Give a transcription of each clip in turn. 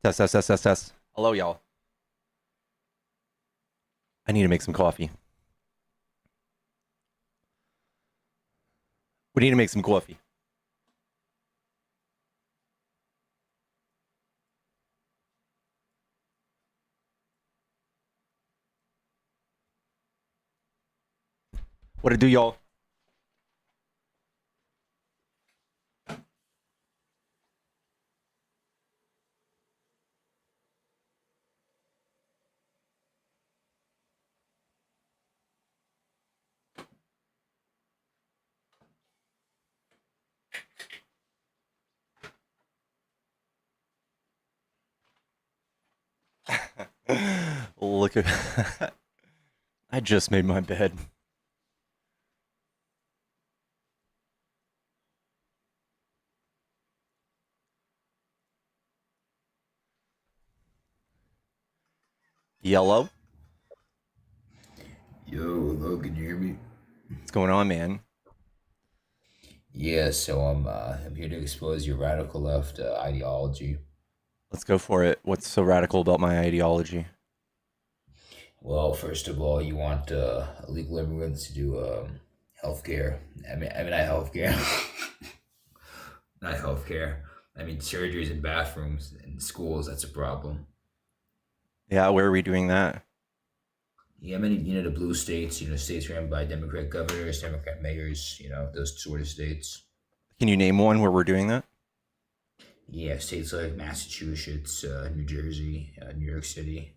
Test, test, test, test, test. Hello, y'all. I need to make some coffee. We need to make some coffee. What to do, y'all? Look at... I just made my bed. Yellow. Yo, hello, can you hear me? What's going on, man? Yeah, so I'm here to expose your radical left ideology. Let's go for it. What's so radical about my ideology? Well, first of all, you want illegal immigrants to do healthcare. I mean, not healthcare, not healthcare. I mean, surgeries in bathrooms in schools. That's a problem. Yeah, where are we doing that? Yeah, I mean, the blue states. States ran by Democrat governors, Democrat mayors. Those sort of states. Can you name one where we're doing that? Yeah, states like Massachusetts, New Jersey, New York City.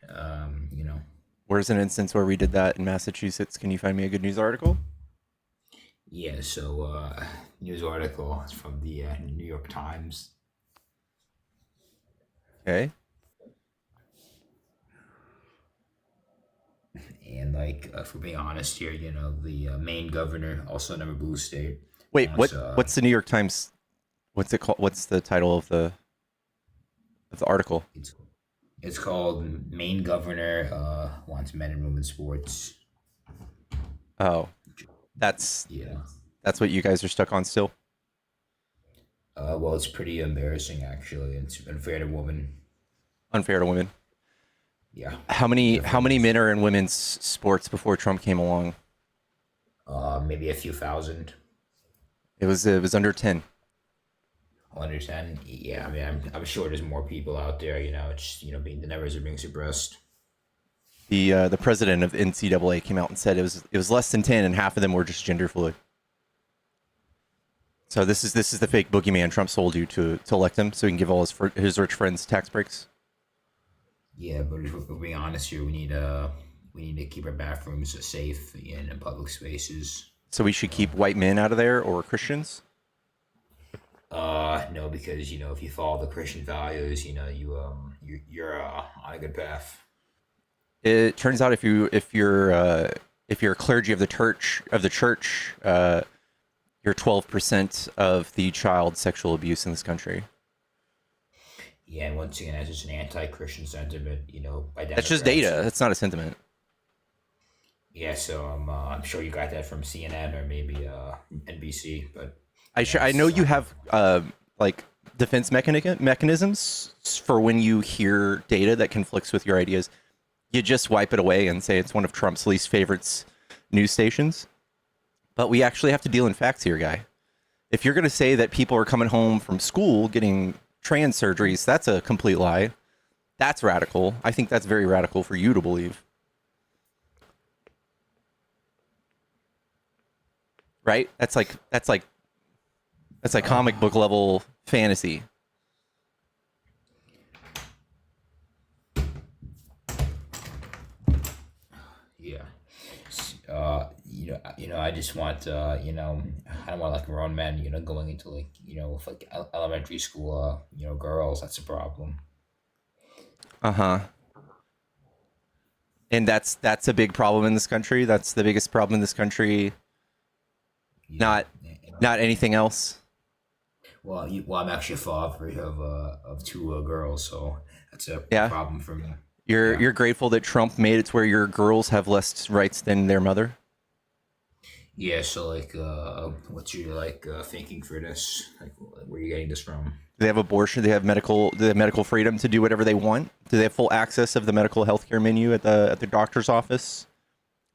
Um, you know, Where's an instance where we did that in Massachusetts? Can you find me a good news article? Yeah, so news article is from the New York Times. Okay. And for being honest here, the Maine governor, also another blue state, Wait, wants what's the New York Times? What's it called? What's the title of the article? it's it's called Maine governor wants men and women's sports. Oh, that's Yeah. that's what you guys are stuck on still? Well, it's pretty embarrassing actually. It's unfair to women. Unfair to women. Yeah, How it many definitely is. men are in women's sports before Trump came along? Maybe a few thousand. It was under 10. Under 10. Yeah, I mean, I'm sure there's more people out there. It's being the numbers are being suppressed. The president of NCAA came out and said it was less than 10 and half of them were just gender fluid. So this is the fake boogeyman Trump sold you to elect him so he can give all his rich friends tax breaks. Yeah, but if we're being honest here, we need to keep our bathrooms safe in public spaces. So we should keep white men out of there or Christians. No, because if you follow the Christian values, you're on a good path. It turns out if you're a clergy of the church, you're 12% of the child sexual abuse in this country. Yeah, and once again, that's just an anti-Christian sentiment, by That's just Democrats. data. That's not a sentiment. Yeah, so I'm sure you got that from CNN or maybe NBC, but I know it's you have like defense mechanisms for when you hear data that conflicts with your ideas. You just wipe it away and say it's one of Trump's least favorites news stations. But we actually have to deal in facts here, guy. If you're going to say that people are coming home from school getting trans surgeries, that's a complete lie. That's radical. I think that's very radical for you to believe, right? That's like comic book level fantasy. yeah. I just want, I don't want like grown men, going into like, with, like elementary school, girls. That's a problem. Uh huh. And that's a big problem in this country. That's the biggest problem in this country. Yeah. Not not anything else. Well, I'm actually a father of two girls, so that's a Yeah. problem for me. You're Yeah. you're grateful that Trump made it to where your girls have less rights than their mother. Yeah. So like, what's your like thinking for this? Like, where are you getting this from? Do they have abortion? Do they have medical freedom to do whatever they want? Do they have full access of the medical healthcare menu at the doctor's office?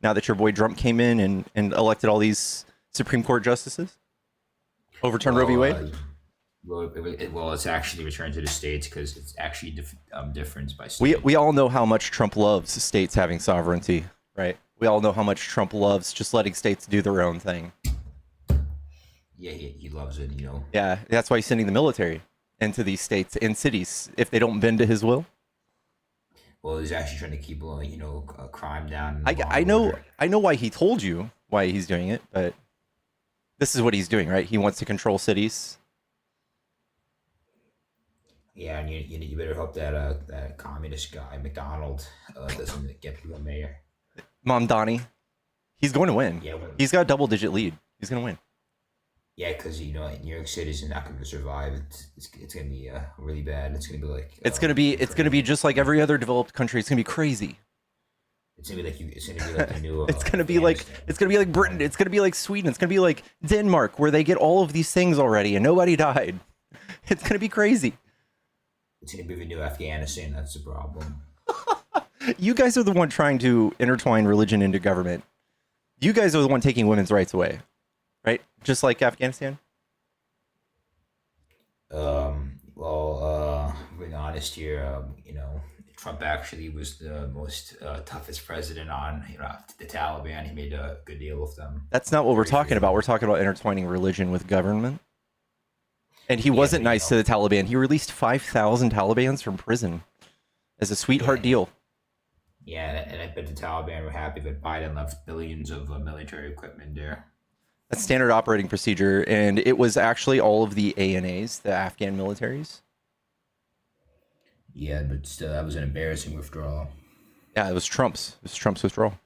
Now that your boy Trump came in and elected all these Supreme Court justices, overturned Roe v. Wade. Well, it's actually returned to the states because it's actually different by state. We all know how much Trump loves states having sovereignty, right? We all know how much Trump loves just letting states do their own thing. Yeah, he loves it, you know. Yeah, that's why he's sending the military into these states and cities if they don't bend to his will. Well, he's actually trying to keep, crime down. I know why he told you why he's doing it, but this is what he's doing, right? He wants to control cities. Yeah, and you better hope that that communist guy McDonald doesn't get the mayor. Mom Donnie, he's going to win. Yeah, he's got a double-digit lead. He's going to win. Yeah, because New York City's not going to survive. It's going to be really bad. It's going to be like it's going to be just like every other developed country. It's going to be crazy. It's going to be like the new. It's going to be like Britain. It's going to be like Sweden. It's going to be like Denmark, where they get all of these things already and nobody died. It's going to be crazy. It's going to be the new Afghanistan. That's the problem. You guys are the one trying to intertwine religion into government. You guys are the one taking women's rights away, right? Just like Afghanistan. Being honest here, Trump actually was the most toughest president on the Taliban. He made a good deal with them. That's not what we're talking about. We're talking about intertwining religion with government. And he wasn't nice to the Taliban. He released 5,000 Talibans from prison as a sweetheart deal. Yeah, and I bet the Taliban were happy that Biden left billions of military equipment there. That's standard operating procedure, and it was actually all of the ANAs, the Afghan militaries. Yeah, but still, that was an embarrassing withdrawal. Yeah, it was Trump's withdrawal.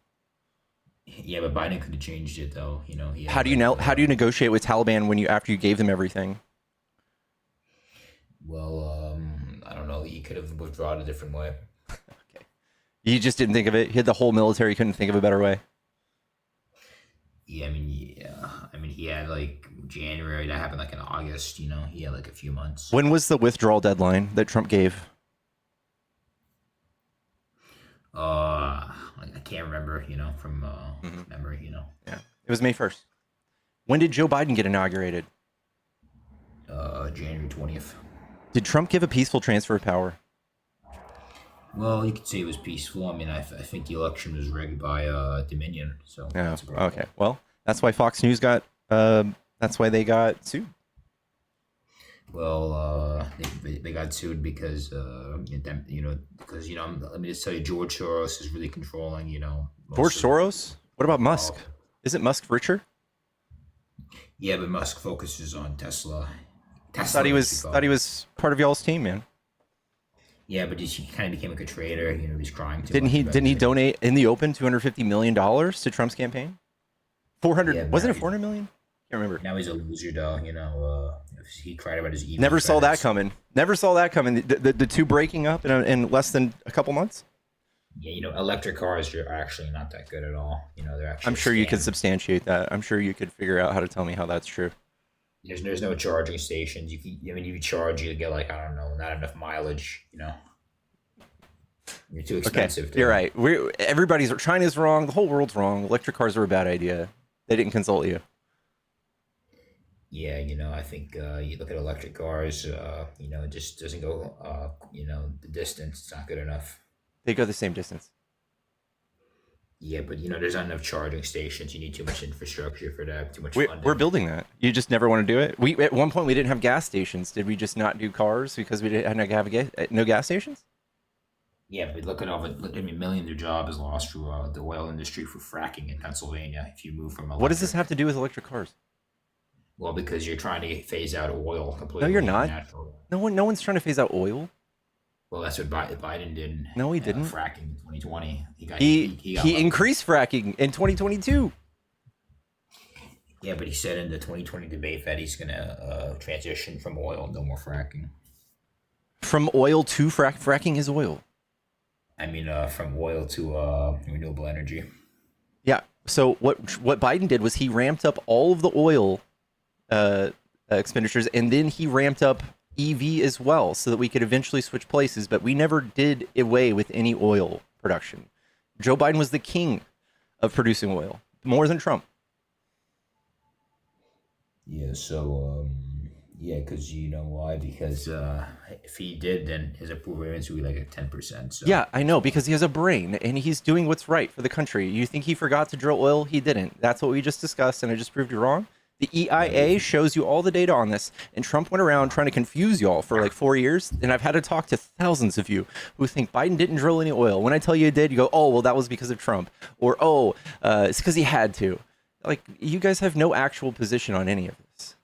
Yeah, but Biden could have changed it though. How do you negotiate with Taliban after you gave them everything? Well, I don't know. He could have withdrawn a different way. Okay. You just didn't think of it? He had the whole military, couldn't think of a better way? Yeah, he had like January. That happened like in August, He had like a few months. When was the withdrawal deadline that Trump gave? I can't remember, from memory, Yeah, it was May 1st. When did Joe Biden get inaugurated? January 20th. Did Trump give a peaceful transfer of power? Well, you could say it was peaceful. I think the election was rigged by Dominion. So yeah. Okay. Well, that's why Fox News got. That's why they got sued. Well, they got sued because let me just tell you, George Soros is really controlling. George Soros? What about Musk? Isn't Musk richer? Yeah, but Musk focuses on Tesla. Thought he was part of y'all's team, man. Yeah, but he kind of became like a traitor. He's crying too. Didn't he donate in the open $250 million to Trump's campaign? 400 Yeah, wasn't it 400 million? Can't remember. Now he's a loser, though. He cried about his ego. Never saw that coming. The two breaking up in less than a couple months. Yeah, electric cars are actually not that good at all. They're actually. I'm sure you could substantiate that. I'm sure you could figure out how to tell me how that's true. There's no charging stations. You charge, you get like, I don't know, not enough mileage. You're too expensive. Okay, you're right. China's wrong. The whole world's wrong. Electric cars are a bad idea. They didn't consult you. Yeah, I think you look at electric cars. It just doesn't go. The distance. It's not good enough. They go the same distance. Yeah, but there's not enough charging stations. You need too much infrastructure for that. Too much. We're building that. You just never want to do it. At one point we didn't have gas stations. Did we just not do cars because we didn't have no gas stations? Yeah, but look at millions of jobs lost through the oil industry for fracking in Pennsylvania. If you move from electric. What does this have to do with electric cars? Well, because you're trying to phase out oil completely. No, you're not. No one's trying to phase out oil. Well, that's what Biden did. No, he didn't. Fracking in 2020. He increased fracking in 2022. Yeah, but he said in the 2020 debate that he's going to transition from oil, no more fracking. From oil to fracking is oil. From oil to renewable energy. Yeah. So what Biden did was he ramped up all of the oil expenditures, and then he ramped up EV as well, so that we could eventually switch places, but we never did away with any oil production. Joe Biden was the king of producing oil, more than Trump. Yeah, so yeah, because you know why? Because if he did, then his approval ratings would be like at 10%. So Yeah, I know, because he has a brain and he's doing what's right for the country. You think he forgot to drill oil? He didn't. That's what we just discussed, and I just proved you wrong. The EIA shows you all the data on this, and Trump went around trying to confuse y'all for like 4 years, and I've had to talk to thousands of you who think Biden didn't drill any oil. When I tell you he did, you go, oh, well, that was because of Trump, or oh, it's because he had to. Like, you guys have no actual position on any of this.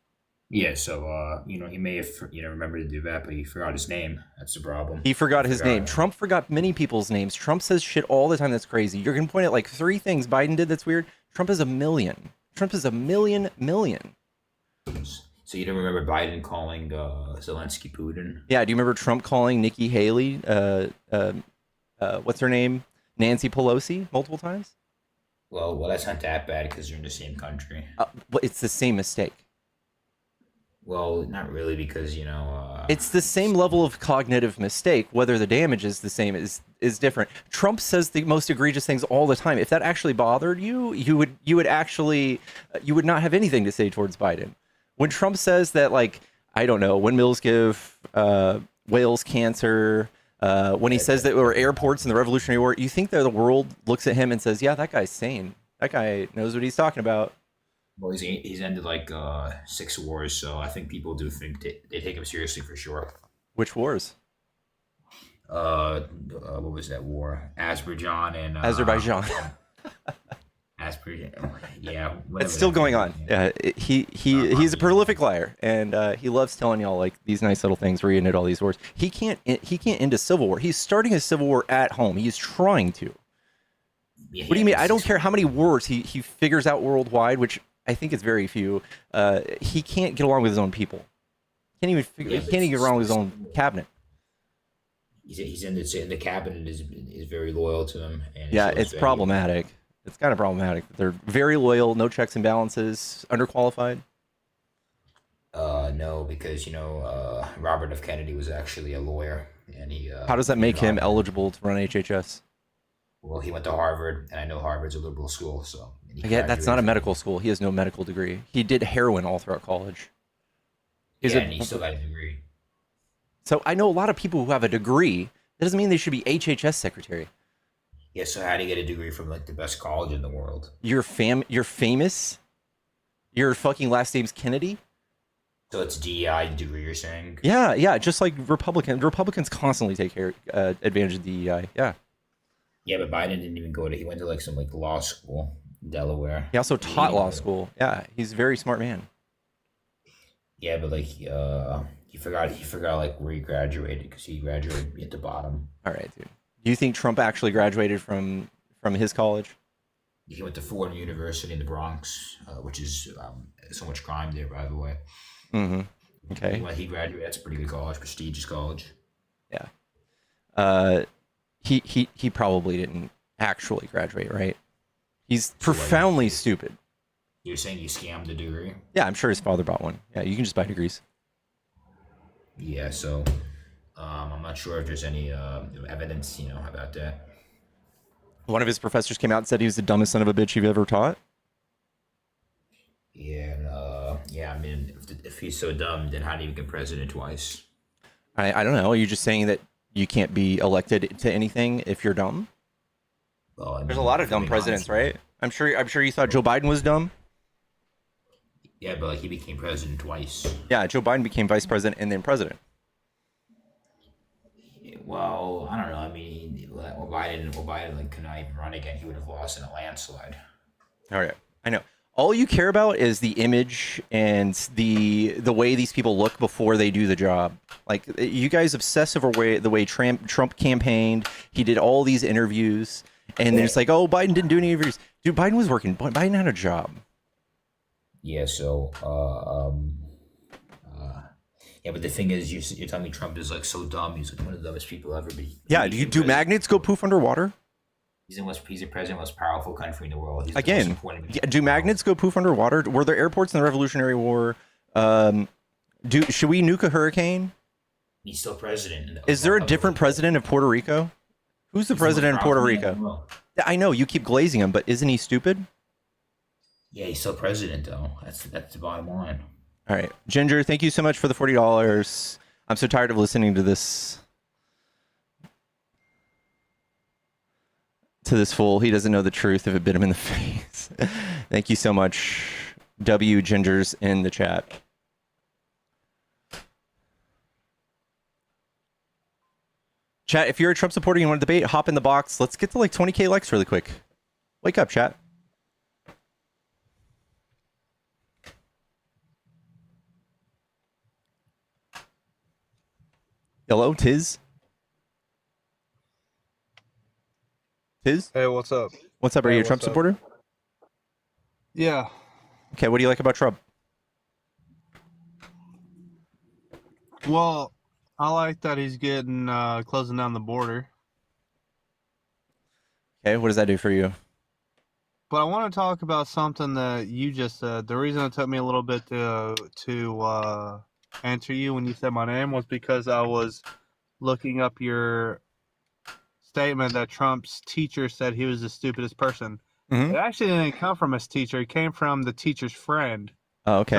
yeah, so you know, he may have remembered to do that, but he forgot his name. That's the problem. He forgot his name. Trump forgot many people's names. Trump says shit all the time that's crazy. You're going to point at like 3 things Biden did that's weird. Trump is a million. Trump is a million. So you don't remember Biden calling Zelensky Putin? Yeah, do you remember Trump calling Nikki Haley, what's her name, Nancy Pelosi, multiple times? Well, that's not that bad because you're in the same country. But it's the same mistake. Well, not really, because you know It's the same level of cognitive mistake. Whether the damage is the same is different. Trump says the most egregious things all the time. If that actually bothered you, you would not have anything to say towards Biden. When Trump says that, like, I don't know, windmills give whales cancer. When he says that there were airports in the Revolutionary War, you think that the world looks at him and says, "Yeah, that guy's sane. That guy knows what he's talking about." well, he's ended like 6 wars, so I think people do think they take him seriously for sure. Which wars? What was that war? Azerbaijan and Azerbaijan. Azerbaijan. Yeah, It's still going on. Yeah, he's a prolific liar, and he loves telling y'all like these nice little things where he ended all these wars. He can't end a civil war. He's starting a civil war at home. He's trying to. Yeah, What do you mean? I don't care how many wars he figures out worldwide, which I think is very few. He can't get along with his own people. He can't even get along with his own cabinet. He's in the cabinet is very loyal to him. And Yeah, it's problematic. It's kind of problematic. They're very loyal, no checks and balances, underqualified. No, because you know Robert F. Kennedy was actually a lawyer, and he. How does that make him eligible to run HHS? Well, he went to Harvard, and I know Harvard's a liberal school, so. Yeah, that's not a medical school. He has no medical degree. He did heroin all throughout college. And he still got a degree. So I know a lot of people who have a degree. That doesn't mean they should be HHS secretary. Yeah, so how do you get a degree from like the best college in the world? You're famous. Your fucking last name's Kennedy. So it's DEI degree, you're saying? Yeah, just like Republicans constantly take advantage of DEI. Yeah. Yeah, but Biden didn't even he went to like some like law school in Delaware. He also taught law school. Yeah, he's a very smart man. Yeah, but like he forgot like where he graduated, because he graduated at the bottom. All right, dude. Do you think Trump actually graduated from his college? He went to Fordham University in the Bronx, which is so much crime there, by the way. Mm-hmm. Okay. He graduated. That's a pretty good college, prestigious college. Yeah. He probably didn't actually graduate, right? He's profoundly stupid. You're saying he scammed a degree? Yeah, I'm sure his father bought one. Yeah, you can just buy degrees. Yeah, so I'm not sure if there's any evidence, about that. One of his professors came out and said he was the dumbest son of a bitch you've ever taught. Yeah, I mean, if he's so dumb, then how do you get president twice? I don't know. Are you just saying that you can't be elected to anything if you're dumb? Well, I mean, there's a lot of dumb presidents, right? I'm sure you thought Joe Biden was dumb. Yeah, but like he became president twice. Yeah, Joe Biden became vice president and then president. Well, I don't know. I mean, Biden like could not even run again. He would have lost in a landslide. All right, I know. All you care about is the image and the way these people look before they do the job. Like, you guys obsess over the way Trump campaigned. He did all these interviews, and then it's like, oh, Biden didn't do any interviews. Dude, Biden was working. Biden had a job. Yeah. So, yeah, but the thing is, you're telling me Trump is like so dumb. He's like one of the dumbest people ever. Yeah. Do magnets go poof underwater? He's the president of the most powerful country in the world. He's Again, do magnets go poof underwater? Were there airports in the Revolutionary War? Should we nuke a hurricane? He's still president. Is there a different president of Puerto Rico? Who's the president of Puerto Rico? I know you keep glazing him, but isn't he stupid? Yeah, he's still president though. That's the bottom line. All right, Ginger, thank you so much for the $40. I'm so tired of listening to this fool. He doesn't know the truth if it bit him in the face. Thank you so much, W Gingers in the chat. Chat, if you're a Trump supporter and you want to debate, hop in the box. Let's get to like 20K likes really quick. Wake up, chat. Hello, Tiz. Tiz? Hey, what's up? What's up? Are you a Trump supporter? Yeah. Okay, what do you like about Trump? Well, I like that he's getting closing down the border. Okay, what does that do for you? But I want to talk about something that you just said. The reason it took me a little bit to answer you when you said my name was because I was looking up your statement that Trump's teacher said he was the stupidest person. Mm-hmm. It actually didn't come from his teacher. It came from the teacher's friend. Oh, okay.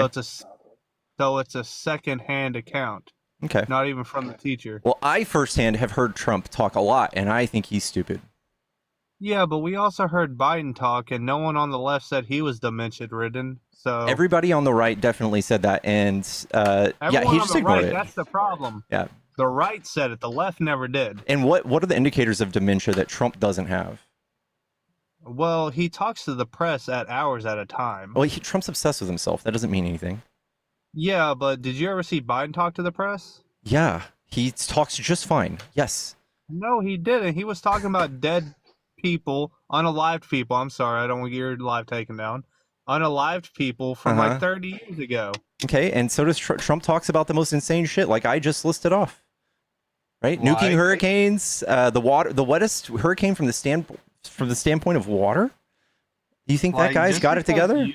So it's a second-hand account. Okay. Not even from the teacher. Well, I firsthand have heard Trump talk a lot, and I think he's stupid. Yeah, but we also heard Biden talk, and no one on the left said he was dementia-ridden. So everybody on the right definitely said that, and yeah, he just ignored it. That's the problem. Yeah. The right said it. The left never did. And what are the indicators of dementia that Trump doesn't have? Well, he talks to the press at hours at a time. Well, Trump's obsessed with himself. That doesn't mean anything. Yeah, but did you ever see Biden talk to the press? Yeah, he talks just fine. Yes. No, he didn't. He was talking about dead people, unalived people. I'm sorry, I don't want your live taken down. Unalived people from like 30 years ago. Okay, and so does Trump talks about the most insane shit, like I just listed off. Right, Well, nuking hurricanes, the wettest hurricane from the standpoint of water. Do you think that guy's got it together?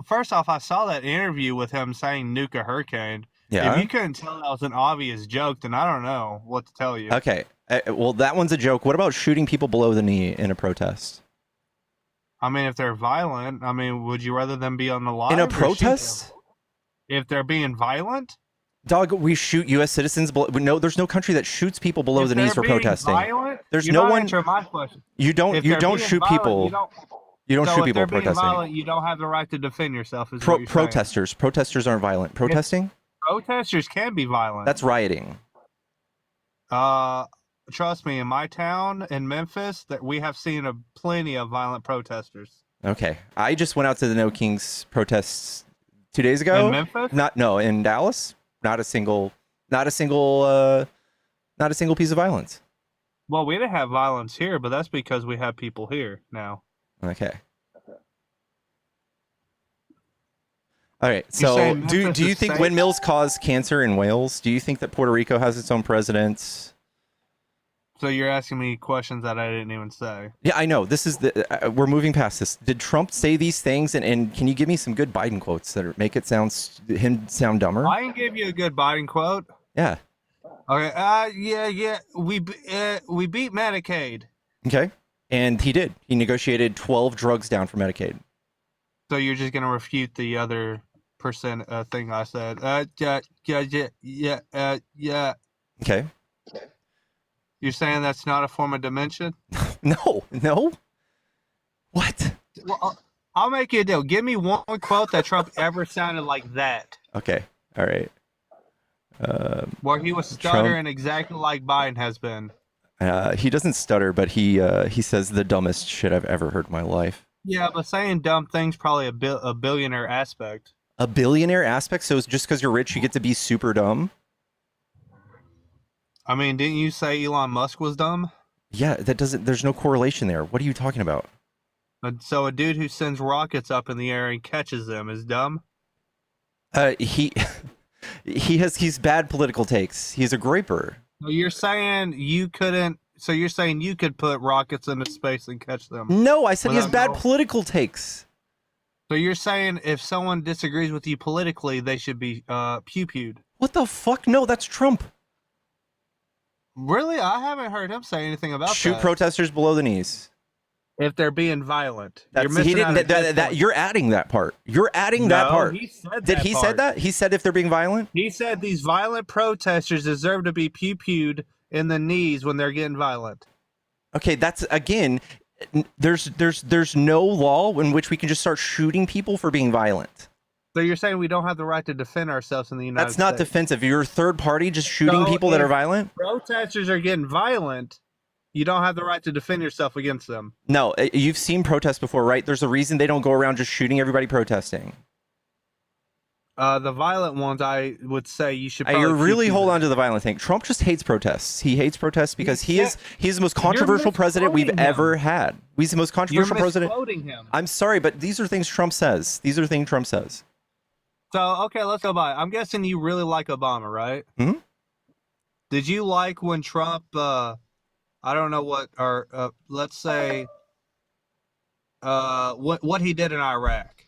First off, I saw that interview with him saying nuke a hurricane. Yeah. If you couldn't tell that was an obvious joke, then I don't know what to tell you. Okay, well that one's a joke. What about shooting people below the knee in a protest? I mean, if they're violent, I mean, would you rather them be on the line in a protest? If they're being violent? Dog, we shoot U.S. citizens below. No, there's no country that shoots people below the knees for protesting. Violent, there's no one. My question. You don't shoot violent, people. You don't shoot people protesting. Violent, you don't have the right to defend yourself. Protesters aren't violent. Protesting? Protesters can be violent. That's rioting. Trust me, in my town in Memphis, that we have seen plenty of violent protesters. Okay, I just went out to the No Kings protests 2 days ago. In Memphis? In Dallas. Not a single piece of violence. Well, we didn't have violence here, but that's because we have people here now. Okay. All right. So, do you think safe? windmills cause cancer in Wales? Do you think that Puerto Rico has its own president? So you're asking me questions that I didn't even say. Yeah, I know. This is we're moving past this. Did Trump say these things? And can you give me some good Biden quotes that make him sound dumber? I can give you a good Biden quote. Yeah. Okay. Yeah. We beat Medicaid. Okay. And he did. He negotiated 12 drugs down for Medicaid. So you're just gonna refute the other thing I said? Yeah. Okay. You're saying that's not a form of dementia? No. What? Well, I'll make you a deal. Give me one quote that Trump ever sounded like that. Okay. All right. Where he was stuttering exactly like Biden has been. He doesn't stutter, but he says the dumbest shit I've ever heard in my life. Yeah, but saying dumb things probably a billionaire aspect. A billionaire aspect? So it's just because you're rich, you get to be super dumb? I mean, didn't you say Elon Musk was dumb? Yeah, there's no correlation there. What are you talking about? So a dude who sends rockets up in the air and catches them is dumb? He's bad political takes. He's a graper. So you're saying you couldn't put rockets into space and catch them? No, I said he has bad political takes. So you're saying if someone disagrees with you politically, they should be pew-pewed? What the fuck? No, that's Trump. Really? I haven't heard him say anything about Shoot that. protesters below the knees. If they're being violent. That's, he didn't. That you're adding that part. You're adding that part. He said Did he said that? He said if they're being violent? He said these violent protesters deserve to be pew-pewed in the knees when they're getting violent. Okay, that's again. There's no law in which we can just start shooting people for being violent. So you're saying we don't have the right to defend ourselves in the United States? That's not defensive. You're a third party just shooting people that are violent. Protesters are getting violent. You don't have the right to defend yourself against them. No, you've seen protests before, right? There's a reason they don't go around just shooting everybody protesting. The violent ones, I would say you should. You're really hold on to the violent thing. Trump just hates protests. He hates protests because he's the most controversial president we've ever had. He's the most controversial president. Him. I'm sorry, but these are things Trump says. These are things Trump says. So, okay, let's go by. I'm guessing you really like Obama, right? Hmm? Did you like when Trump, I don't know what, or let's say, what he did in Iraq?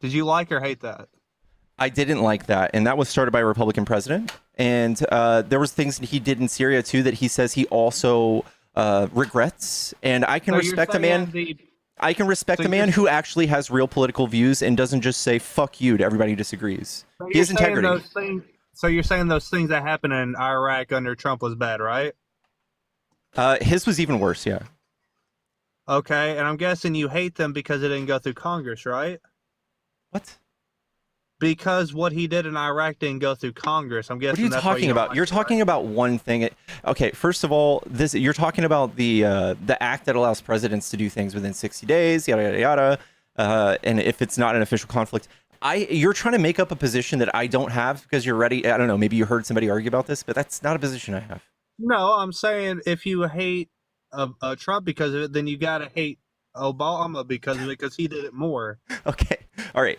Did you like or hate that? I didn't like that, and that was started by a Republican president. And there was things that he did in Syria too that he says he also regrets. And I can respect a man. I can respect a man who actually has real political views and doesn't just say "fuck you" to everybody who disagrees. So he has integrity. So you're saying those things that happened in Iraq under Trump was bad, right? His was even worse, yeah. Okay, and I'm guessing you hate them because it didn't go through Congress, right? What? Because what he did in Iraq didn't go through Congress. I'm guessing. What are you talking about? You're talking about one thing. Okay, first of all, you're talking about the act that allows presidents to do things within 60 days, yada yada yada. And if it's not an official conflict, you're trying to make up a position that I don't have because you're ready. I don't know. Maybe you heard somebody argue about this, but that's not a position I have. No, I'm saying if you hate Trump because of it, then you gotta hate Obama because of it because he did it more. Okay, all right.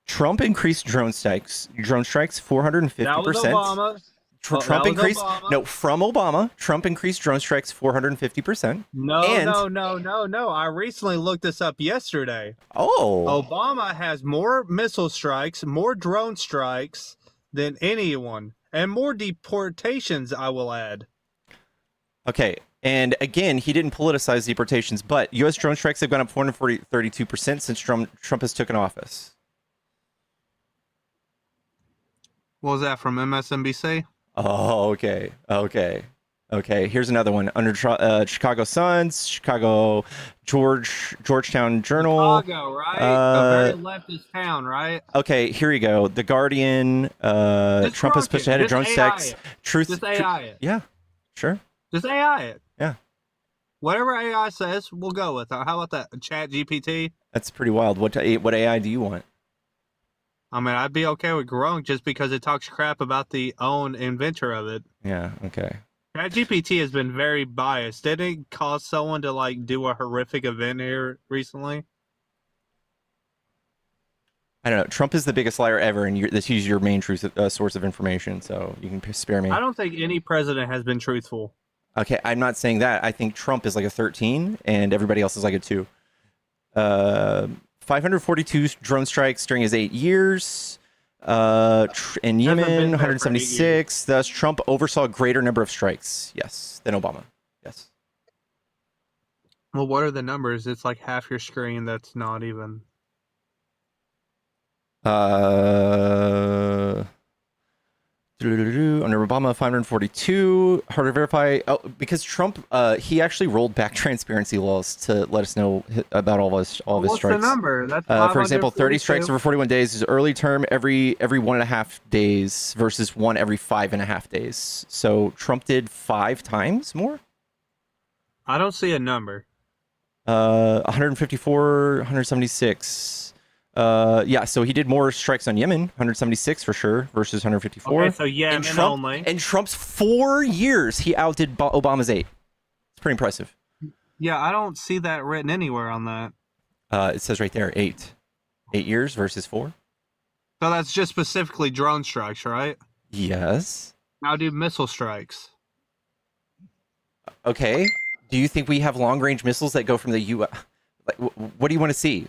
Trump increased drone strikes 450%. That was Obama. Trump increased Obama. No, from Obama. Trump increased drone strikes 450%. No. I recently looked this up yesterday. Oh. Obama has more missile strikes, more drone strikes than anyone, and more deportations, I will add. Okay. And again, he didn't politicize deportations, but U.S. drone strikes have gone up 432% since Trump has taken office. What was that from MSNBC? Oh, okay. Here's another one. Under Chicago Suns, Georgetown Journal. Chicago, right? A very leftist town, right? Okay, here you go. The Guardian. Trump has pushed ahead of drone strikes. Just AI it. Yeah, sure. Just AI it. Yeah. Whatever AI says, we'll go with. How about that? Chat GPT? That's pretty wild. What AI do you want? I mean, I'd be okay with Gronk just because it talks crap about the own inventor of it. Yeah, okay. ChatGPT has been very biased. Didn't it cause someone to do a horrific event here recently? I don't know. Trump is the biggest liar ever, and he's your main source of information, so you can spare me. I don't think any president has been truthful. Okay, I'm not saying that. I think Trump is like a 13, and everybody else is like a 2. 542 drone strikes during his 8 years. In Yemen, 176. Thus, Trump oversaw a greater number of strikes, yes, than Obama. Yes. Well, what are the numbers? It's like half your screen that's not even. Under Obama, 542. Hard to verify. Oh, because Trump, he actually rolled back transparency laws to let us know about all of his strikes. What's the number? That's for example, 30 strikes over 41 days is early term every 1.5 days versus one every 5.5 days. So Trump did 5 times more. I don't see a number. 154, 176. Yeah, so he did more strikes on Yemen, 176 for sure, versus 154. Okay, so Yemen only. In Trump's 4 years, he outdid Obama's 8. It's pretty impressive. Yeah, I don't see that written anywhere on that. It says right there, 8. 8 years versus 4. So that's just specifically drone strikes, right? Yes. Now do missile strikes. Okay. Do you think we have long-range missiles that go from the U.S.? Like, what do you want to see?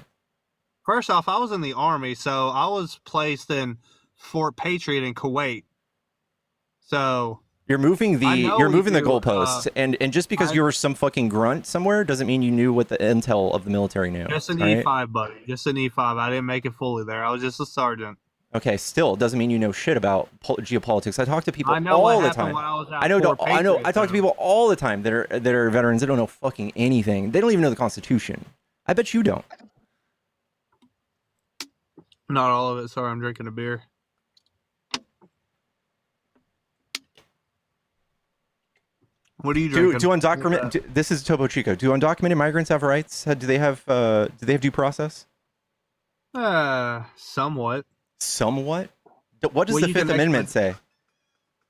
First off, I was in the Army, so I was placed in Fort Patriot in Kuwait. So You're moving I know the you, goalposts, and just because you were some fucking grunt somewhere doesn't mean you knew what the intel of the military knew. just an all right? E5, buddy. Just an E5. I didn't make it fully there. I was just a sergeant. Okay, still doesn't mean you know shit about geopolitics. I talk to people I know all what the happened time. when I was at I know. Fort I know. Patriot, I talk to though. people all the time that are veterans. They don't know fucking anything. They don't even know the Constitution. I bet you don't. Not all of it. Sorry, I'm drinking a beer. What are you drinking? Do undocumented? This is Topo Chico. Do undocumented migrants have rights? Do they have due process? Somewhat. Somewhat. What does Well, the you Fifth can Amendment say?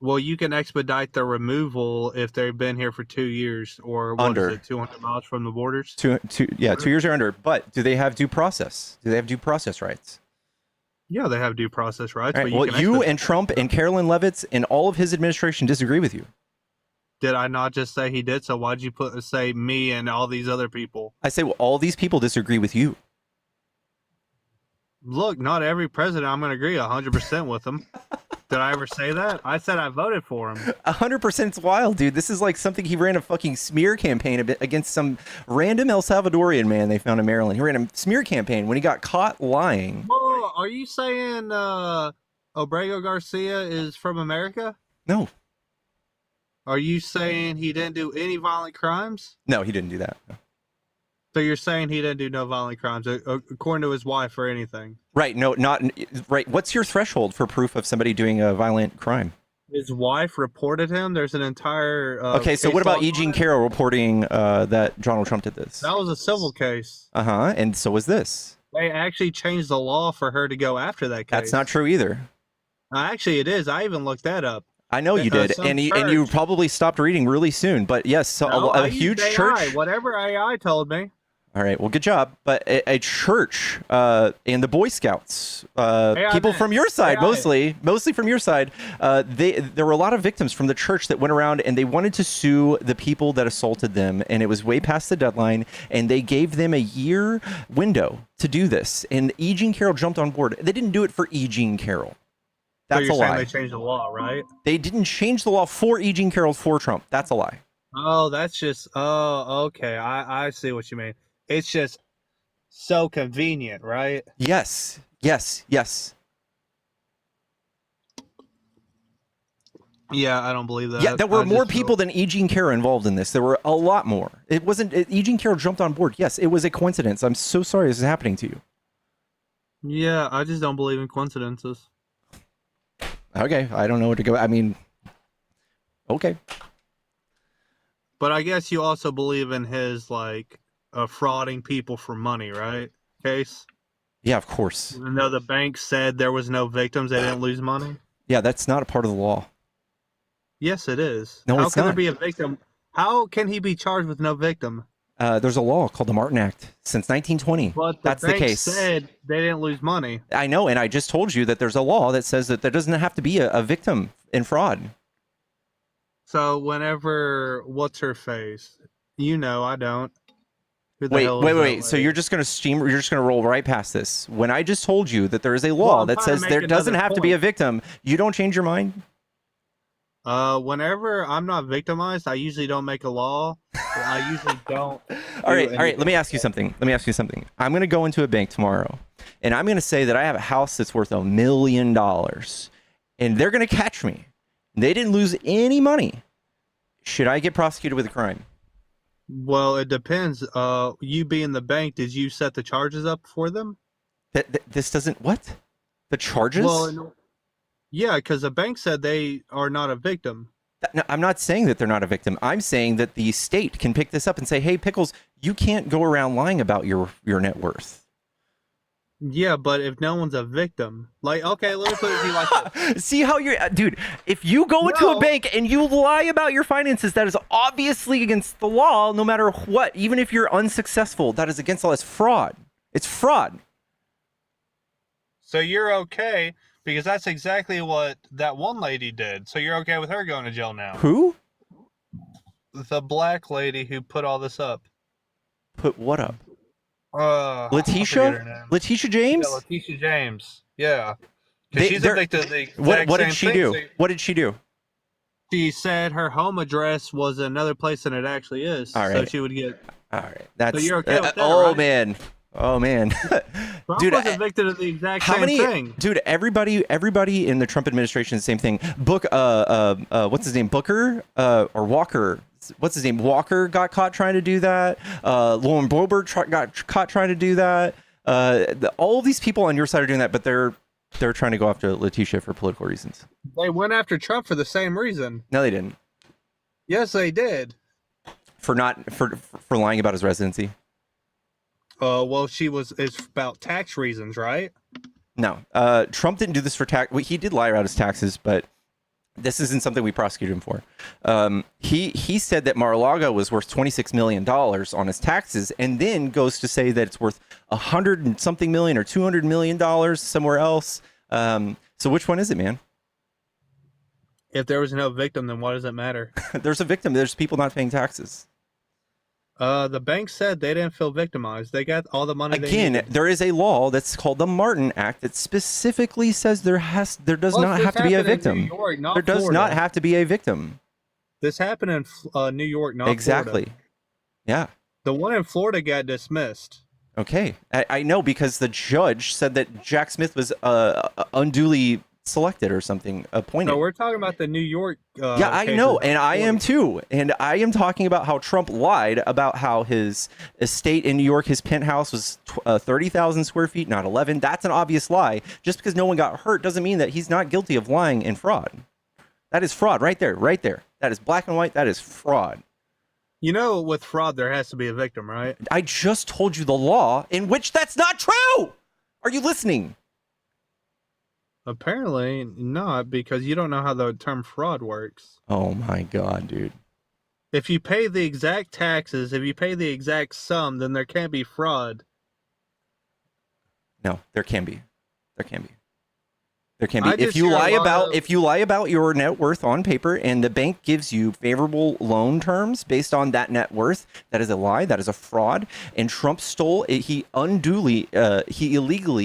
Well, you can expedite their removal if they've been here for 2 years or what Under. is it, 200 miles from the borders? 2 years or under. But do they have due process? Do they have due process rights? Yeah, they have due process rights. All But right. you Well, can you expedite- and Trump and Carolyn Levitz and all of his administration disagree with you. Did I not just say he did? So why'd you say me and all these other people? I say, well, all these people disagree with you. Look, not every president I'm going to agree 100% with him. Did I ever say that? I said I voted for him. 100% is wild, dude. This is like something he ran a fucking smear campaign against some random El Salvadorian man they found in Maryland. He ran a smear campaign when he got caught lying. Whoa, are you saying Obrego Garcia is from America? No. Are you saying he didn't do any violent crimes? No, he didn't do that. No. So you're saying he didn't do no violent crimes, according to his wife or anything? Right. No, not right. What's your threshold for proof of somebody doing a violent crime? His wife reported him. There's an entire. Okay, so case what about log E. on Jean it? Carroll reporting that Donald Trump did this? That was a civil case. And so was this. They actually changed the law for her to go after that case. That's not true either. Actually, it is. I even looked that up. I know you did, Some and you church- probably stopped reading really soon. But yes, so No, a I huge used AI, church. whatever AI told me. All right, well, good job. But a church and the Boy Scouts, people from your side, mostly from your side, there were a lot of victims from the church that went around and they wanted to sue the people that assaulted them, and it was way past the deadline, and they gave them a year window to do this. And E. Jean Carroll jumped on board. They didn't do it for E. Jean Carroll. That's So you're a saying lie. they changed the law, right? They didn't change the law for E. Jean Carroll for Trump. That's a lie. Oh, that's just. Oh, okay. I see what you mean. It's just so convenient, right? Yes. Yeah, I don't believe that. Yeah, there were I more just people feel- than E. Jean Carroll involved in this. There were a lot more. It wasn't E. Jean Carroll jumped on board. Yes, it was a coincidence. I'm so sorry this is happening to you. Yeah, I just don't believe in coincidences. Okay, I don't know where to go. I mean, okay. But I guess you also believe in his frauding people for money, right? Case. Yeah, of course. Even though the bank said there was no victims, they didn't lose money. Yeah, that's not a part of the law. Yes, it is. No, How it's can there not. be a victim? How can he be charged with no victim? There's a law called the Martin Act since 1920. But That's the bank case. said they didn't lose money. I know, and I just told you that there's a law that says that there doesn't have to be a victim in fraud. So whenever what's her face? You know, I don't. Who the Wait. hell is that So lady? you're just gonna roll right past this. When I just told you that there is a law I'm that trying to says make there doesn't another have to be a point. victim, you don't change your mind? Whenever I'm not victimized, I usually don't make a law. I usually don't. All right. Let me ask you something. I'm going to go into a bank tomorrow, and I'm going to say that I have a house that's worth $1 million, and they're going to catch me. They didn't lose any money. Should I get prosecuted with a crime? Well, it depends. You being the bank, did you set the charges up for them? This doesn't what? The charges? Well, yeah, because the bank said they are not a victim. No, I'm not saying that they're not a victim. I'm saying that the state can pick this up and say, "Hey, Pickles, you can't go around lying about your net worth." Yeah, but if no one's a victim, okay, let me put it to you like this. See how you're, dude. If you go into a No. bank and you lie about your finances, that is obviously against the law. No matter what, even if you're unsuccessful, that is against the law. It's fraud. It's fraud. So you're okay because that's exactly what that one lady did. So you're okay with her going to jail now? Who The black lady who put all this up. put what up? I forget her Letitia? name. Letitia James? Yeah, Letitia James. Yeah. Because she's a victim of the exact what same did she thing. do? So What did she do? she said her home address was another place than it actually is. All So right. she would get. All right, that's you're okay with that, oh right? man, oh man, Trump dude. was a victim of the exact How same many, thing. dude? Everybody in the Trump administration, same thing. What's his name? Booker, or Walker? What's his name? Walker got caught trying to do that. Lauren Boebert got caught trying to do that. All of these people on your side are doing that, but they're trying to go after Letitia for political reasons. They went after Trump for the same reason. No, they didn't. Yes, they did. For lying about his residency. Well, it's about tax reasons, right? No, Trump didn't do this for tax. Well, he did lie about his taxes, but this isn't something we prosecuted him for. He said that Mar-a-Lago was worth $26 million on his taxes, and then goes to say that it's worth $100 and something million or $200 million somewhere else. So which one is it, man? If there was no victim, then what does it matter? There's a victim. There's people not paying taxes. The bank said they didn't feel victimized. They got all the money they Again, needed. there is a law that's called the Martin Act that specifically says there does not have to be a victim. York, there does Florida. not have to be a victim. This happened in New York, not Exactly. Florida. Yeah. The one in Florida got dismissed. Okay. I know, because the judge said that Jack Smith was unduly selected or something, appointed. No, we're talking about the New York. Yeah, I know, and I am too. And I am talking about how Trump lied about how his estate in New York, his penthouse was 30,000 square feet, not 11. That's an obvious lie. Just because no one got hurt doesn't mean that he's not guilty of lying and fraud. That is fraud right there, right there. That is black and white. That is fraud. You know, with fraud, there has to be a victim, right? I just told you the law in which that's not true. Are you listening? Apparently not, because you don't know how the term fraud works. Oh my God, dude. If you pay the exact taxes, if you pay the exact sum, then there can't be fraud. No, there can be. There can be. There can I be. just hear a lot of- If you lie about your net worth on paper and the bank gives you favorable loan terms based on that net worth, that is a lie. That is a fraud. And Trump stole it. He illegally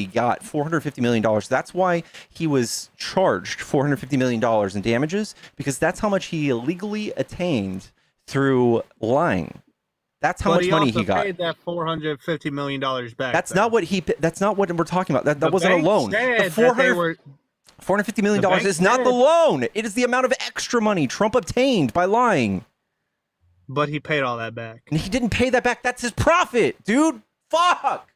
got $450 million. That's why he was charged $450 million in damages, because that's how much he illegally attained through lying. That's how much money he got. Paid that $450 million back. That's though. not what that's not what we're talking about. That The wasn't a bank loan. said The that they were- $450 million The bank is not said- the loan. It is the amount of extra money Trump obtained by lying. But he paid all that back. And he didn't pay that back. That's his profit, dude. Fuck.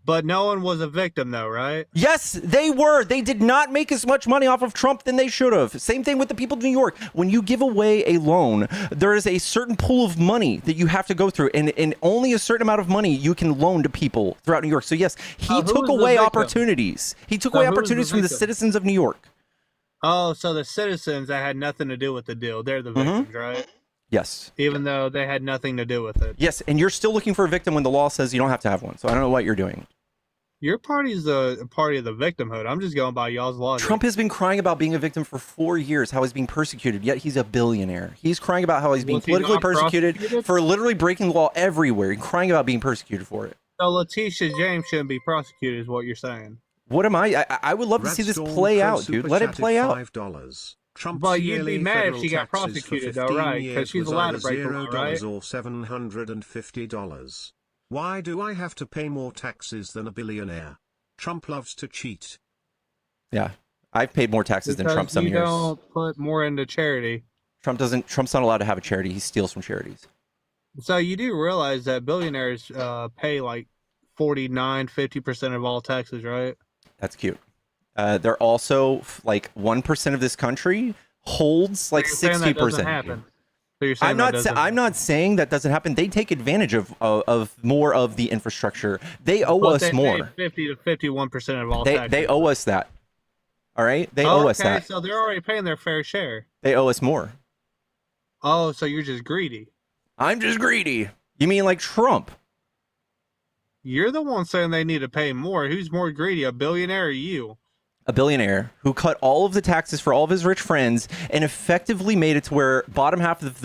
But no one was a victim, though, right? Yes, they were. They did not make as much money off of Trump than they should have. Same thing with the people of New York. When you give away a loan, there is a certain pool of money that you have to go through, and only a certain amount of money you can loan to people throughout New York. So yes, he who took was the away victim? opportunities. He took So away who was the opportunities from the victim? citizens of New York. Oh, so the citizens that had nothing to do with the deal, they're the victims, right? Yes. Even though they had nothing to do with it. Yes, and you're still looking for a victim when the law says you don't have to have one. So I don't know what you're doing. Your party's the party of the victimhood. I'm just going by y'all's logic. Trump has been crying about being a victim for 4 years, how he's being persecuted, yet he's a billionaire. He's crying about how he's being Was he politically not persecuted prosecuted? for literally breaking the law everywhere and crying about being persecuted for it. So Letitia James shouldn't be prosecuted, is what you're saying. What am I would love to see this play out, dude. Let it play out. Trump's But you'd yearly be mad if federal she got taxes for prosecuted, though, 15 right? 'Cause years she's was allowed to either break the law, right? $0 or $750. Why do I have to pay more taxes than a billionaire? Trump loves to cheat. Yeah. I've paid more taxes than Trump some you years. don't put more into charity. Trump's not allowed to have a charity. He steals from charities. So you do realize that billionaires pay like 49-50% of all taxes, right? That's cute. They're also like 1% of this country holds like So you're saying that doesn't 60%. happen. So you're saying I'm that not. doesn't I'm not saying that doesn't happen. They take advantage of more of the infrastructure. They owe But us they more. pay 50 to 51% of all They taxes. they owe us that. All right. They owe us that. So they're already paying their fair share. They owe us more. Oh, so you're just greedy. I'm just greedy. You mean like Trump? You're the one saying they need to pay more. Who's more greedy, a billionaire or you? A billionaire who cut all of the taxes for all of his rich friends and effectively made it to where bottom half of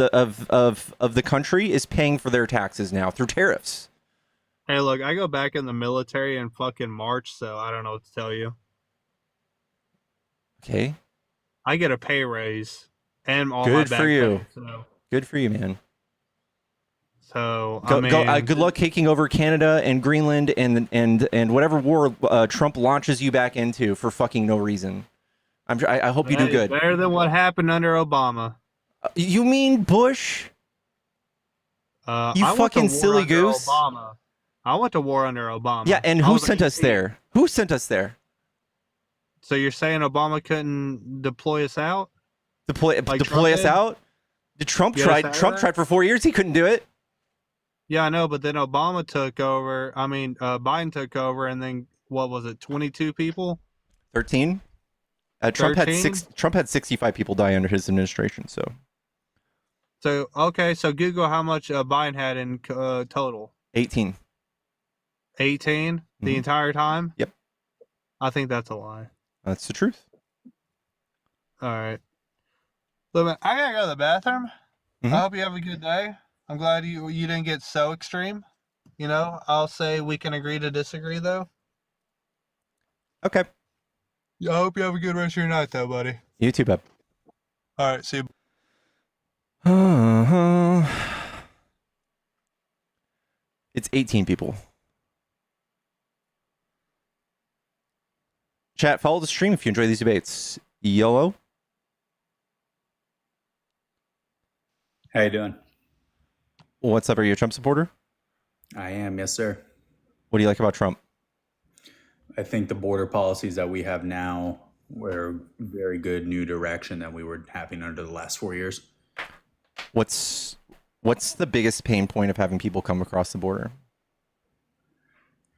the country is paying for their taxes now through tariffs. Hey, look, I go back in the military in fucking March, so I don't know what to tell you. Okay. I get a pay raise and all Good my for back you. pay, so Good for you, man. I Go, mean, good luck taking over Canada and Greenland and whatever war Trump launches you back into for fucking no reason. I hope you do hey, good. better than what happened under Obama. You mean Bush? You I went to fucking war silly under goose. Obama. I went to war under Obama. Yeah, and I who was sent us 18. there? Who sent us there? So you're saying Obama couldn't deploy us out? Deploy Like us Trump did? out? Did Trump Get us try? out of Trump there? tried for 4 years. He couldn't do it. Yeah, I know, but then Obama took over. I mean, Biden took over, and then what was it? 22 people. 13. Trump 13? had 65 people die under his administration. So So okay, so Google how much Biden had in total. 18. 18 the Mhm. entire time. Yep. I think that's a lie. That's the truth. All right. Look, man, I gotta go to the bathroom. Mhm. I hope you have a good day. I'm glad you didn't get so extreme. You know, I'll say we can agree to disagree, though. Okay. I hope you have a good rest of your night, though, buddy. You too, Beb. All right, see you. It's 18 people. Chat, follow the stream if you enjoy these debates. YOLO. How you doing? What's up? Are you a Trump supporter? I am, yes, sir. What do you like about Trump? I think the border policies that we have now were very good new direction that we were having under the last 4 years. What's the biggest pain point of having people come across the border?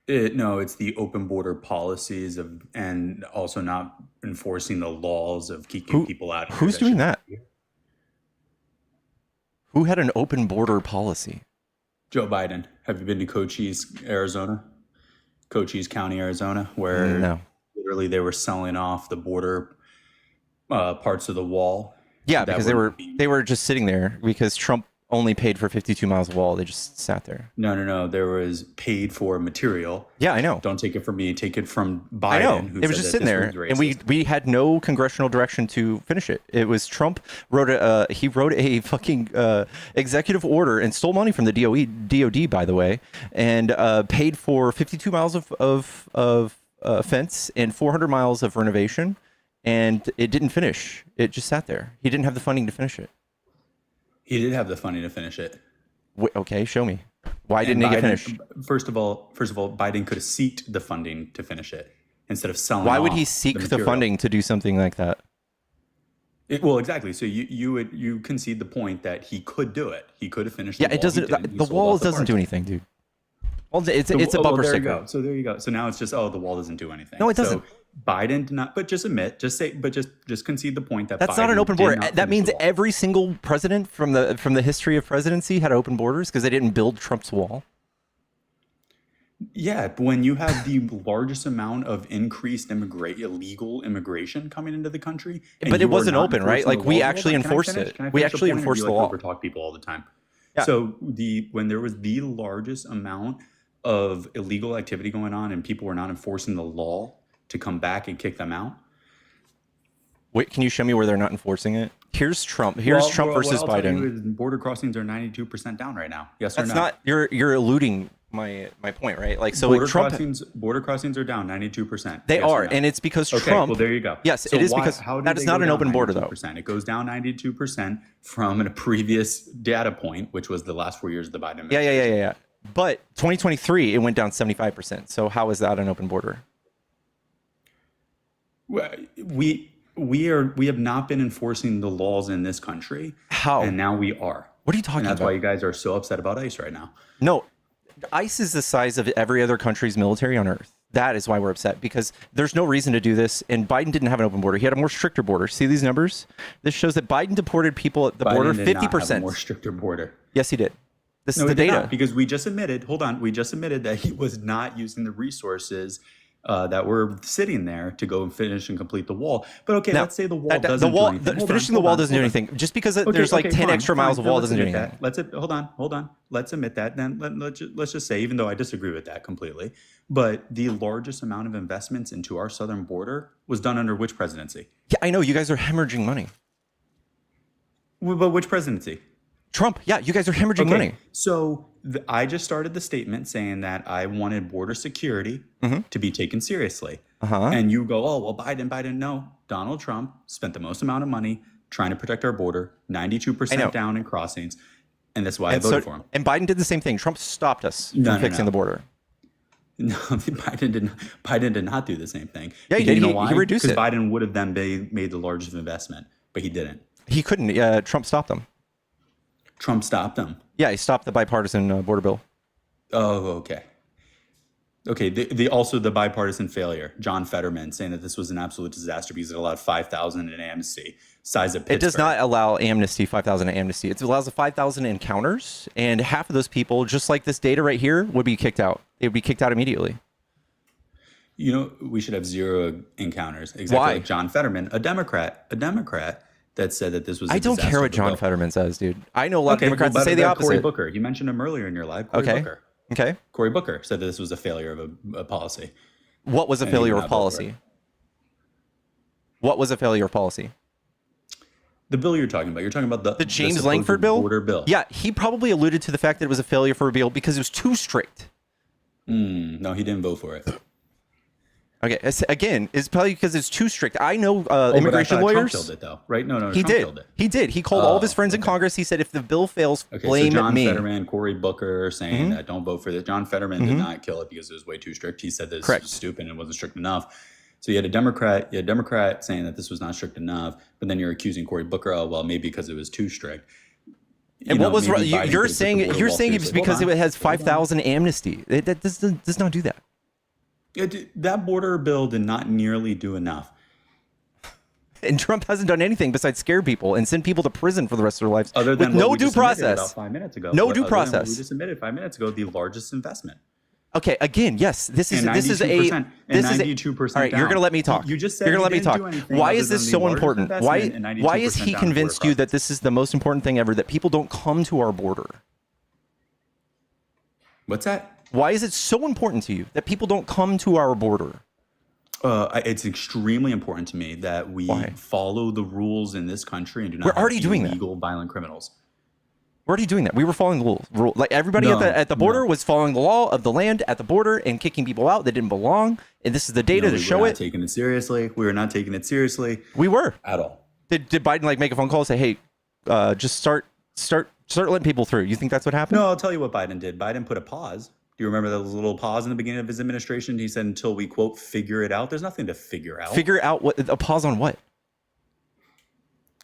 No, it's the open border policies of, and also not enforcing the laws of keeping people out. Here Who's doing that? shouldn't be. Who had an open border policy? Joe Biden. Have you been to Cochise, Arizona? Cochise County, Arizona, where No. literally they were selling off the border parts of the wall. Yeah, that because they were just sitting there because Trump only paid for 52 miles of wall. They just sat there. No. There was paid for material. Yeah, I know. Don't take it from me. Take it from Biden. I know. Who It was said just that sitting there, this was and racist. we had no congressional direction to finish it. It was Trump wrote a fucking executive order and stole money from the DOD, by the way, and paid for 52 miles of fence and 400 miles of renovation, and it didn't finish. It just sat there. He didn't have the funding to finish it. He did have the funding to finish it. Okay, show me. Why And didn't he get Biden- finished? First of all, Biden could have sought the funding to finish it instead of selling. Why would he off seek the material. funding to do something like that? Well, exactly. So you concede the point that he could do it. He could have finished. Yeah, the it wall. doesn't. He didn't. He The sold wall off the doesn't do parts. anything, dude. Well, it's a Well, bumper there sticker. you go. So there you go. So now it's just the wall doesn't do anything. No, it doesn't. So Biden did not. But just concede the point that That's Biden not an open did border. not That finish means the wall. every single president from the history of presidency had open borders because they didn't build Trump's wall. Yeah, but when you have the largest amount of increased illegal immigration coming into the country, and But it you are wasn't not open, right? enforcing Like, the we laws- actually Hold on, enforced can I finish? it. Can I We finish the actually point, or do enforced you the like law. to overtalk people all the time. Yeah. So when there was the largest amount of illegal activity going on, and people were not enforcing the law to come back and kick them out. Wait, can you show me where they're not enforcing it? Here's Trump. Here's Trump versus what I'll tell you Biden. is border crossings are 92% down right now. Yes or That's no? not. You're eluding my point, right? Like, so border Trump. crossings are down 92%. They Yes or are, no? and it's because Okay, Trump. well, there you go. Yes, So it is why- because how did that they is go not an down open border, though. 92%? It goes down 92% from a previous data point, which was the last 4 years of the Biden administration. Yeah. But 2023, it went down 75%. So how is that an open border? We have not been enforcing the laws in this country. How? And now we are. What are you talking And that's about? why you guys are so upset about ICE right now. No, ICE is the size of every other country's military on earth. That is why we're upset, because there's no reason to do this. And Biden didn't have an open border. He had a more stricter border. See these numbers? This shows that Biden deported people at the border Biden did not have a 50%. more stricter border. Yes, he did. This No, is the he did data. not, because we just admitted that he was not using the resources that were sitting there to go and finish and complete the wall. But okay, Now, let's say the wall the doesn't wall, do anything. Hold on, finishing the hold wall on, doesn't do hold on. anything. Just because Okay, there's like okay, 10 fine, extra miles fine. of Then wall let's doesn't do admit anything. that. Hold on. Let's admit that. Then let's just say, even though I disagree with that completely, but the largest amount of investments into our southern border was done under which presidency? Yeah, I know you guys are hemorrhaging money. But which presidency? Trump, yeah, you guys are hemorrhaging money. So I just started the statement saying that I wanted border security to be taken seriously. Uh-huh. And you go, oh, well, Biden. No, Donald Trump spent the most amount of money trying to protect our border, I know. 92% down in crossings. And that's why I And voted for him. And Biden did the same thing. Trump stopped us from No. fixing the border. No, Biden did not do the same thing. Yeah, he did. You know He why? reduced Because it. Biden would have then made the largest investment, but he didn't. He couldn't. Trump stopped them. Trump stopped him. Yeah, he stopped the bipartisan border bill. Oh, okay. Okay, also the bipartisan failure. John Fetterman saying that this was an absolute disaster because it allowed 5,000 in amnesty. Size of Pittsburgh. It does not allow amnesty, 5,000 amnesty. It allows 5,000 encounters, and half of those people, just like this data right here, would be kicked out. They would be kicked out immediately. You know, we should have 0 encounters. Exactly. Why? Like John Fetterman, a Democrat that said that this was. I don't care what John Fetterman says, dude. I know a lot of Democrats that say the opposite. Cory Booker, you mentioned him earlier in your live. Cory Booker. Okay. Cory Booker said that this was a failure of a policy. What was a And he failure would of not vote for policy? it. What was a failure of policy? The bill you're talking about. You're talking about The James supposed Langford bill? border bill. Yeah, he probably alluded to the fact that it was a failure for a bill because it was too strict. No, he didn't vote for it. Okay, again, it's probably because it's too strict. I know But I immigration thought lawyers. Trump killed it, though, right? No, He Trump did. killed it. He did. He called all of his Oh, friends in okay. Congress. He said, if the bill fails, Okay, blame so John me. Fetterman, Cory Booker saying that don't vote for this. John Fetterman did not kill it because it was way too strict. He said that this Correct. was stupid and wasn't strict enough. So you had a Democrat saying that this was not strict enough, but then you're accusing Cory Booker, oh well, maybe because it was too strict. And what was maybe wrong? Biden You're could've took saying the border you're wall saying it's seriously. because Hold it on. has 5,000 amnesty. That does not do that. That border bill did not nearly do enough. And Trump hasn't done anything besides scare people and send people to prison for the rest of their lives Other than with what no we due just admitted about process. 5 minutes ago. No Other due than what process. we just admitted 5 minutes ago, the largest investment. Okay, again, yes, this is And a 92% this and is 92% all right. You're down. gonna let me talk. You just said you're gonna he let me didn't talk. do anything Why other is this than the so largest important? Why investment and why is 92% he down convinced border you that this is the most important thing ever, that people don't come to our border? What's that? Why is it so important to you that people don't come to our border? It's extremely important to me that we Why? follow the rules in this country and do not We're have already doing that. illegal, violent criminals. We're already doing that. We were following the rule. Like everybody No, at the border no. was following the law of the land at the border and kicking people out that didn't belong. And this is the data No, to we show were it. not taking it seriously. We were not taking it seriously We were. at all. Did Biden like make a phone call and say, "Hey, just start letting people through"? You think that's what happened? No, I'll tell you what Biden did. Biden put a pause. Do you remember those little pause in the beginning of his administration? He said, until we, quote, figure it out. There's nothing to figure out. Figure out what a pause on what?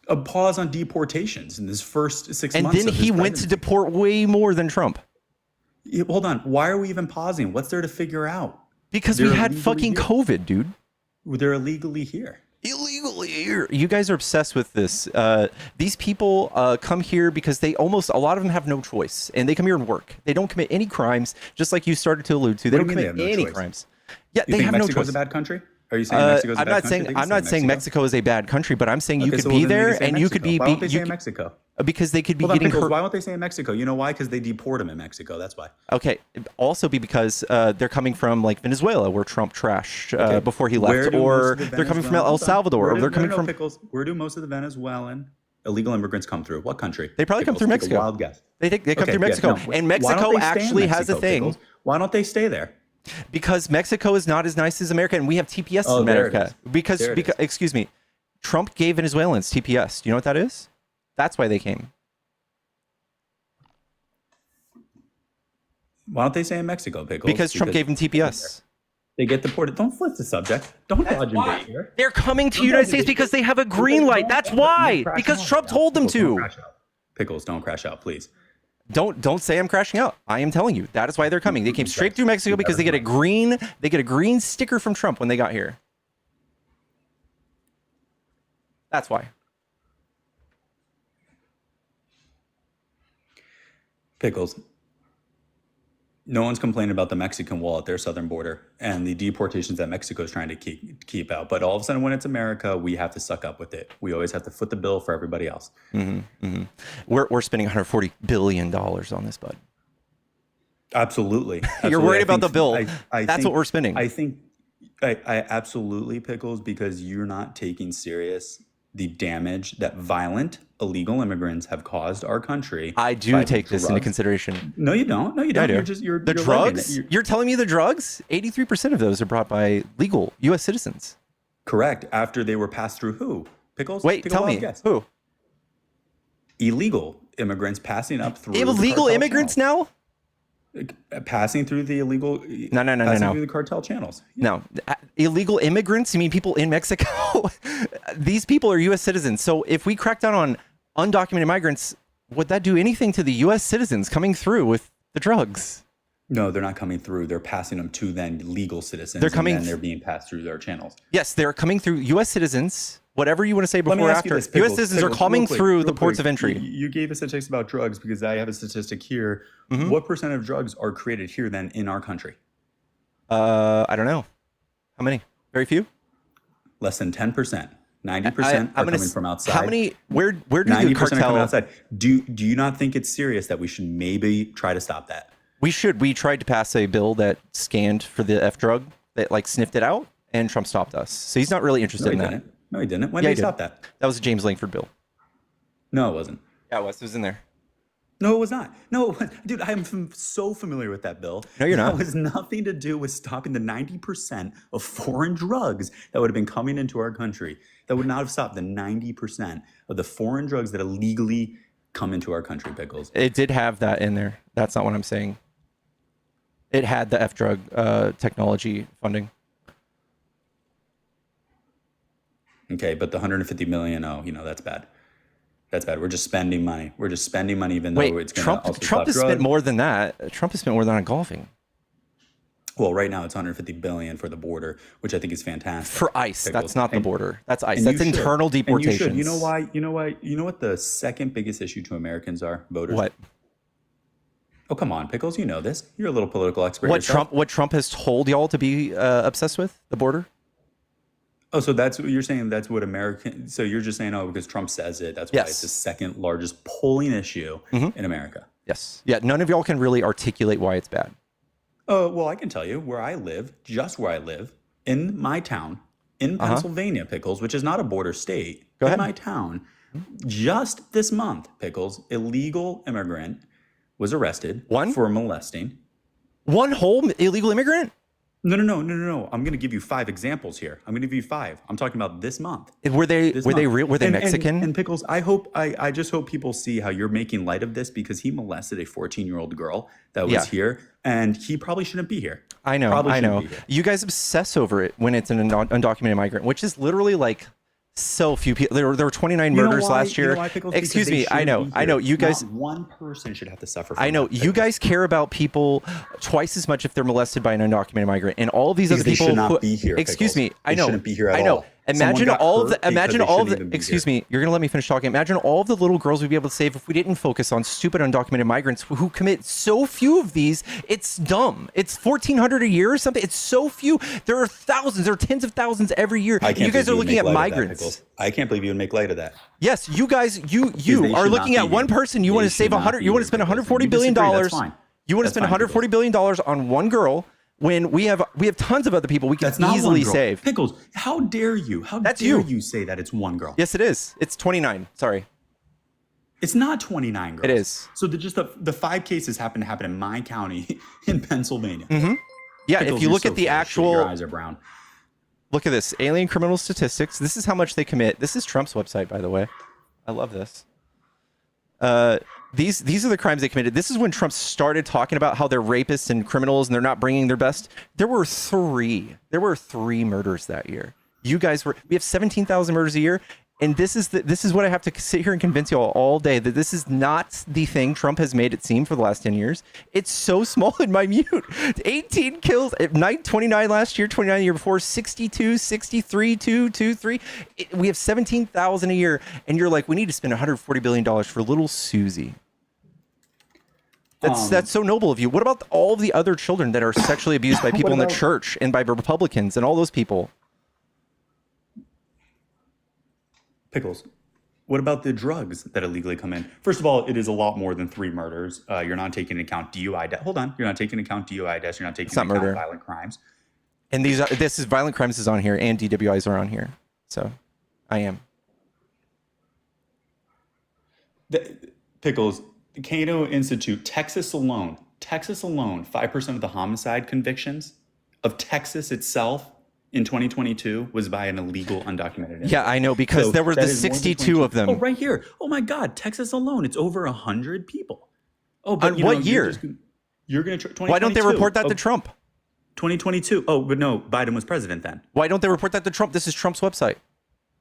A pause on deportations in this first 6 And months. then of he his went to presidency. deport way more than Trump Yeah, hold on. Why are we even pausing? What's there to figure out? because They're we had illegally fucking here. COVID, dude. They're illegally here. Illegally here. You guys are obsessed with this. These people come here because a lot of them have no choice, and they come here and work. They don't commit any crimes, just like you started to allude to. They What don't do you mean commit they have no any choice? crimes. Yeah, You they think have no Mexico's choice. a bad country? Are you saying Mexico's a I'm bad not country? saying They can I'm not say saying Mexico is a bad country, but I'm saying you Okay, could so be then they there can say and you could Mexico. be Why won't they say you, Mexico? because they could be Hold on, getting Pickles, hurt. why won't they say Mexico? You know why? Because they deport them in Mexico. That's why. Okay, also be because they're coming from like Venezuela, where Trump trashed Okay. before he Where left, do most or of the they're coming from Venezuelan- El hold on. Salvador, Where or do- they're no, coming no, from. Pickles. Where do most of the Venezuelan illegal immigrants come through? What country? They probably come Pickles, through take a Mexico. wild guess. They come Okay, through yeah, Mexico, no. and Why don't Mexico they stay in actually has a Mexico, thing Pickles? Why don't they stay there? because Mexico is not as nice as America, and we have TPS Oh, in there it America. is. Because There it is. excuse me, Trump gave Venezuelans TPS. Do you know what that is? That's why they came. Why don't they say in Mexico, Pickles? Because Trump gave them TPS. They get deported. Don't flip the subject. Don't dodge and bait here. They're coming to the United States because they have a green light. That's why. Because Trump told them Pickles, don't to. crash out. Pickles, don't crash out, please. Don't say I'm crashing out. I am telling you that is why they're coming. They came straight through Mexico because they get a green sticker from Trump when they got here. That's why. Pickles. No one's complaining about the Mexican wall at their southern border and the deportations that Mexico is trying to keep out. But all of a sudden, when it's America, we have to suck up with it. We always have to foot the bill for everybody else. We're spending $140 billion on this, bud. Absolutely. You're worried about the bill. I That's think, what we're spending. I think I absolutely, Pickles, because you're not taking serious the damage that violent illegal immigrants have caused our country. I do take this into consideration. No, you don't. No, you don't. I do. You're The you're drugs? legging it. You're telling me the drugs? 83% of those are brought by legal U.S. citizens. Correct. After they were passed through who? Pickles? Wait, Take a tell wild me. guess. Who? Illegal immigrants passing up through the Illegal cartel immigrants channels. now? Passing through the illegal No. passing through the cartel channels. No. Illegal immigrants? You mean people in Mexico? These people are U.S. citizens. So if we crack down on undocumented migrants, would that do anything to the U.S. citizens coming through with the drugs? No, they're not coming through. They're passing them to then legal citizens. They're coming and then they're being passed through their channels. Yes, they're coming through U.S. citizens. Whatever you want to say Let me before or ask you after. this, Pickles. U.S. citizens are Pickles, coming real quick, through real the ports quick. of entry. You gave a statistic about drugs because I have a statistic here. What percent of drugs are created here then in our country? I don't know. How many? Very few? Less than 10%. 90% are coming from outside. How many? Where do the 90% are cartel? coming outside. Do you not think it's serious that we should maybe try to stop that? We should. We tried to pass a bill that scanned for the F drug, that like sniffed it out, and Trump stopped us. So he's not really interested No, he in that. didn't. No, he didn't. When Yeah, did he he did. stop that? That was a James Langford bill. No, it wasn't. Yeah, it was. It was in there. No, it was not. No, dude, I am so familiar with that bill. No, you're not. That was nothing to do with stopping the 90% of foreign drugs that would have been coming into our country. That would not have stopped the 90% of the foreign drugs that illegally come into our country, Pickles. It did have that in there. That's not what I'm saying. It had the F drug technology funding. Okay, but the 150 million, that's bad. That's bad. We're just spending money. We're just spending money even though it's going to also Trump has stop spent drugs. more than that. Trump has spent more than on golfing. Well, right now it's 150 billion for the border, which I think is fantastic. For ICE. Pickles. That's not the And- border. That's ICE. and That's you should. internal And you deportations. should. You know why? You know why? You know what the second biggest issue to Americans are? Voters. What? Oh, come on, Pickles. You know this. You're a little political expert. What yourself. Trump has told y'all to be obsessed with? The border? Oh, so that's what you're saying. That's what American. So you're just saying, because Trump says it. That's why Yes. it's the second largest polling issue in America. Yes. Yeah. None of y'all can really articulate why it's bad. Oh, well, I can tell you where I live, just where I live, in my town, in Pennsylvania, Pickles, which is not a border state. Go ahead. In my town, just this month, Pickles, illegal immigrant was arrested One? for molesting. One whole illegal immigrant? No. I'm going to give you 5 examples here. I'm going to give you 5. I'm talking about this month. Were they This were they month. real? Were they And- Mexican? And Pickles, I just hope people see how you're making light of this because he molested a 14-year-old girl that was Yeah. here, and he probably shouldn't be here. I know. Probably I shouldn't know. be here. You guys obsess over it when it's an undocumented migrant, which is literally like so few people. There were 29 You know murders why? last You year. know why, Pickles? Excuse Because me. they I know. shouldn't be I know. here. You guys. Not one person should have to suffer from I know. that, You Pickles. guys care about people twice as much if they're molested by an undocumented migrant, and all of these Because other they people should not who, be here, Excuse Pickles. me. I They know. shouldn't be here at I know. all. Imagine Someone got all of hurt the. Imagine because they all of shouldn't the. even be Excuse here. me. You're gonna let me finish talking. Imagine all of the little girls we'd be able to save if we didn't focus on stupid undocumented migrants who commit so few of these. It's dumb. It's 1,400 a year or something. It's so few. There are thousands. There are tens of thousands every year. I can't You guys are believe looking would at make light of that, migrants. Pickles. I can't believe you would make light of that. Yes, you guys, you they are should looking not at be one here. person. You They want to should save not 100. be You want here, to spend Pickles. 140 You billion disagree, dollars. that's fine. You want to That's spend fine, 140 billion dollars on one girl when we have tons of other people we can That's not easily one girl. save. Pickles, how dare you? How That's dare you. you say that it's one girl? Yes, it is. It's 29. Sorry. It's not 29 girls. It is. So the 5 cases happen in my county in Pennsylvania. Yeah, Pickles, if you you're look so at the full of shit. Your actual, eyes are brown. look at this alien criminal statistics. This is how much they commit. This is Trump's website, by the way. I love this. These are the crimes they committed. This is when Trump started talking about how they're rapists and criminals and they're not bringing their best. There were 3 murders that year. We have 17,000 murders a year. And this is what I have to sit here and convince you all day that this is not the thing Trump has made it seem for the last 10 years. It's so small and minute. 18 kills, 29 last year, 29 the year before, 62, 63, 223. We have 17,000 a year. And you're like, we need to spend $140 billion for little Susie. That's so noble of you. What about all the other children that are sexually abused by people in the church and by Republicans and all those people? Pickles. What about the drugs that illegally come in? First of all, it is a lot more than 3 murders. You're not taking into account DUI deaths. Hold on. You're not taking into account DUI deaths. You're not taking into account violent crimes. And this is violent crimes is on here, and DWIs are on here. So, I am. Pickles, the Cato Institute, Texas alone, 5% of the homicide convictions of Texas itself in 2022 was by an illegal undocumented immigrant. Yeah, I know, because there were the 62 of them. Oh, right here. Oh my God, Texas alone, it's over 100 people. Oh, but on what year? You're going to Why don't they report that to Trump? 2022. Oh, but no, Biden was president then. Why don't they report that to Trump? This is Trump's website.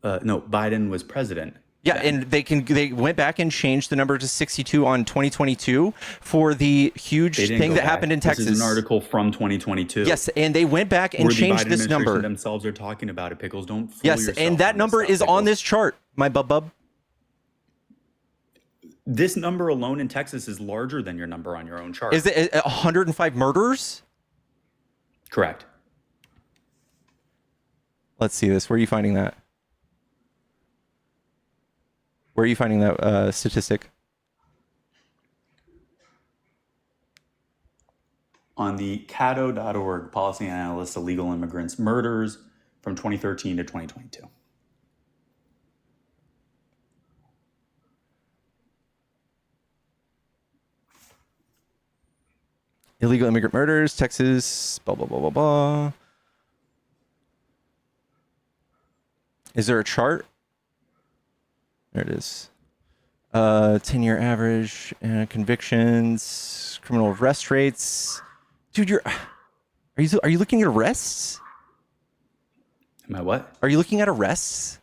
No, Biden was president. Yeah, and they went back and changed the number to 62 on 2022 for the huge thing that happened in Texas. This is an article from 2022. Yes, and they went back and changed this number. Themselves are talking about it. Pickles, don't fool yes, yourself and that number is on this chart, my bub. This number alone in Texas is larger than your number on your own chart. Is it 105 murders? Correct. Let's see this. Where are you finding that? Where are you finding that statistic? On the cato.org policy analyst illegal immigrants murders from 2013 to 2022. Illegal immigrant murders, Texas, blah, blah, blah, blah, blah. Is there a chart? There it is. 10-year average, convictions, criminal arrest rates. Dude, are you looking at arrests? Am I what? Are you looking at arrests?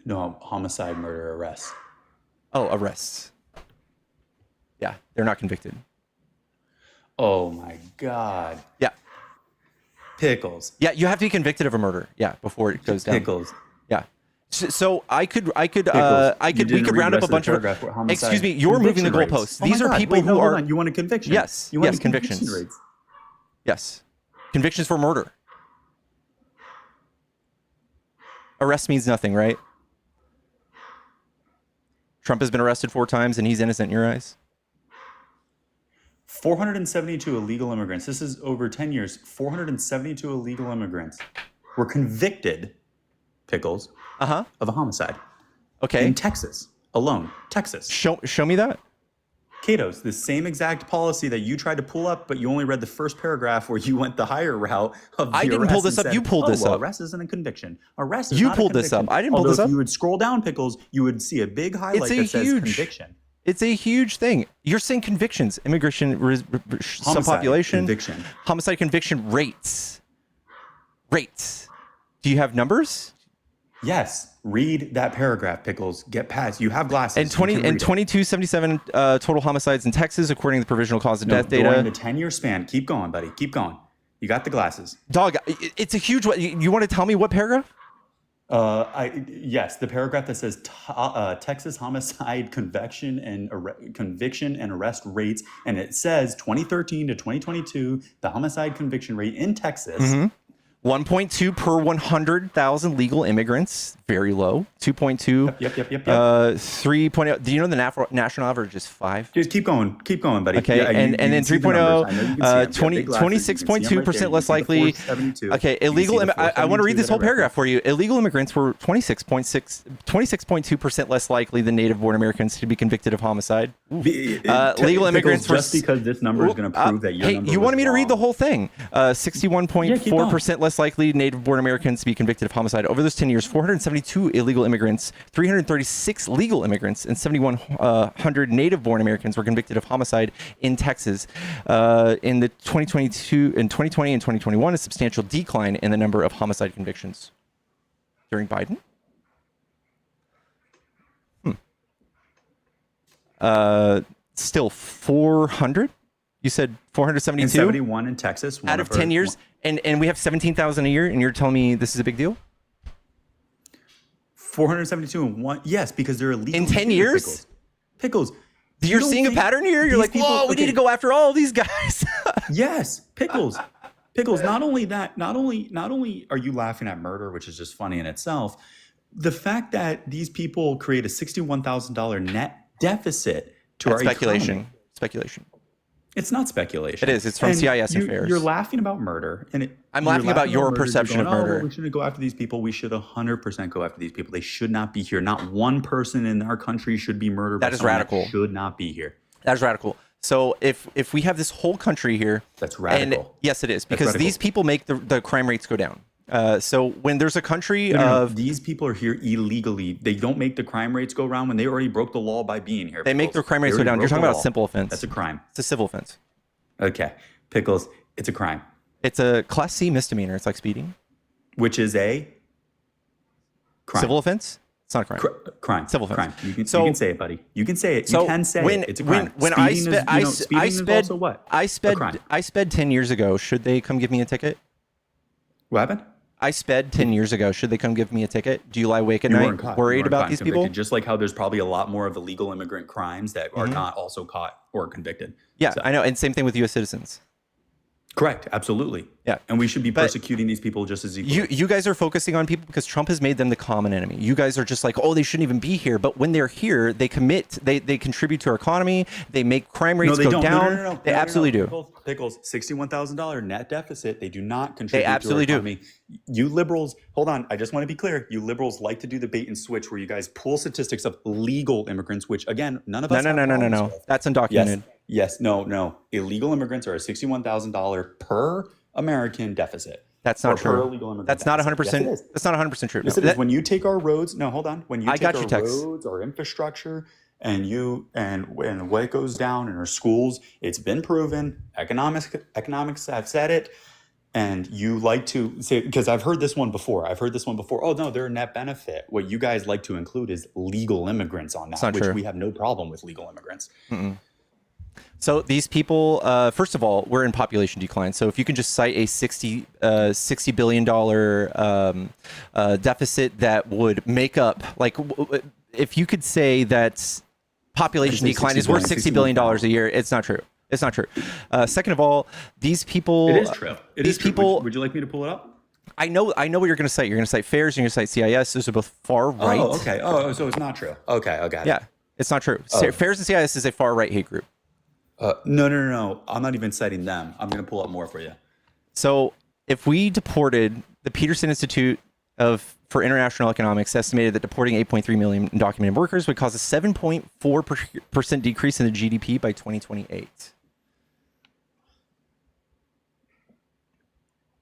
No, homicide, murder, arrests. Oh, arrests. Yeah, they're not convicted. Oh my God. Yeah. Pickles. Yeah, you have to be convicted of a murder. Yeah, before it goes down. Pickles. Yeah. So we could round up a bunch of. Excuse me, you're moving the goalposts. These are people who are. You want a conviction? Yes. You want yes, convictions. Rates. Yes, convictions for murder. Arrest means nothing, right? Trump has been arrested 4 times and he's innocent in your eyes. 472 illegal immigrants. This is over 10 years. 472 illegal immigrants were convicted, Pickles, of a homicide. Okay. In Texas alone. Texas. Show me that. Cato's, the same exact policy that you tried to pull up, but you only read the first paragraph where you went the higher route of the I didn't pull this up. You pulled this up. Arrest isn't a conviction. Arrest is you not pulled a conviction. this up. I didn't pull this up. If you would scroll down, Pickles, you would see a big highlight that says conviction. It's a huge thing. You're saying convictions, immigration, subpopulation, conviction. Homicide conviction rates. Rates. Do you have numbers? Yes. Read that paragraph, Pickles. Get past. You have glasses. And 2277 total homicides in Texas, according to the provisional cause of death data. During the 10-year span. Keep going, buddy. Keep going. You got the glasses. Dog, it's a huge. You want to tell me what paragraph? Yes, the paragraph that says Texas homicide conviction and arrest rates, and it says 2013 to 2022, the homicide conviction rate in Texas. 1.2 per 100,000 legal immigrants, very low. 2.2. Yep. 3.0. Do you know the national average is 5? Just keep going, buddy. Okay, yeah, and then 3.0, 26.2% less likely. Okay, illegal. I want to read this whole paragraph for you. Illegal immigrants were 26.2% less likely than native-born Americans to be convicted of homicide. Legal immigrants were just because this number is going to prove that your number. You wanted me to wrong. read the whole thing. 61.4% less likely native-born Americans to be convicted of homicide. Over those 10 years, 472 illegal immigrants, 336 legal immigrants, and 7,100 native-born Americans were convicted of homicide in Texas. In the 2020 and 2021, a substantial decline in the number of homicide convictions during Biden. Still 400. You said 472? And 71 in Texas. Out of 10 years? And we have 17,000 a year, and you're telling me this is a big deal? 472 in one. Yes, because they're illegal. In 10 years? Pickles. You're don't seeing a think pattern here. You're these like, people- whoa, we need okay. to go after all these guys. Yes, pickles. Not only that, not only are you laughing at murder, which is just funny in itself, the fact that these people create a $61,000 net deficit to our economy. Speculation. It's not speculation. It is. It's from CIS Affairs. You're laughing about murder, and I'm you're laughing about your murder. You're perception going, of murder. Oh, well, we shouldn't go after these people. We should 100% go after these people. They should not be here. Not one person in our country should be murdered. That is radical. Should not be here. That is radical. So if we have this whole country here, That's radical. And yes, it is, because radical. these people make the crime rates go down. So when there's a country No, of these people are here illegally. They don't make the crime rates go around when they already broke the law by being here. they make their crime rates go already down. You're broke talking the about a law. simple offense. That's a crime. It's a civil offense. Okay, Pickles. It's a crime, It's a class C misdemeanor. It's like speeding. which is a crime. Civil offense. It's not a crime. Crime. Civil offense. Crime. You can So- say it, buddy. You can say it. So You can say when it. It's a crime. when Speeding is also what? I A sped crime. 10 years ago. Should they come give me a ticket? What happened? I sped 10 years ago. Should they come give me a ticket? Do you lie awake at You night weren't caught. You worried weren't about caught these and people? convicted. Just like how there's probably a lot more of illegal immigrant crimes that are not also caught or convicted. Yeah, So- I know. And same thing with U.S. citizens. Correct. Absolutely. Yeah. And we should be But persecuting these people just as equally. You guys are focusing on people because Trump has made them the common enemy. You guys are just like, oh, they shouldn't even be here. But when they're here, they commit, they contribute to our economy. They make crime rates they go don't. down. No. They absolutely do. Pickles, $61,000 net deficit. They do not contribute absolutely to do. our economy. You liberals, hold on. I just want to be clear. You liberals like to do the bait and switch where you guys pull statistics of legal immigrants, which again, none of us have problems No. with. That's undocumented. Yes. No. Illegal immigrants are a $61,000 per American deficit. That's not Or per true. illegal immigrant That's not deficit. 100%. Yes, it is. That's not 100% true. Yes, No, it is. that- When you take our roads, no, hold on. When you I take got our you, Tex. roads, our infrastructure, and when it goes down in our schools, it's been proven. Economics have said it. And you like to say, because I've heard this one before. Oh no, they're a net benefit. What you guys like to include is legal immigrants on that, not which true. we have no problem with legal immigrants. So these people, first of all, we're in population decline. So if you can just cite a $60 billion deficit that would make up, like, if you could say that population say decline 60 is worth billion, $60 billion a year, it's not true. It's not true. Second of all, these people. It is true. These people. Would you like me to pull it up? I know what you're going to cite. You're going to cite FAIRS. You're going to cite CIS. Those are both far right. Oh, okay. Oh, so it's not true. Okay, I got it. Yeah, it's not true. FAIRS and CIS is a far right hate group. No. I'm not even citing them. I'm going to pull up more for you. So if we deported, the Peterson Institute for International Economics estimated that deporting 8.3 million undocumented workers would cause a 7.4% decrease in the GDP by 2028.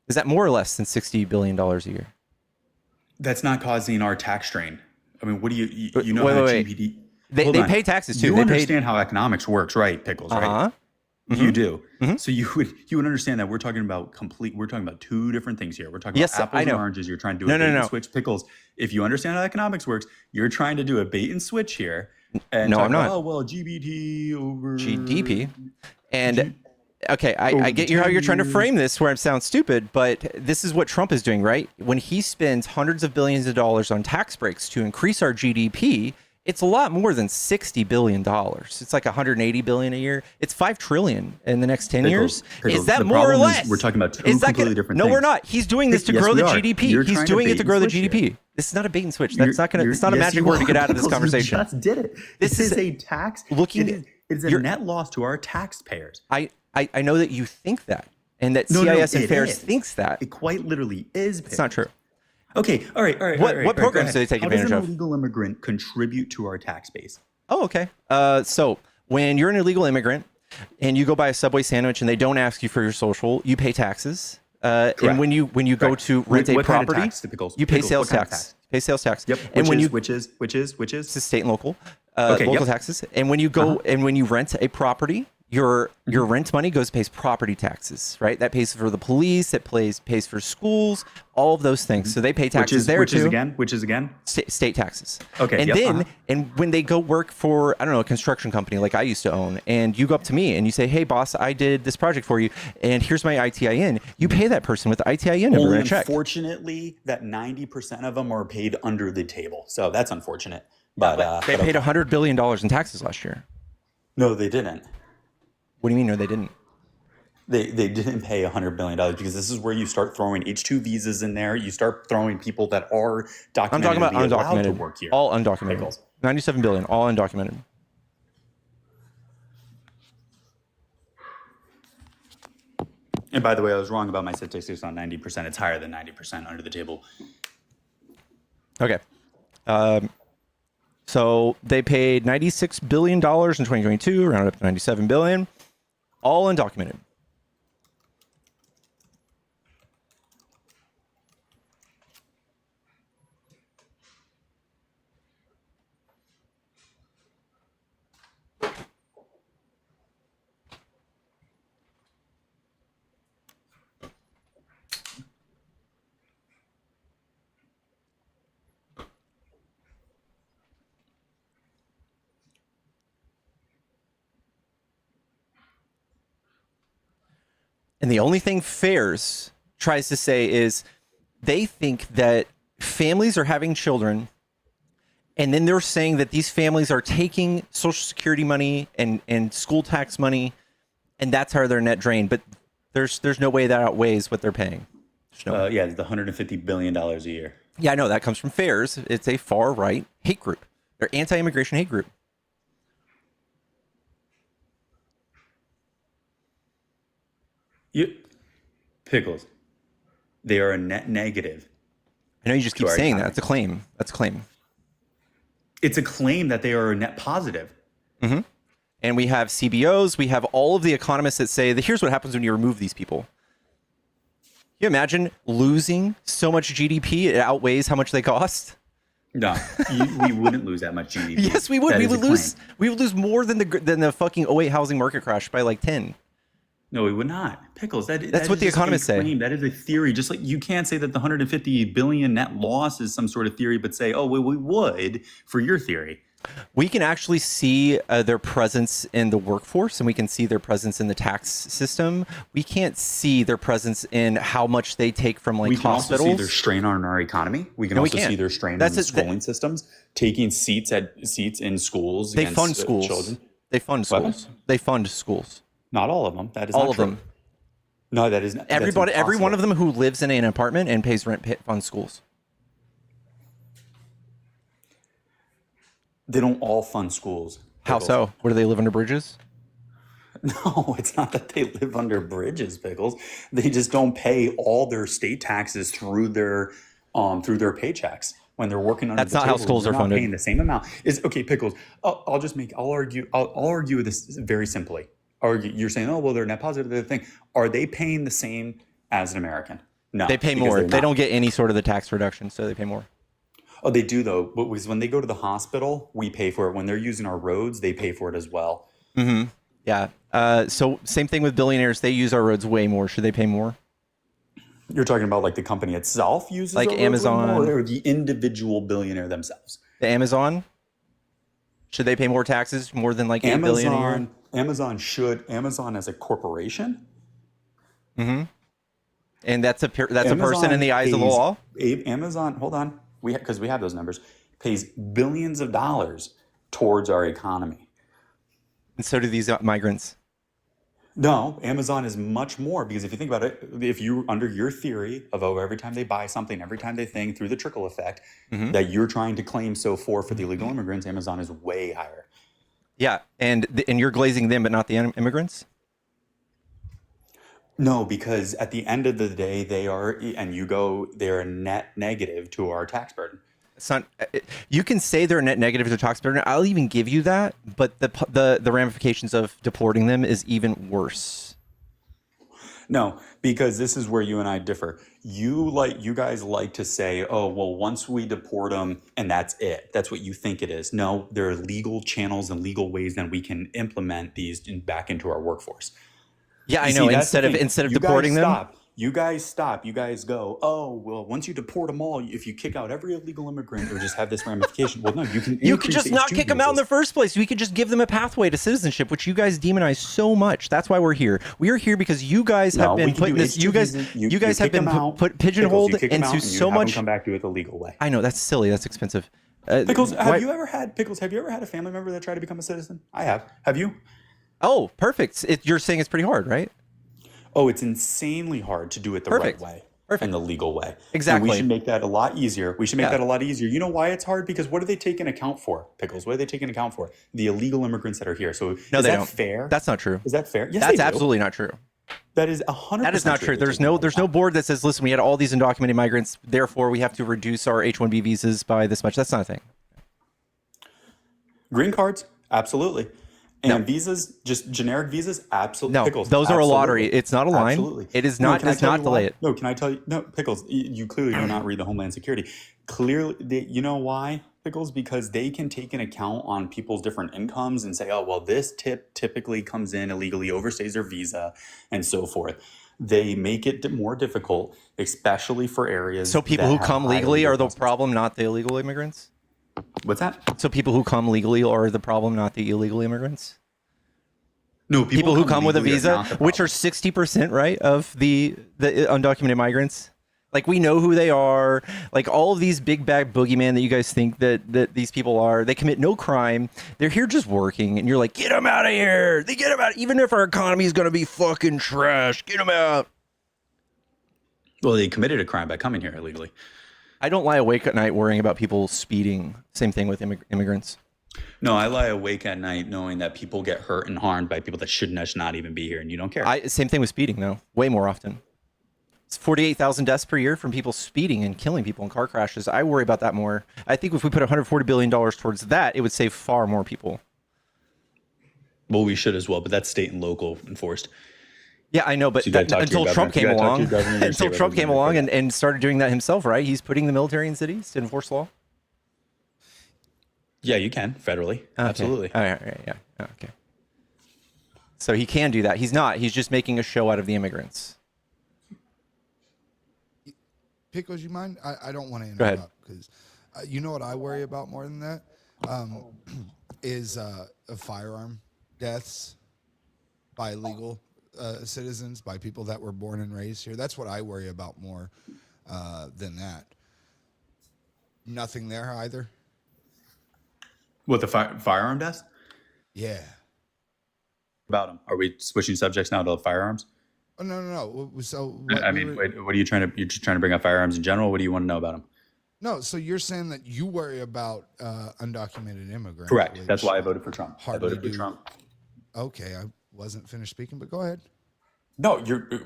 Is that more or less than $60 billion a year? That's not causing our tax strain. I mean, what do you know Wait, how wait. GDP? They Hold on. pay taxes too. You They understand how economics works, right, Pickles? Right? Uh-huh. You do. So you would understand that we're talking about two different things here. We're talking Yes, about apples I know. and oranges. You're trying to do No, a no, bait no. and switch. Pickles. If you understand how economics works, you're trying to do a bait and switch here. And No, talk I'm not. about, oh well, GDP over GDP. And okay, I get how you're trying to frame this where it sounds stupid, but this is what Trump is doing, right? When he spends hundreds of billions of dollars on tax breaks to increase our GDP, it's a lot more than $60 billion. It's like $180 billion a year. It's $5 trillion in the next 10 years. Pickles, Is that the more or problem is less? we're talking about two Is that completely different No, things. we're not. He's doing this to Yes, grow we the are. GDP. You're He's trying to doing it bait to and grow the switch GDP. here. This is not a bait and switch. That's not gonna. It's not a Yes, magic you word to are, get out of this Pickles. conversation. You just did it. This This is is a tax. looking- It is a you're- net loss to our taxpayers. I know that you think that, and that No, CIS and it FAIRS is. thinks that. It quite literally is. It's not true. Okay, all right. What go programs ahead. do they take How advantage does of? an illegal immigrant contribute to our tax base? Oh, okay. So when you're an illegal immigrant and you go buy a Subway sandwich and they don't ask you for your social, you pay taxes. And when you go to rent a What kind of property, tax, Pickles? you pay Pickles, sales what kind of tax. tax? Pay sales tax. Yep. And Which is it's state and local, Okay, local yep. taxes. And when you go and when you rent a property, your rent money pays property taxes, right? That pays for the police. It pays for schools. All of those things. So they pay taxes there which too. Which is again? State taxes. Okay, And yep, then, and when they go work for, I don't know, a construction company like I used to own, and you go up to me and you say, hey, boss, I did this project for you, and here's my ITIN. You pay that person with the ITIN number Only and a check. unfortunately that 90% of them are paid under the table. So that's unfortunate. But They paid $100 billion in taxes last year. No, they didn't. What do you mean? No, they didn't. They didn't pay $100 billion because this is where you start throwing H-2 visas in there. You start throwing people that are documented I'm talking about to be allowed to undocumented. work here. All undocumented. Pickles. 97 billion, all undocumented. And by the way, I was wrong about my statistics on 90%. It's higher than 90% under the table. Okay. So they paid $96 billion in 2022, rounded up to $97 billion, all undocumented. And the only thing FAIRS tries to say is they think that families are having children, and then they're saying that these families are taking Social Security money and school tax money, and that's how they're net drained. But there's no way that outweighs what they're paying. Yeah, it's the $150 billion a year. Yeah, I know. That comes from FAIRS. It's a far-right hate group. They're anti-immigration hate group. Pickles. They are a net negative. I know you just keep To our saying that. economy. It's a claim. That's a claim. It's a claim that they are a net positive. And we have CBOs. We have all of the economists that say that here's what happens when you remove these people. Can you imagine losing so much GDP? It outweighs how much they cost. No, we wouldn't lose that much GDP. Yes, we would. That We is would a lose. claim. We would lose more than the fucking '08 housing market crash by like 10. No, we would not. Pickles. That's That's what the economists say. That is a theory. Just like you can't say that the 150 billion net loss is some sort of theory, but say, oh, well, we would for your theory. We can actually see their presence in the workforce, and we can see their presence in the tax system. We can't see their presence in how much they take from like We can hospitals. also see their strain on our economy. We can No, we also can't. see their strain That's on the it. schooling systems, taking seats in schools. They against, fund schools. Children. They fund What? schools. They fund schools. Not all of them. That is All not of true. them. No, that is not. that's Everybody, every one of impossible. them who lives in an apartment and pays rent funds schools. They don't all fund schools. How Pickles. so? Where do they live under bridges? No, it's not that they live under bridges, Pickles. They just don't pay all their state taxes through their paychecks when they're working under. That's the not how table. schools They're are not funded. Paying the same amount. Is okay, Pickles. I'll argue this very simply. You're saying, oh well, they're net positive. The thing, are they paying the same as an American? No, They pay because more. they're They not. don't get any sort of the tax reduction, so they pay more. Oh, they do though. But because when they go to the hospital, we pay for it. When they're using our roads, they pay for it as well. Yeah. So same thing with billionaires. They use our roads way more. Should they pay more? You're talking about like the company itself uses Like our roads way Amazon. more, or the individual billionaire themselves. The Amazon? Should they pay more taxes? More than like $8 billion a year? Amazon as a corporation. And that's a person in the eyes of the law? Amazon, hold on, because we have those numbers, pays billions of dollars towards our economy. And so do these migrants. No, Amazon is much more, because if you think about it, if you under your theory of every time they buy something, every time they think through the trickle effect that you're trying to claim for the illegal immigrants, Amazon is way higher. Yeah. And you're glazing them, but not the immigrants? No, because at the end of the day, they're a net negative to our tax burden. It's not. You can say they're a net negative to the tax burden. I'll even give you that, but the ramifications of deporting them is even worse. No, because this is where you and I differ. You guys like to say, oh, well, once we deport them and that's it. That's what you think it is. No, there are legal channels and legal ways that we can implement these back into our workforce. Yeah, I You know. see, that's the Instead of thing. deporting them, You guys stop. You guys go, oh, well, once you deport them all, if you kick out every illegal immigrant or just have this ramification, well, no, you can you could increase just not H-2 kick them out in the visas. first place. We could just give them a pathway to citizenship, which you guys demonize so much. That's why we're here. We are here because you guys have No, we been can putting do this. H-2 You guys, visas. you guys have kick been them out. put Pickles, pigeonholed you kick them out into and you so have them much. come back to it the legal way. I know that's silly. That's expensive. Pickles, why- have you ever had a family member that tried to become a citizen? I have. Have you? Oh, perfect. You're saying it's pretty hard, right? Oh, it's insanely hard to do it the Perfect. right way. Perfect. And the legal way. Exactly. And we should make that a lot easier. Yeah. You know why it's hard? Because what do they take into account for, Pickles? What do they take into account for? The illegal immigrants that are here. So No, is they that don't. fair? That's not true. Is that fair? Yes, That's they do. absolutely not true. That is 100%. That is not true. There's no board that says, listen, we had all these undocumented migrants, therefore we have to reduce our H-1B visas by this much. That's not a thing. Green cards, absolutely. And No. visas, just generic visas, absolutely. No, Pickles, those are a absolutely. lottery. It's not a line. Absolutely. It is No, not. can I Does tell not you delay why? it. No, can I tell you? No, Pickles, you clearly do not read the Homeland Security. Clearly, you know why, Pickles? Because they can take an account on people's different incomes and say, oh, well, this typically comes in illegally, overstays their visa, and so forth. They make it more difficult, especially for areas. So people that who have come higher legally legal are the customs. problem, not the illegal immigrants? What's that? So people who come legally are the problem, not the illegal immigrants? No, People who come with a legally are visa, not the which are problem. 60%, right, of the undocumented migrants. Like, we know who they are. Like, all of these big bad boogeyman that you guys think that these people are, they commit no crime. They're here just working, and you're like, get them out of here. They get them out. Even if our economy is going to be fucking trash, get them out. Well, they committed a crime by coming here illegally. I don't lie awake at night worrying about people speeding. Same thing with immigrants. No, I lie awake at night knowing that people get hurt and harmed by people that should not even be here, and you don't care. Same thing with speeding, though. Way more often. It's 48,000 deaths per year from people speeding and killing people in car crashes. I worry about that more. I think if we put $140 billion towards that, it would save far more people. Well, we should as well, but that's state and local enforced. Yeah, I know, but So you gotta talk to until your Trump governor. came You gotta talk to along, your governor and your until state Trump came along representative and started doing that himself, right? He's putting the military in cities to enforce law. Yeah, you can federally. Okay. Absolutely. All right, yeah. Okay. So he can do that. He's not. He's just making a show out of the immigrants. Pickles, you mind? I don't want to Go ahead. interrupt because you know what I worry about more than that is firearm deaths by illegal citizens, by people that were born and raised here. That's what I worry about more than that. Nothing there either. What, the firearm deaths? Yeah. About them. Are we switching subjects now to firearms? Oh, no. So what I we mean, were- what are you trying to? You're just trying to bring up firearms in general. What do you want to know about them? no. So you're saying that you worry about undocumented immigrants. Correct. That's which why I voted for Trump. I hardly voted for do. Trump. Okay, I wasn't finished speaking, but go ahead. No,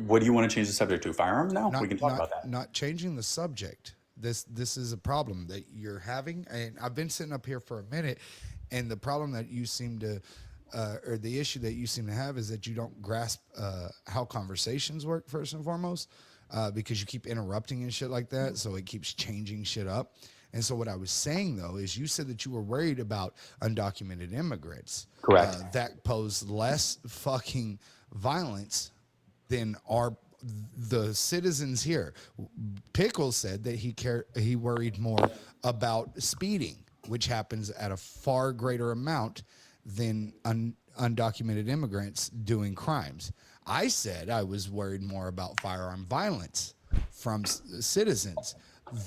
what do you want to change the subject to? Firearms now? We can talk about that. Not changing the subject. This is a problem that you're having, and I've been sitting up here for a minute, and the problem that you seem to, or the issue that you seem to have, is that you don't grasp how conversations work first and foremost, because you keep interrupting and shit like that, so it keeps changing shit up. And so what I was saying though is, you said that you were worried about undocumented immigrants. Correct. That pose less fucking violence than the citizens here. Pickles said that he worried more about speeding, which happens at a far greater amount than undocumented immigrants doing crimes. I said I was worried more about firearm violence from citizens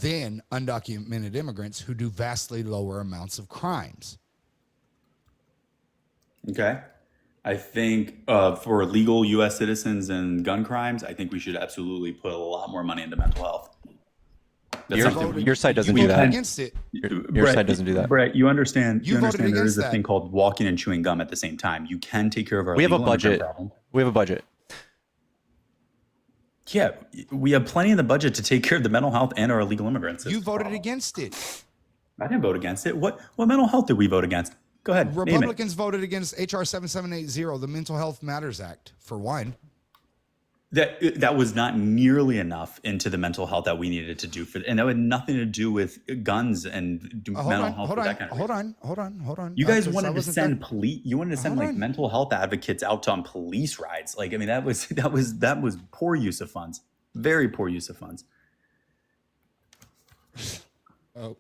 than undocumented immigrants who do vastly lower amounts of crimes. Okay. I think for legal U.S. citizens and gun crimes, I think we should absolutely put a lot more money into mental health. That's something Your side doesn't You do voted that. against it. Your side doesn't do that. Brett, you understand? You voted there against is a that. thing called walking and chewing gum at the same time. You can take care of our. We have a legal immigrant budget. problem. We have a budget. Yeah, we have plenty in the budget to take care of the mental health and our illegal immigrants. You voted against it. I didn't vote against it. What mental health did we vote against? Go ahead. Name it. Republicans voted against HR 7780, the Mental Health Matters Act, for one. That was not nearly enough into the mental health that we needed to do and that had nothing to do with guns and mental health. Hold on. You guys 'cause I wanted to wasn't send done. police. You wanted to send Hold like on. mental health advocates out on police rides. Like, I mean, that was poor use of funds. Very poor use of funds. Oh,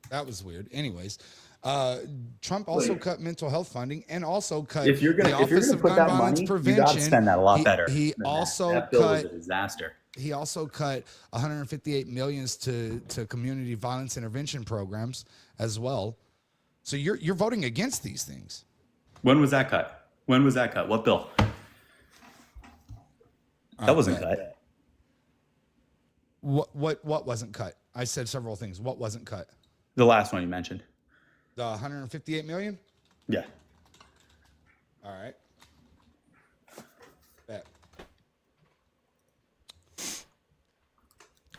that was weird. Anyways, Trump also cut mental health funding and also cut If you're the gonna Office of put Gun that Violence money, Prevention. you got to spend that a lot better. He than that. also That bill was cut. a disaster. he also cut 158 millions to community violence intervention programs as well. So you're voting against these things. When was that cut? When was that cut? What bill? That wasn't bet. cut. What wasn't cut? I said several things. What wasn't cut? The last one you mentioned. The 158 million? Yeah. All right. Bet.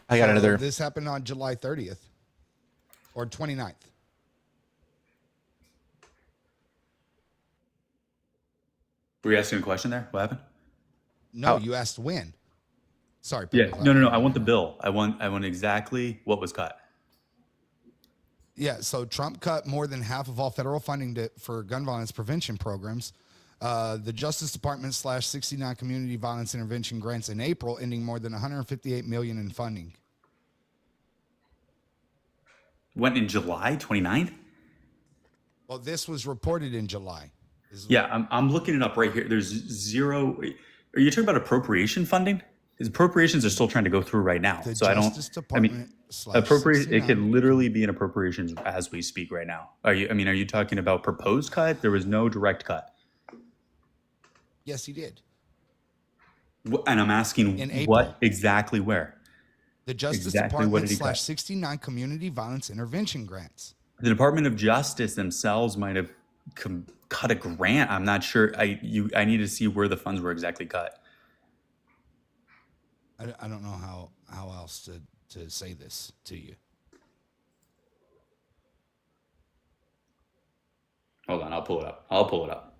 I got another. This happened on July 30th or 29th. Were you asking a question there? What happened? No, you asked when. Sorry. Yeah. Pickles, No. I want the bill. I want exactly what was cut. Yeah, so Trump cut more than half of all federal funding for gun violence prevention programs. The Justice Department slashed 69 community violence intervention grants in April, ending more than 158 million in funding. Went in July 29th? Well, this was reported in July. Yeah, I'm looking it up right here. There's zero. Are you talking about appropriation funding? Because appropriations are still trying to go through right now. The So Justice Department appropriate. It 69. could literally be in appropriations as we speak right now. Are you talking about proposed cut? There was no direct cut. Yes, he did. And I'm asking In April. what exactly where? The Justice Exactly what Department did he cut? slashed 69 community violence intervention grants. The Department of Justice themselves might have cut a grant. I'm not sure. I need to see where the funds were exactly cut. I don't know how else to say this to you. Hold on, I'll pull it up.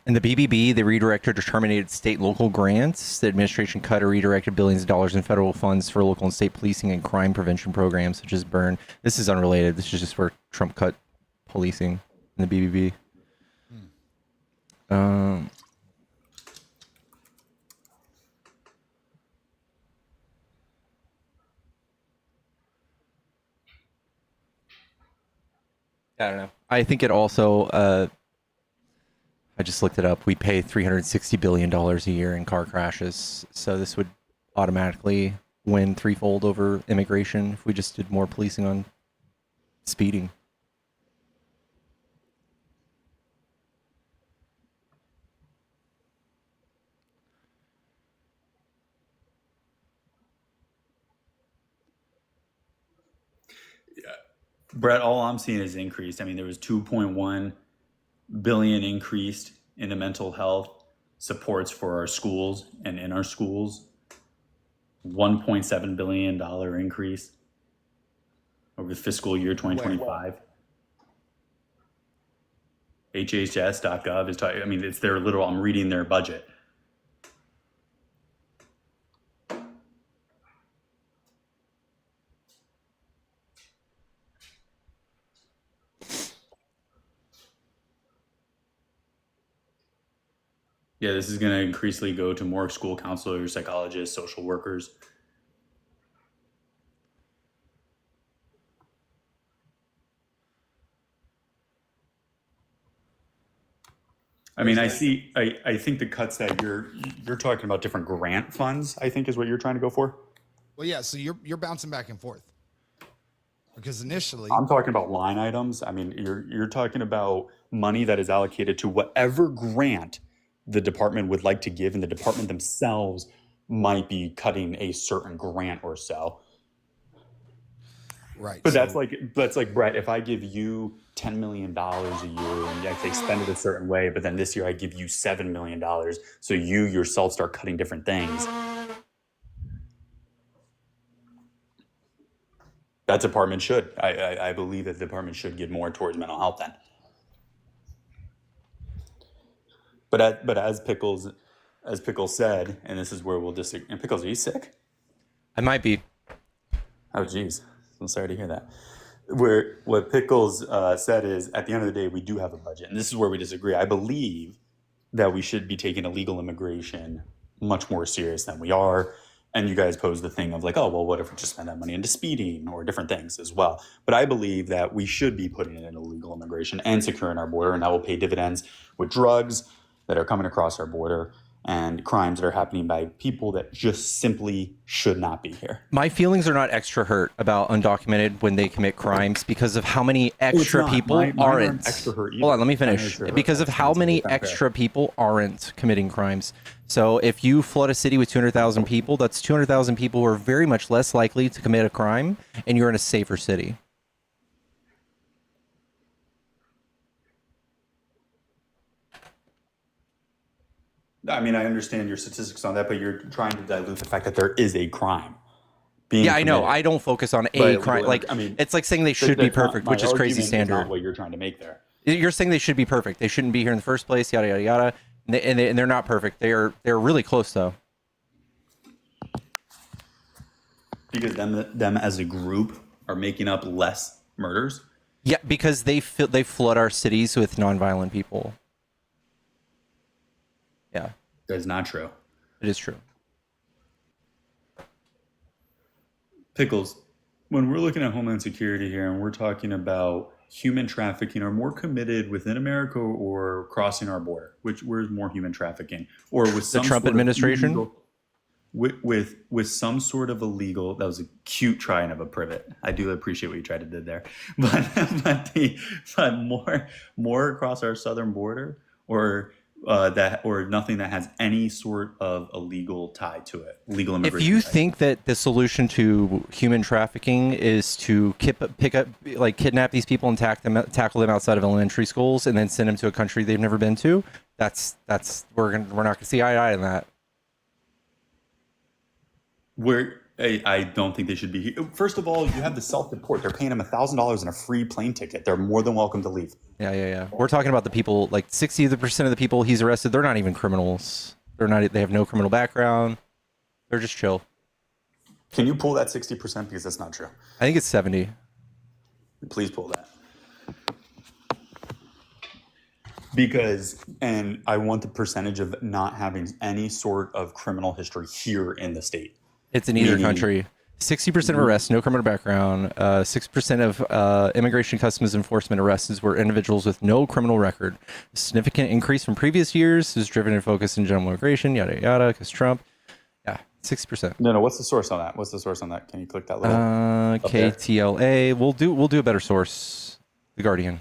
In the BBB, the redirector terminated state and local grants. The administration cut or redirected billions of dollars in federal funds for local and state policing and crime prevention programs, such as burn. This is unrelated. This is just where Trump cut policing in the BBB. I don't know. I think it also... I just looked it up. We pay $360 billion a year in car crashes. So this would automatically win threefold over immigration if we just did more policing on speeding. Brett, all I'm seeing is increased. I mean, there was 2.1 billion increased into mental health supports for our schools and in our schools. $1.7 billion increase over the fiscal year 2025. HHS.gov is talking. I mean, it's their literal. I'm reading their budget. Yeah, this is going to increasingly go to more school counselors, psychologists, social workers. I mean, I think the cuts that you're talking about different grant funds, I think is what you're trying to go for. Well, yeah. So you're bouncing back and forth because initially I'm talking about line items. I mean, you're talking about money that is allocated to whatever grant the department would like to give, and the department themselves might be cutting a certain grant or so. right. But so, that's like Brett, if I give you $10 million a year and they spend it a certain way, but then this year I give you $7 million, so you yourself start cutting different things. That department should. I believe that the department should give more towards mental health then. But as Pickles said, and this is where we'll disagree. And Pickles, are you sick? I might be. Oh, geez. I'm sorry to hear that. where what Pickles said is, at the end of the day, we do have a budget, and this is where we disagree. I believe that we should be taking illegal immigration much more serious than we are. And you guys pose the thing of like, oh, well, what if we just spend that money into speeding or different things as well? But I believe that we should be putting it in illegal immigration and securing our border, and that will pay dividends with drugs that are coming across our border and crimes that are happening by people that just simply should not be here. My feelings are not extra hurt about undocumented when they commit crimes because of how many extra not. people Mine aren't. extra hurt either. Hold on, let me Mine are finish. extra hurt. Because of how many extra people aren't committing crimes. So if you flood a city with 200,000 people, that's 200,000 people who are very much less likely to commit a crime, and you're in a safer city. I mean, I understand your statistics on that, but you're trying to dilute the fact that there is a crime. Yeah, I know. I don't focus on a crime. Like, I mean, it's like saying they should be perfect, which is crazy standard. Not what you're trying to make there. You're saying they should be perfect. They shouldn't be here in the first place. Yada yada yada. And they're not perfect. They're really close though. Because them as a group are making up less murders. Yeah, because they flood our cities with nonviolent people. Yeah, That is not true. it is true. Pickles, when we're looking at Homeland Security here and we're talking about human trafficking, are more committed within America or crossing our border? Where's more human trafficking? Or with some Trump sort of administration? illegal- with some sort of illegal, that was a cute trying of a privet. I do appreciate what you tried to do there, but more across our southern border, or nothing that has any sort of illegal tie to it, legal If immigration. you tie. think that the solution to human trafficking is to kidnap these people and tackle them outside of elementary schools and then send them to a country they've never been to, we're not gonna see eye to eye in that. I don't think they should be here. First of all, you have the self-deport. They're paying them $1,000 and a free plane ticket. They're more than welcome to leave. Yeah. We're talking about the people, like 60% of the people he's arrested, they're not even criminals. They have no criminal background. They're just chill. Can you pull that 60%? Because that's not true. I think it's 70. Please pull that. And I want the percentage of not having any sort of criminal history here in the state. It's in either Meaning- country. 60% of arrests, no criminal background. 6% of immigration customs enforcement arrests were individuals with no criminal record. A significant increase from previous years is driven in focus in general immigration, yada yada, because Trump. Yeah, 60%. No. What's the source on that? Can you click that little? up there? KTLA. We'll do a better source. The Guardian.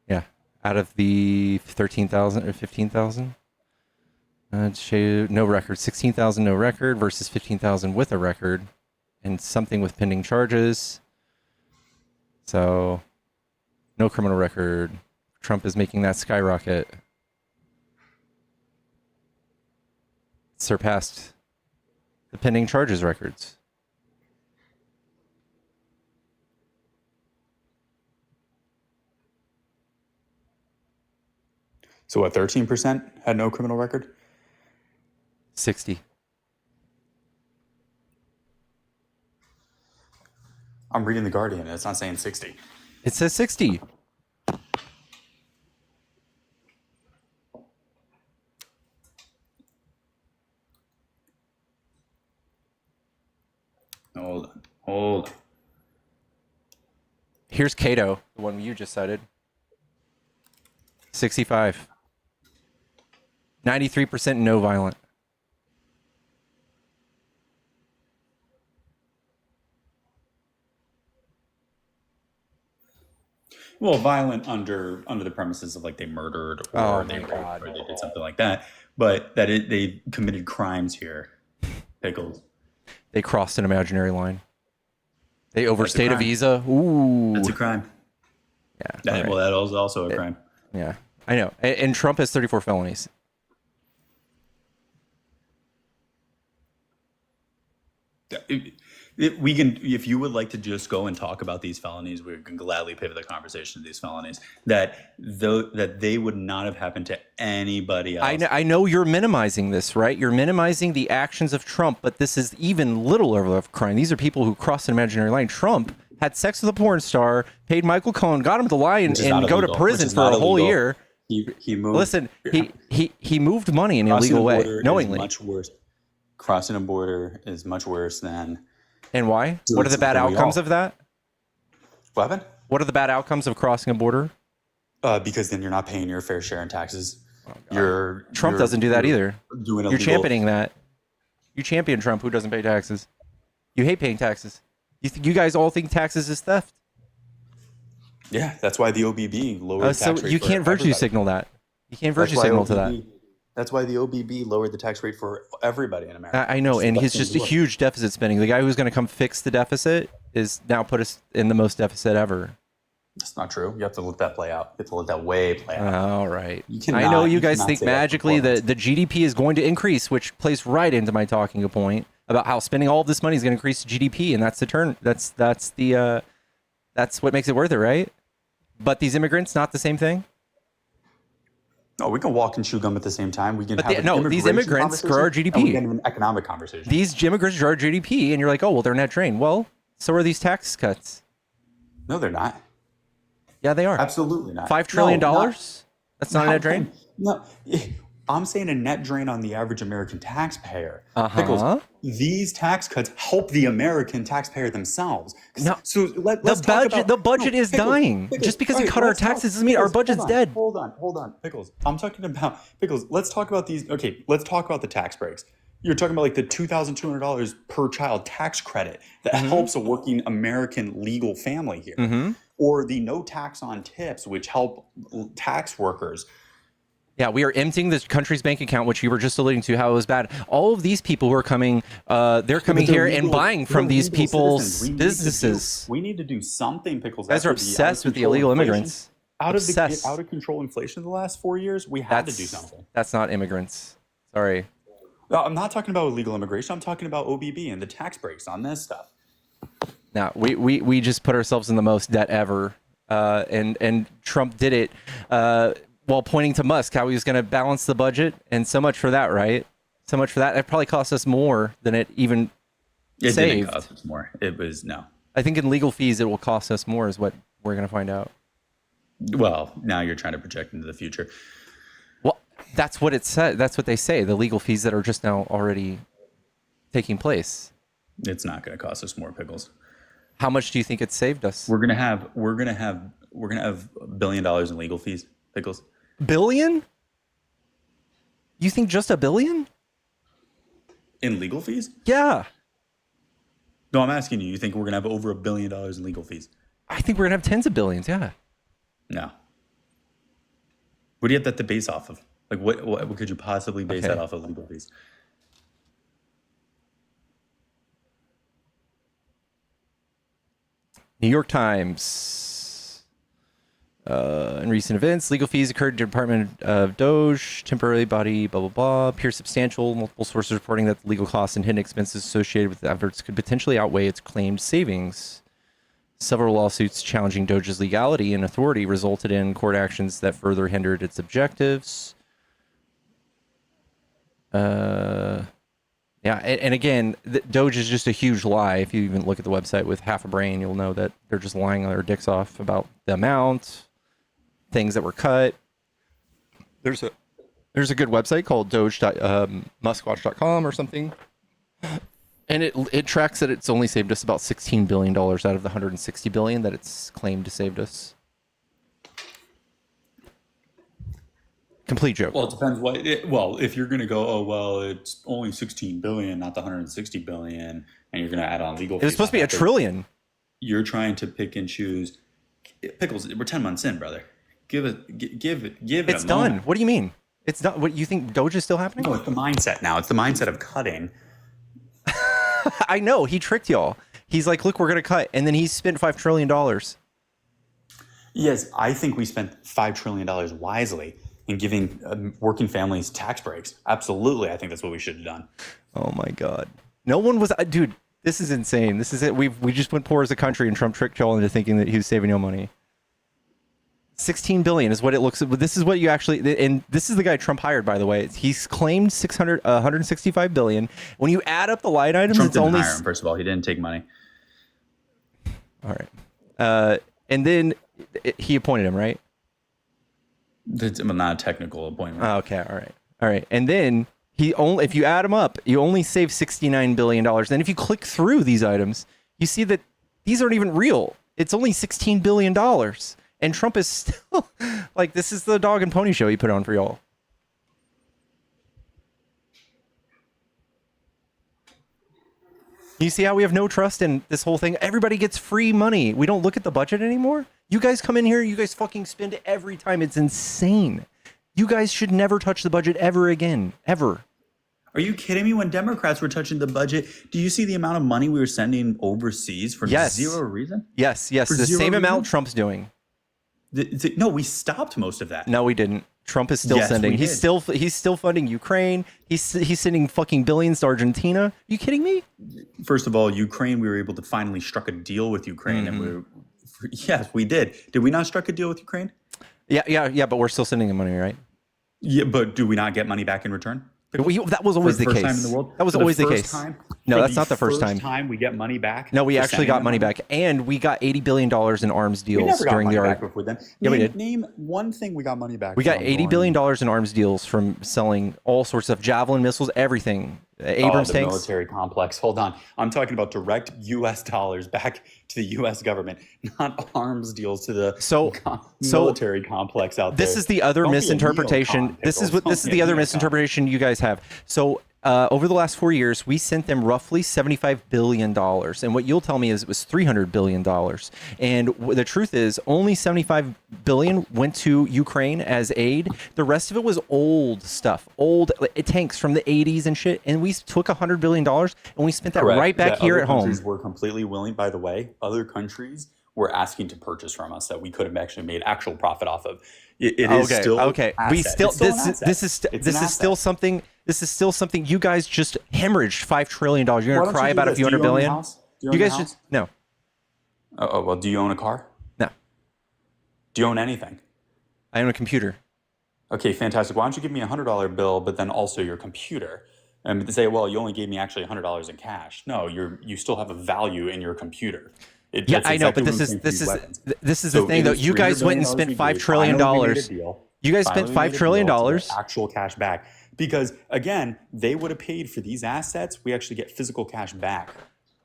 Yeah, out of the 13,000 or 15,000. No record. 16,000 no record versus 15,000 with a record, and something with pending charges. So, no criminal record. Trump is making that skyrocket. Surpassed the pending charges records. So what? 13% had no criminal record. 60. I'm reading the Guardian. And it's not saying 60. It says 60. Hold on. Here's Cato, the one you just cited. 65. 93% no violent. Well, violent under the premises of like they murdered or Oh they my raped God. or they did something like that, but they committed crimes here. Pickles. They crossed an imaginary line. They overstayed a crime. visa. Ooh. That's a crime. Yeah. all right. Well, that is also a crime. Yeah. I know. And Trump has 34 felonies. We can, if you would like to just go and talk about these felonies, we can gladly pivot the conversation to these felonies that they would not have happened to anybody else. I know you're minimizing this, right? You're minimizing the actions of Trump, but this is even littler of a crime. These are people who crossed an imaginary line. Trump had sex with a porn star, paid Michael Cohen, got him to lie and go to prison for a whole year. He moved. Listen, he moved money in an illegal way, knowingly. Much worse. Crossing a border is much worse than. And why? What are the bad outcomes of that? What happened? What are the bad outcomes of crossing a border? Because then you're not paying your fair share in taxes. Trump doesn't do that either. You're championing that. You champion Trump, who doesn't pay taxes. You hate paying taxes. You guys all think taxes is theft. Yeah, that's why the OBB lowered the tax rate. You can't virtue signal that. You can't virtue signal to that. That's why the OBB lowered the tax rate for everybody in America. I know, and he's just a huge deficit spending. The guy who's going to come fix the deficit is now put us in the most deficit ever. That's not true. You have to let that play out. You have to let that way play out. All right. I know you guys think magically the GDP is going to increase, which plays right into my talking point about how spending all of this money is going to increase GDP, and that's the turn. That's what makes it worth it, right? But these immigrants, not the same thing. No, we can walk and chew gum at the same time. We can these immigrants grow our GDP. And we can have an economic conversation. These immigrants grow our GDP, and you're like, oh, well, they're net drain. Well, so are these tax cuts. No, they're not. Yeah, they are. Absolutely not. $5 trillion? That's not a net drain? No, I'm saying a net drain on the average American taxpayer. Because these tax cuts help the American taxpayer themselves. No, so the budget is dying. Just because we cut our taxes doesn't mean our budget's dead. Hold on, Pickles. I'm talking about, Pickles, let's talk about these. Okay, let's talk about the tax breaks. You're talking about like the $2,200 per child tax credit that helps a working American legal family here. Or the no tax on tips, which help tax workers. Yeah, we are emptying the country's bank account, which you were just alluding to how it was bad. All of these people who are coming, they're coming here and buying from these people's businesses. We need to do something, Pickles. You guys are obsessed with the illegal immigrants. Out of control inflation the last 4 years, we had to do something. That's not immigrants. Sorry. No, I'm not talking about illegal immigration. I'm talking about OBB and the tax breaks on this stuff. Now, we just put ourselves in the most debt ever. And Trump did it while pointing to Musk, how he was going to balance the budget. And so much for that, right? So much for that. It probably cost us more than it even saved. It didn't cost us more. It was, no. I think in legal fees, it will cost us more is what we're going to find out. Well, now you're trying to project into the future. Well, that's what it said. That's what they say. The legal fees that are just now already taking place. It's not going to cost us more, Pickles. How much do you think it saved us? We're gonna have $1 billion in legal fees, Pickles. Billion? You think just $1 billion? In legal fees? Yeah. No, I'm asking you. You think we're gonna have over $1 billion in legal fees? I think we're gonna have tens of billions. Yeah. No. What do you have that to base off of? Like, what could you possibly base that off of legal fees? New York Times. In recent events, legal fees incurred to Department of Doge, temporary body, blah, blah, blah, appear substantial. Multiple sources reporting that the legal costs and hidden expenses associated with the efforts could potentially outweigh its claimed savings. Several lawsuits challenging Doge's legality and authority resulted in court actions that further hindered its objectives. Yeah, and again, Doge is just a huge lie. If you even look at the website with half a brain, you'll know that they're just lying their dicks off about the amount, things that were cut. There's a good website called doge.muskwatch.com or something, and it tracks that it's only saved us about $16 billion out of the $160 billion that it's claimed to saved us. Complete joke. Well, it depends if you're going to go, oh, well, it's only 16 billion, not the 160 billion, and you're going to add on legal fees. It was supposed to be $1 trillion. You're trying to pick and choose. Pickles, we're 10 months in, brother. Give it It's done. What do you mean? It's done. What, you think Doge is still happening? No, it's the mindset now. It's the mindset of cutting. I know. He tricked y'all. He's like, look, we're going to cut. And then he spent $5 trillion. Yes, I think we spent $5 trillion wisely in giving working families tax breaks. Absolutely. I think that's what we should have done. Oh, my God. No one was... Dude, This is insane. This is it. We just went poor as a country, and Trump tricked y'all into thinking that he was saving you money. 16 billion is what it looks. This is what you actually, and this is the guy Trump hired, by the way. He's claimed 165 billion. When you add up the line items, Trump it's didn't only. hire him, first of all. He didn't take money. All right, and then he appointed him, right? It's not a technical appointment. Oh, okay, all right, and then he only, if you add them up, you only save $69 billion. Then if you click through these items, you see that these aren't even real. It's only $16 billion. And Trump is still, like, this is the dog and pony show he put on for y'all. You see how we have no trust in this whole thing? Everybody gets free money. We don't look at the budget anymore. You guys come in here, you guys fucking spend it every time. It's insane. You guys should never touch the budget ever again. Ever. Are you kidding me? When Democrats were touching the budget, do you see the amount of money we were sending overseas for zero reason? Yes. For The zero same amount reason? Trump's doing. No, we stopped most of that. No, we didn't. Trump is still Yes, sending. we He's did. still funding Ukraine. He's sending fucking billions to Argentina. Are you kidding me? First of all, Ukraine, we were able to finally struck a deal with Ukraine, and yes, we did. Did we not struck a deal with Ukraine? Yeah. But we're still sending them money, right? Yeah, but do we not get money back in return? That was always the first case. time in the world? That was For the always the first case. time? No, For that's not the first time. time we get money back. No, we for actually sending got them money back, and we got $80 billion in arms We deals never got during money the back before then. Yeah, we did. Name one thing we got money back. We got from $80 going- billion in arms deals from selling all sorts of javelin missiles, everything. Abrams the tanks. military complex. Hold on. I'm talking about direct U.S. dollars back to the U.S. government, not arms deals to the military complex out there. This is the other Don't be a misinterpretation. neocon, This is Pickles. what this is Don't be the a other neocon. misinterpretation you guys have. So over the last 4 years, we sent them roughly $75 billion. And what you'll tell me is it was $300 billion. And the truth is only $75 billion went to Ukraine as aid. The rest of it was old stuff, old tanks from the 80s and shit. And we took $100 billion and we spent that Correct. right back That here other at home. countries were completely willing, by the way, other countries were asking to purchase from us that we could have actually made actual profit off of. It is still okay. Asset. We still It's still an this asset. is It's an still asset. something. This is still something you guys just hemorrhaged $5 trillion. You're Why gonna don't cry you do about a this? few Do you hundred own your billion. house? Do you own You your guys house? just no. Oh, well, do you own a car? No. Do you own anything? I own a computer. Okay, fantastic. Why don't you give me a $100 bill, but then also your computer? And say, well, you only gave me actually $100 in cash. No, you still have a value in your computer. Yeah, I know, but this is the thing though. You guys went and spent $5 trillion. You guys spent $5 trillion. Actual cash back because again, they would have paid for these assets. We actually get physical cash back.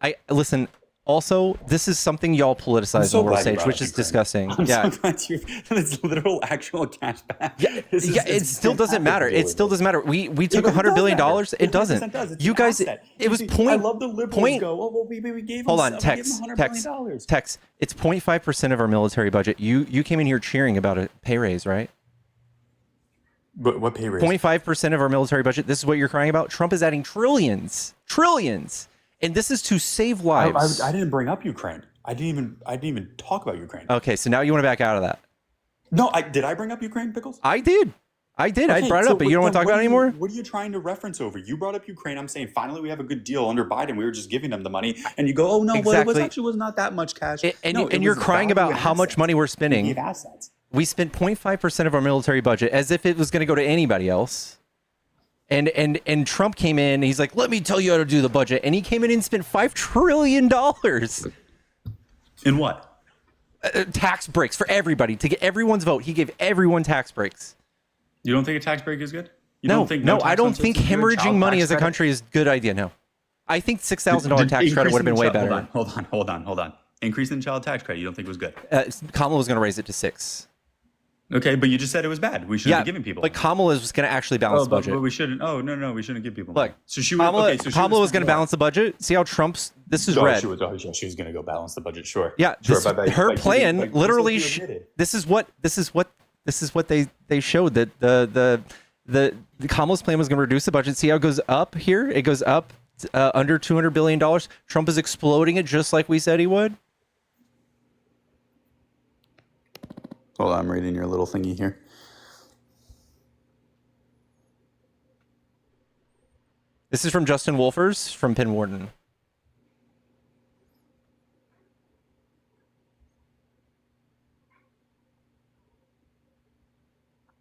I listen. Also, this is something y'all politicize so on the world glad you stage, brought which up is Ukraine. disgusting. I'm Yeah. so glad it's literal actual cash back. Yeah, This is- it it's still doesn't fantastic matter. to deal It with still this. doesn't matter. We took Yeah, but $100 billion. does matter. It doesn't. Does. It's You an guys, asset. it was See, point. I love the liberals point- go, oh, well, we gave them Hold on, we gave them Tex. $100 Tex. billion. Tex. It's 0.5% of our military budget. You came in here cheering about a pay raise, right? But what pay raise? 0.5% of our military budget. This is what you're crying about. Trump is adding trillions, and this is to save lives. I didn't bring up Ukraine. I didn't even talk about Ukraine. Okay, so now you want to back out of that? No, did I bring up Ukraine, Pickles? I did. I Okay, brought it so up, but you don't want to talk about it anymore. What are you trying to reference over? You brought up Ukraine. I'm saying finally we have a good deal under Biden. We were just giving them the money, and you go, oh no, well, it Exactly. was not that much cash. And No, it you're was crying value about how much assets. money we're We spending. gave assets. We spent 0.5% of our military budget as if it was going to go to anybody else. And Trump came in, and he's like, let me tell you how to do the budget. And he came in and spent $5 trillion. In what? Tax breaks for everybody to get everyone's vote. He gave everyone tax breaks. You don't think a tax break is good? You No, don't think no, tax I don't on think Social Security, hemorrhaging child money tax as a credit? country is a good idea. No, I think $6,000 tax credit would have been way better. Hold on. Increasing the child tax credit, you don't think was good? Kamala was going to raise it to 6. Okay, but you just said it was bad. We shouldn't be giving people. but Kamala was going to actually balance the budget. But we shouldn't. Oh no, we shouldn't give people. Look, money. So she Kamala, okay, so she Kamala was going to more. balance the budget. See how Trump's this is Oh, red. she was going to go balance the budget. Sure. Yeah, sure. this, But her plan like, literally. this is what you admitted. This is what they showed that the Kamala's plan was going to reduce the budget. See how it goes up here? It goes up under $200 billion. Trump is exploding it just like we said he would. Hold on, I'm reading your little thingy here. This is from Justin Wolfers from Penn Warden.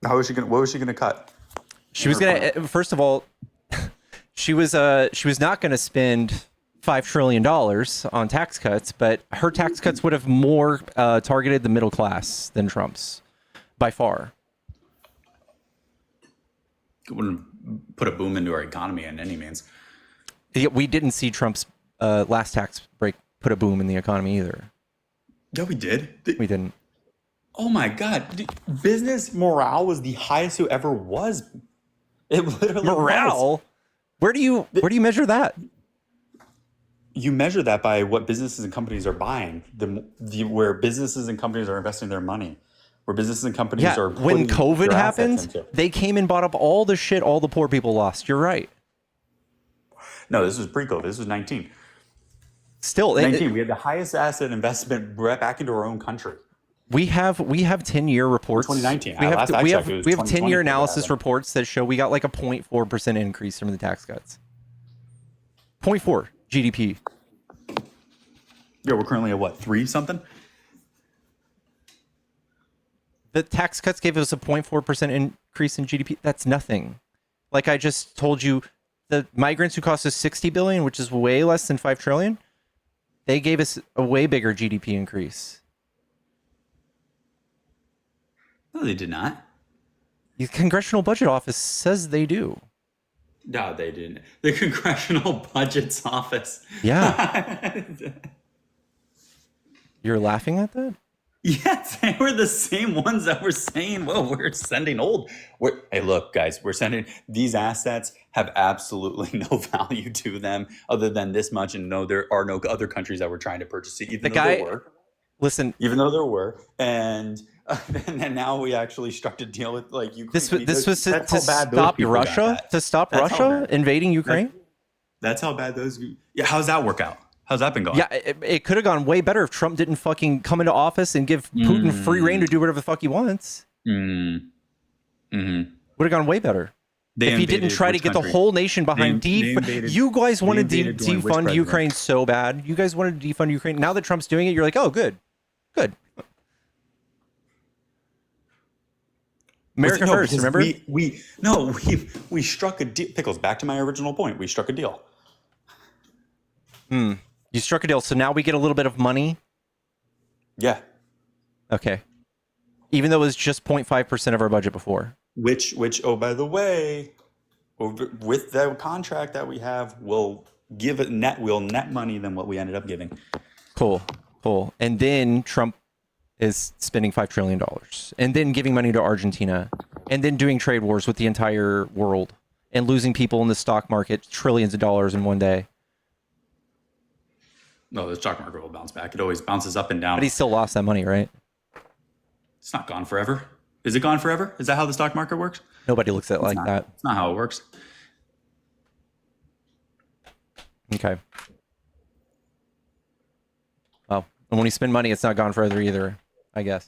How was she gonna? What was she gonna cut? She was gonna. First of all, she was not gonna spend $5 trillion on tax cuts, but her tax cuts would have more targeted the middle class than Trump's, by far. It wouldn't put a boom into our economy in any means. Yeah, we didn't see Trump's last tax break put a boom in the economy either. Yeah, we did. We didn't. Oh my God. Business morale was the highest it ever was. It literally Morale? was. Where do you measure that? You measure that by what businesses and companies are buying, where businesses and companies are investing their money, where businesses and companies Yeah, are when putting COVID their assets happened, into. they came and bought up all the shit all the poor people lost. You're right. No, this was pre-COVID. This was 19. Still, 19. We had the highest asset investment back into our own country. we have 10-year reports. 2019. We have Last I we checked, have it was we have 2020 10-year for that, analysis yeah. reports that show we got like a 0.4% increase from the tax cuts. 0.4 GDP. Yeah, we're currently at what, 3 something? The tax cuts gave us a 0.4% increase in GDP. That's nothing. Like I just told you, the migrants who cost us $60 billion, which is way less than $5 trillion, they gave us a way bigger GDP increase. No, they did not. The Congressional Budget Office says they do. No, they didn't. The Congressional Budget's Office. Yeah. You're laughing at that? Yes, they were the same ones that were saying, well, we're sending hey, look, guys, we're sending these assets have absolutely no value to them other than this much. And no, there are no other countries that were trying to purchase it, even though there were. Listen, Even though there were. And then now we actually struck a deal with like Ukraine. this was to That's how bad those stop people got Russia, that. to stop That's how Russia bad. invading Ukraine. That's how bad those. Yeah, how's that work out? How's that been going? Yeah, it could have gone way better if Trump didn't fucking come into office and give Putin free reign to do whatever the fuck he wants. Mm. Mm-hmm. Would have gone way better. They If he didn't invaded try to which get country? the whole nation behind They invaded- you guys wanted to invaded during which defund president? Ukraine so bad. You guys wanted to defund Ukraine. Now that Trump's doing it, you're like, oh, good. America No, first, because remember? We struck a deal. Pickles, back to my original point. We struck a deal. You struck a deal, so now we get a little bit of money. Yeah. Okay. Even though it was just 0.5% of our budget before. Which, oh, by the way, with the contract that we have, we'll net money than what we ended up giving. Cool. And then Trump is spending $5 trillion and then giving money to Argentina and then doing trade wars with the entire world and losing people in the stock market trillions of dollars in one day. No, the stock market will bounce back. It always bounces up and down. But he still lost that money, right? It's not gone forever. Is it gone forever? Is that how the stock market works? Nobody looks at it like that. It's not how it works. Okay. Oh, and when you spend money, it's not gone forever either, I guess.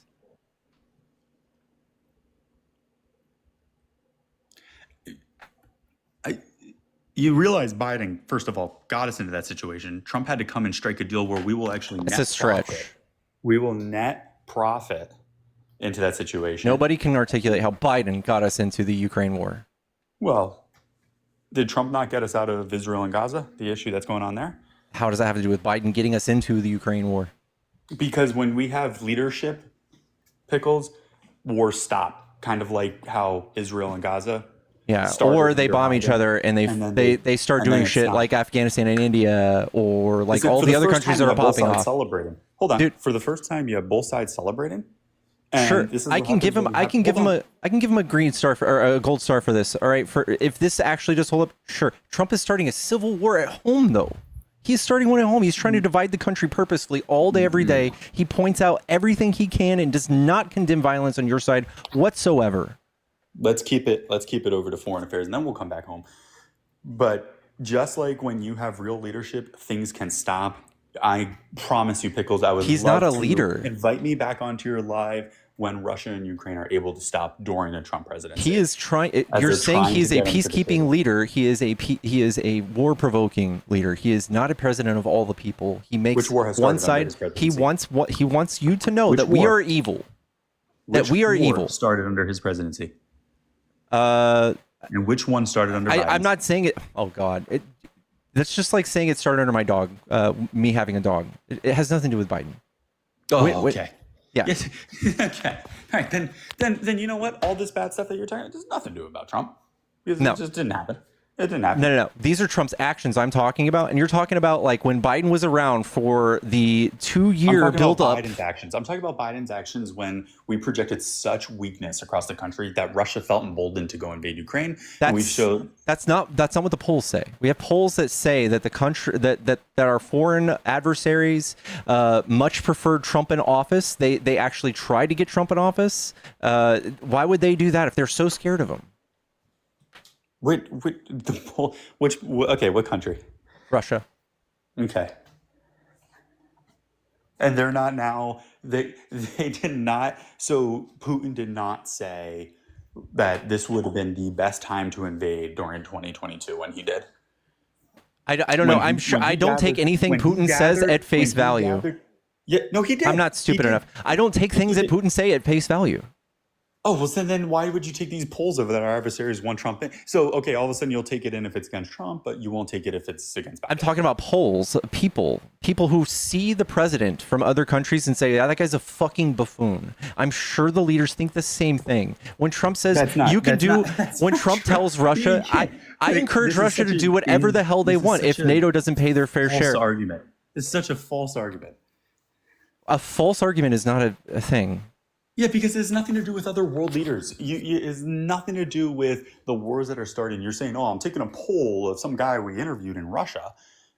You realize Biden, first of all, got us into that situation. Trump had to come and strike a deal where we will actually It's net a stretch. profit. We will net profit into that situation. Nobody can articulate how Biden got us into the Ukraine war. Well, did Trump not get us out of Israel and Gaza, the issue that's going on there? How does that have to do with Biden getting us into the Ukraine war? Because when we have leadership, Pickles, wars stop. Kind of like how Israel and Gaza. Yeah, started or they under bomb each Biden, other and then they start and then doing it shit stopped. like Afghanistan and India or like Is it all for the other first countries time that are you have both popping sides off. Celebrating. Hold on, Dude. for the first time, you have both sides celebrating. And Sure, this is I what can give happens him. when we I can have- give him hold on. a. I can give him a green star or a gold star for this. All right, for if this actually does hold up. Sure, Trump is starting a civil war at home, though. He's starting one at home. He's trying to divide the country purposefully all day, every day. He points out everything he can and does not condemn violence on your side whatsoever. Let's keep it over to foreign affairs, and then we'll come back home. But just like when you have real leadership, things can stop. I promise you, Pickles, I would He's love not a to leader. Invite me back onto your live when Russia and Ukraine are able to stop during a Trump presidency. He is trying. As You're they're saying trying he's to a get him to the peacekeeping table. leader. He is a war-provoking leader. He is not a president of all the people. He makes Which war has one started under side. his He presidency? wants you to know Which that we war? are evil. That Which we are war evil. started under his presidency. And which one started under Biden? I'm not saying it. Oh God, that's just like saying it started under my dog. Me having a dog. It has nothing to do with Biden. Oh, okay. Yeah. Yes. Okay. All right. Then you know what? All this bad stuff that you're talking about, there's nothing to do about Trump. Because No. It just didn't happen. It didn't happen. No. These are Trump's actions I'm talking about, and you're talking about like when Biden was around for the 2-year build up. Biden's actions. I'm talking about Biden's actions when we projected such weakness across the country that Russia felt emboldened to go invade Ukraine. That's not what the polls say. We have polls that say that the country that our foreign adversaries much preferred Trump in office. They actually tried to get Trump in office. Why would they do that if they're so scared of him? What country? Russia. Okay. And they're not now, they did not, so Putin did not say that this would have been the best time to invade during 2022 when he did. I don't know. I'm sure I don't take anything Putin says at face value. Yeah, no, he did. I'm not stupid enough. I don't take things that Putin say at face value. Oh, well, then why would you take these polls over that our adversaries want Trump in? So, okay, all of a sudden you'll take it in if it's against Trump, but you won't take it if it's against Biden. I'm talking about polls, people who see the president from other countries and say, yeah, that guy's a fucking buffoon. I'm sure the leaders think the same thing. When Trump says when Trump tells Russia, I encourage Russia to do whatever the hell they want if NATO doesn't pay their fair share. Argument. It's such a false argument. A false argument is not a thing. Yeah, because it has nothing to do with other world leaders. It has nothing to do with the wars that are starting. You're saying, "Oh, I'm taking a poll of some guy we interviewed in Russia."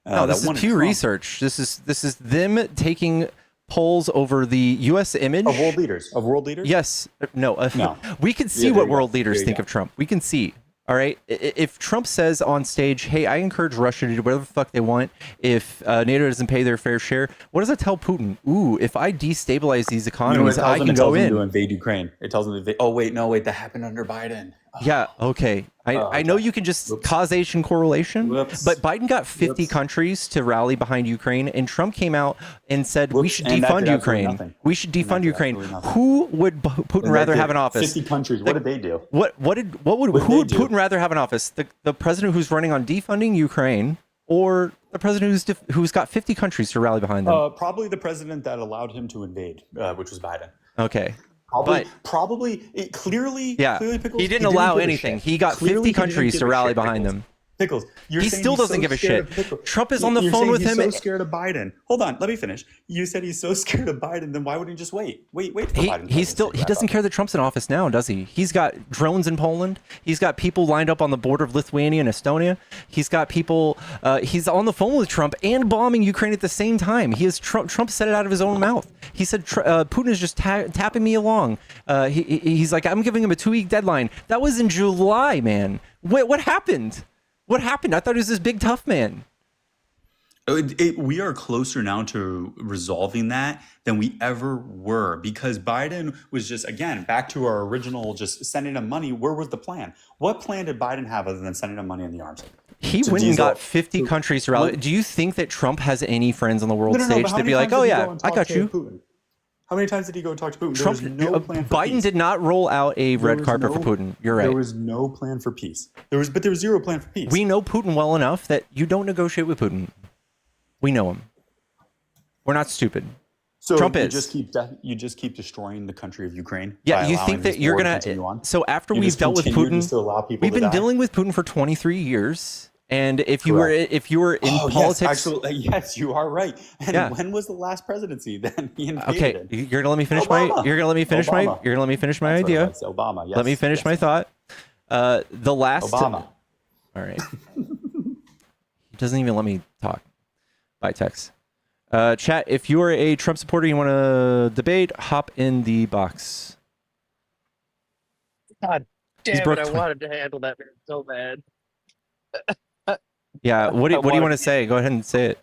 No, this is Pew Research. This is them taking polls over the U.S. image of world leaders. Yes. No. No. We can see what world leaders think of Trump. We can see. All right. If Trump says on stage, "Hey, I encourage Russia to do whatever the fuck they want if NATO doesn't pay their fair share," what does that tell Putin? Ooh, if I destabilize these economies, I can go in. To invade Ukraine. It tells them to. Oh wait, that happened under Biden. Yeah. Okay. I know you can just causation correlation, but Biden got 50 countries to rally behind Ukraine, and Trump came out and said we should defund Ukraine. We should defund Ukraine. Who would Putin rather have in office? 50 countries. What did they do? Who would Putin rather have in office? The president who's running on defunding Ukraine, or the president who's got 50 countries to rally behind them? Probably the president that allowed him to invade, which was Biden. Okay. Clearly, Pickles, he didn't allow anything. He got 50 countries to rally behind them. Pickles, he still doesn't give a shit. Trump is on the phone with him. He's so scared of Biden. Hold on, let me finish. You said he's so scared of Biden. Then why wouldn't he just wait? Wait for Biden. He doesn't care that Trump's in office now, does he? He's got drones in Poland. He's got people lined up on the border of Lithuania and Estonia. He's got people. He's on the phone with Trump and bombing Ukraine at the same time. Trump said it out of his own mouth. He said Putin is just tapping me along. He's like, I'm giving him a 2-week deadline. That was in July, man. What happened? What happened? I thought he was this big tough man. We are closer now to resolving that than we ever were, because Biden was just, again, back to our original, just sending him money. Where was the plan? What plan did Biden have other than sending him money in the arms? He went and got 50 countries to rally. Do you think that Trump has any friends on the world stage that'd be like, oh yeah, I got you? Putin? How many times did he go and talk to Putin? Trump, there was no plan for Biden peace. did not roll out a red carpet for Putin. You're right. There was no plan for peace. There was zero plan for peace. We know Putin well enough that you don't negotiate with Putin. We know him. We're not stupid. So Trump you is. You just keep destroying the country of Ukraine. Yeah, you think that you're gonna. So after we've dealt with Putin, we've been dealing with Putin for 23 years. And if you were in politics, yes, actually, yes, you are right. And when was the last presidency then he invaded? Okay, you're gonna let me finish my idea. Obama. Yes, let me finish my thought. The last Obama. All right. He doesn't even let me talk by text. Chat, if you are a Trump supporter, you want to debate, hop in the box. God damn it! I wanted to handle that so bad. Yeah, what do you want to say? Go ahead and say it.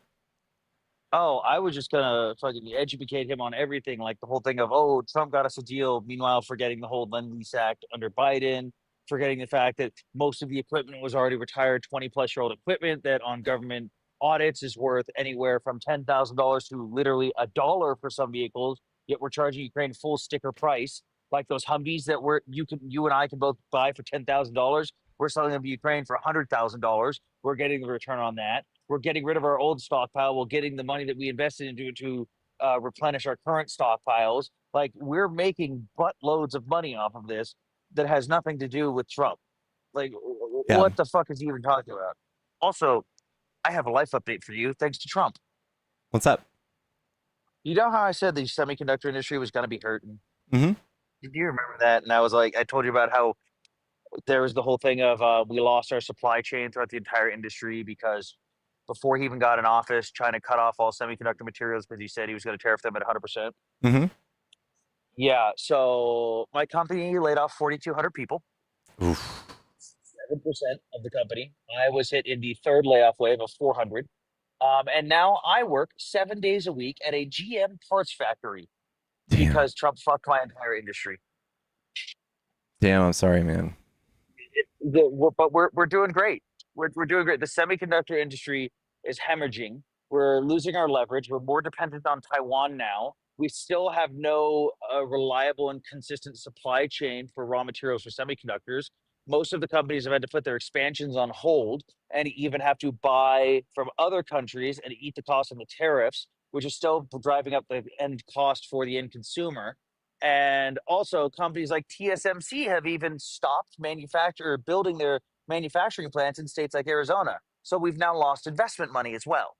Oh, I was just gonna fucking educate him on everything, like the whole thing of, oh, Trump got us a deal. Meanwhile, forgetting the whole Lend-Lease Act under Biden, forgetting the fact that most of the equipment was already retired, 20-plus-year-old equipment that on government audits is worth anywhere from $10,000 to literally $1 for some vehicles. Yet we're charging Ukraine full sticker price. like those Humvees that you and I can both buy for $10,000. We're selling them to Ukraine for $100,000. We're getting the return on that. We're getting rid of our old stockpile. We're getting the money that we invested into to replenish our current stockpiles. Like, we're making buttloads of money off of this that has nothing to do with Trump. Like, Yeah. what the fuck is he even talking about? Also, I have a life update for you, thanks to Trump. What's up? You know how I said the semiconductor industry was going to be hurting? Mm-hmm. Did you remember that? And I was like, I told you about how there was the whole thing of we lost our supply chain throughout the entire industry because before he even got in office, China cut off all semiconductor materials because he said he was going to tariff them at 100%. Mm-hmm. Yeah. So my company laid off 4,200 people, Oof. 7% of the company. I was hit in the third layoff wave of 400. And now I work 7 days a week at a GM parts factory Damn. because Trump fucked my entire industry. Damn, I'm sorry, man. But we're doing great. We're doing great. The semiconductor industry is hemorrhaging. We're losing our leverage. We're more dependent on Taiwan now. We still have no reliable and consistent supply chain for raw materials for semiconductors. Most of the companies have had to put their expansions on hold and even have to buy from other countries and eat the cost of the tariffs, which is still driving up the end cost for the end consumer. And also, companies like TSMC have even stopped building their manufacturing plants in states like Arizona. So we've now lost investment money as well.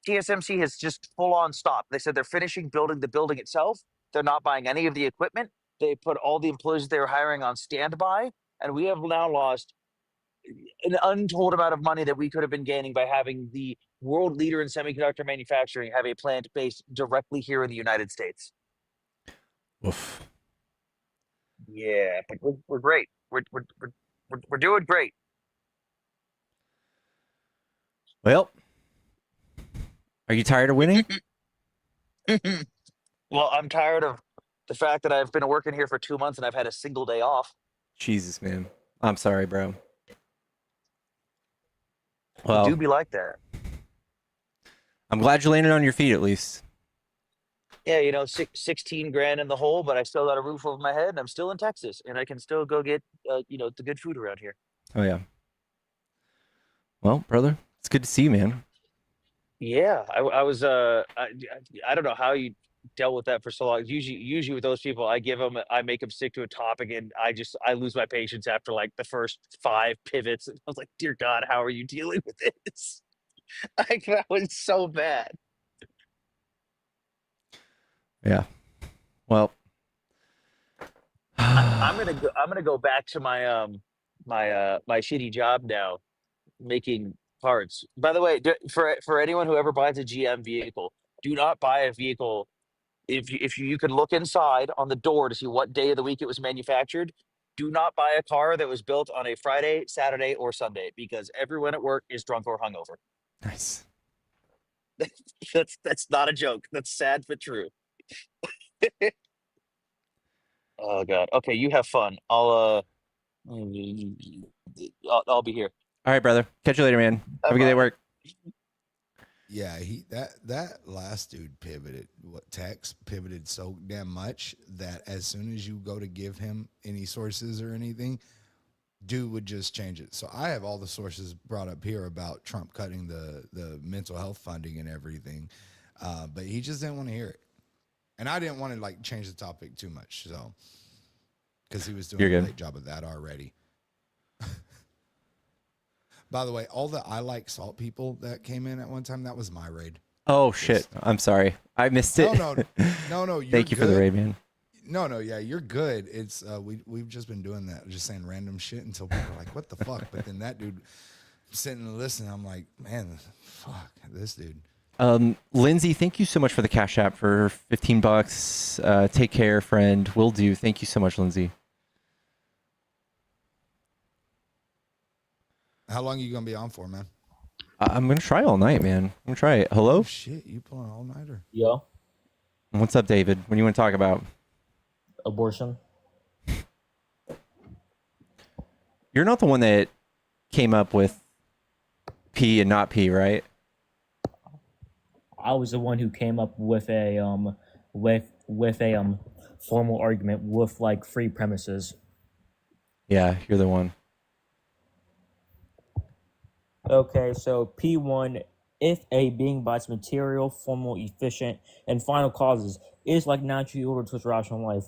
TSMC has just full on stopped. They said they're finishing building the building itself. They're not buying any of the equipment. They put all the employees they were hiring on standby. And we have now lost an untold amount of money that we could have been gaining by having the world leader in semiconductor manufacturing have a plant based directly here in the United States. Oof. Yeah, but we're great. We're doing great. Well, are you tired of winning? Well, I'm tired of the fact that I've been working here for 2 months and I've had a single day off. Jesus, man. I'm sorry, bro. It Well, do be like that. I'm glad you landed on your feet at least. Yeah, 16 grand in the hole, but I still got a roof over my head and I'm still in Texas and I can still go get, the good food around here. Oh, yeah. Well, brother, it's good to see you, man. Yeah, I was, I don't know how you dealt with that for so long. Usually with those people, I make them stick to a topic and I lose my patience after like the first 5 pivots. I was like, dear God, how are you dealing with this? Like, that was so bad. Yeah. Well, I'm gonna go back to my my shitty job now, making parts. By the way, for anyone who ever buys a GM vehicle, do not buy a vehicle if you can look inside on the door to see what day of the week it was manufactured. Do not buy a car that was built on a Friday, Saturday, or Sunday because everyone at work is drunk or hungover. nice. That's not a joke. That's sad but true. Oh God. Okay, you have fun. I'll be here. All right, brother. Catch you later, man. Have a good day at work. Yeah, that last dude pivoted so damn much that as soon as you go to give him any sources or anything, dude would just change it. So I have all the sources brought up here about Trump cutting the mental health funding and everything, but he just didn't want to hear it, and I didn't want to like change the topic too much, so because he was doing You're a good. great job of that already. By the way, all the I Like Salt people that came in at one time, that was my raid. Oh, shit. I'm sorry. I missed it. No. You're Thank you for the good. raid, man. No, yeah, you're good. It's we've just been doing that, just saying random shit until people are like, "What the fuck?" But then that dude sitting and listening, I'm like, man, fuck this dude. Lindsay, thank you so much for the Cash App for $15. Take care, friend. Will do. Thank you so much, Lindsay. How long are you gonna be on for, man? I'm gonna try all night, man. I'm gonna try it. Hello? Oh shit, you pulling all nighter? Yo, What's up, David? What do you want to talk about? abortion. You're not the one that came up with P and not P, right? I was the one who came up with a formal argument with like free premises. Yeah, you're the one. Okay, so P1, if a being by its material, formal, efficient, and final causes is like naturally ordered to its rational life,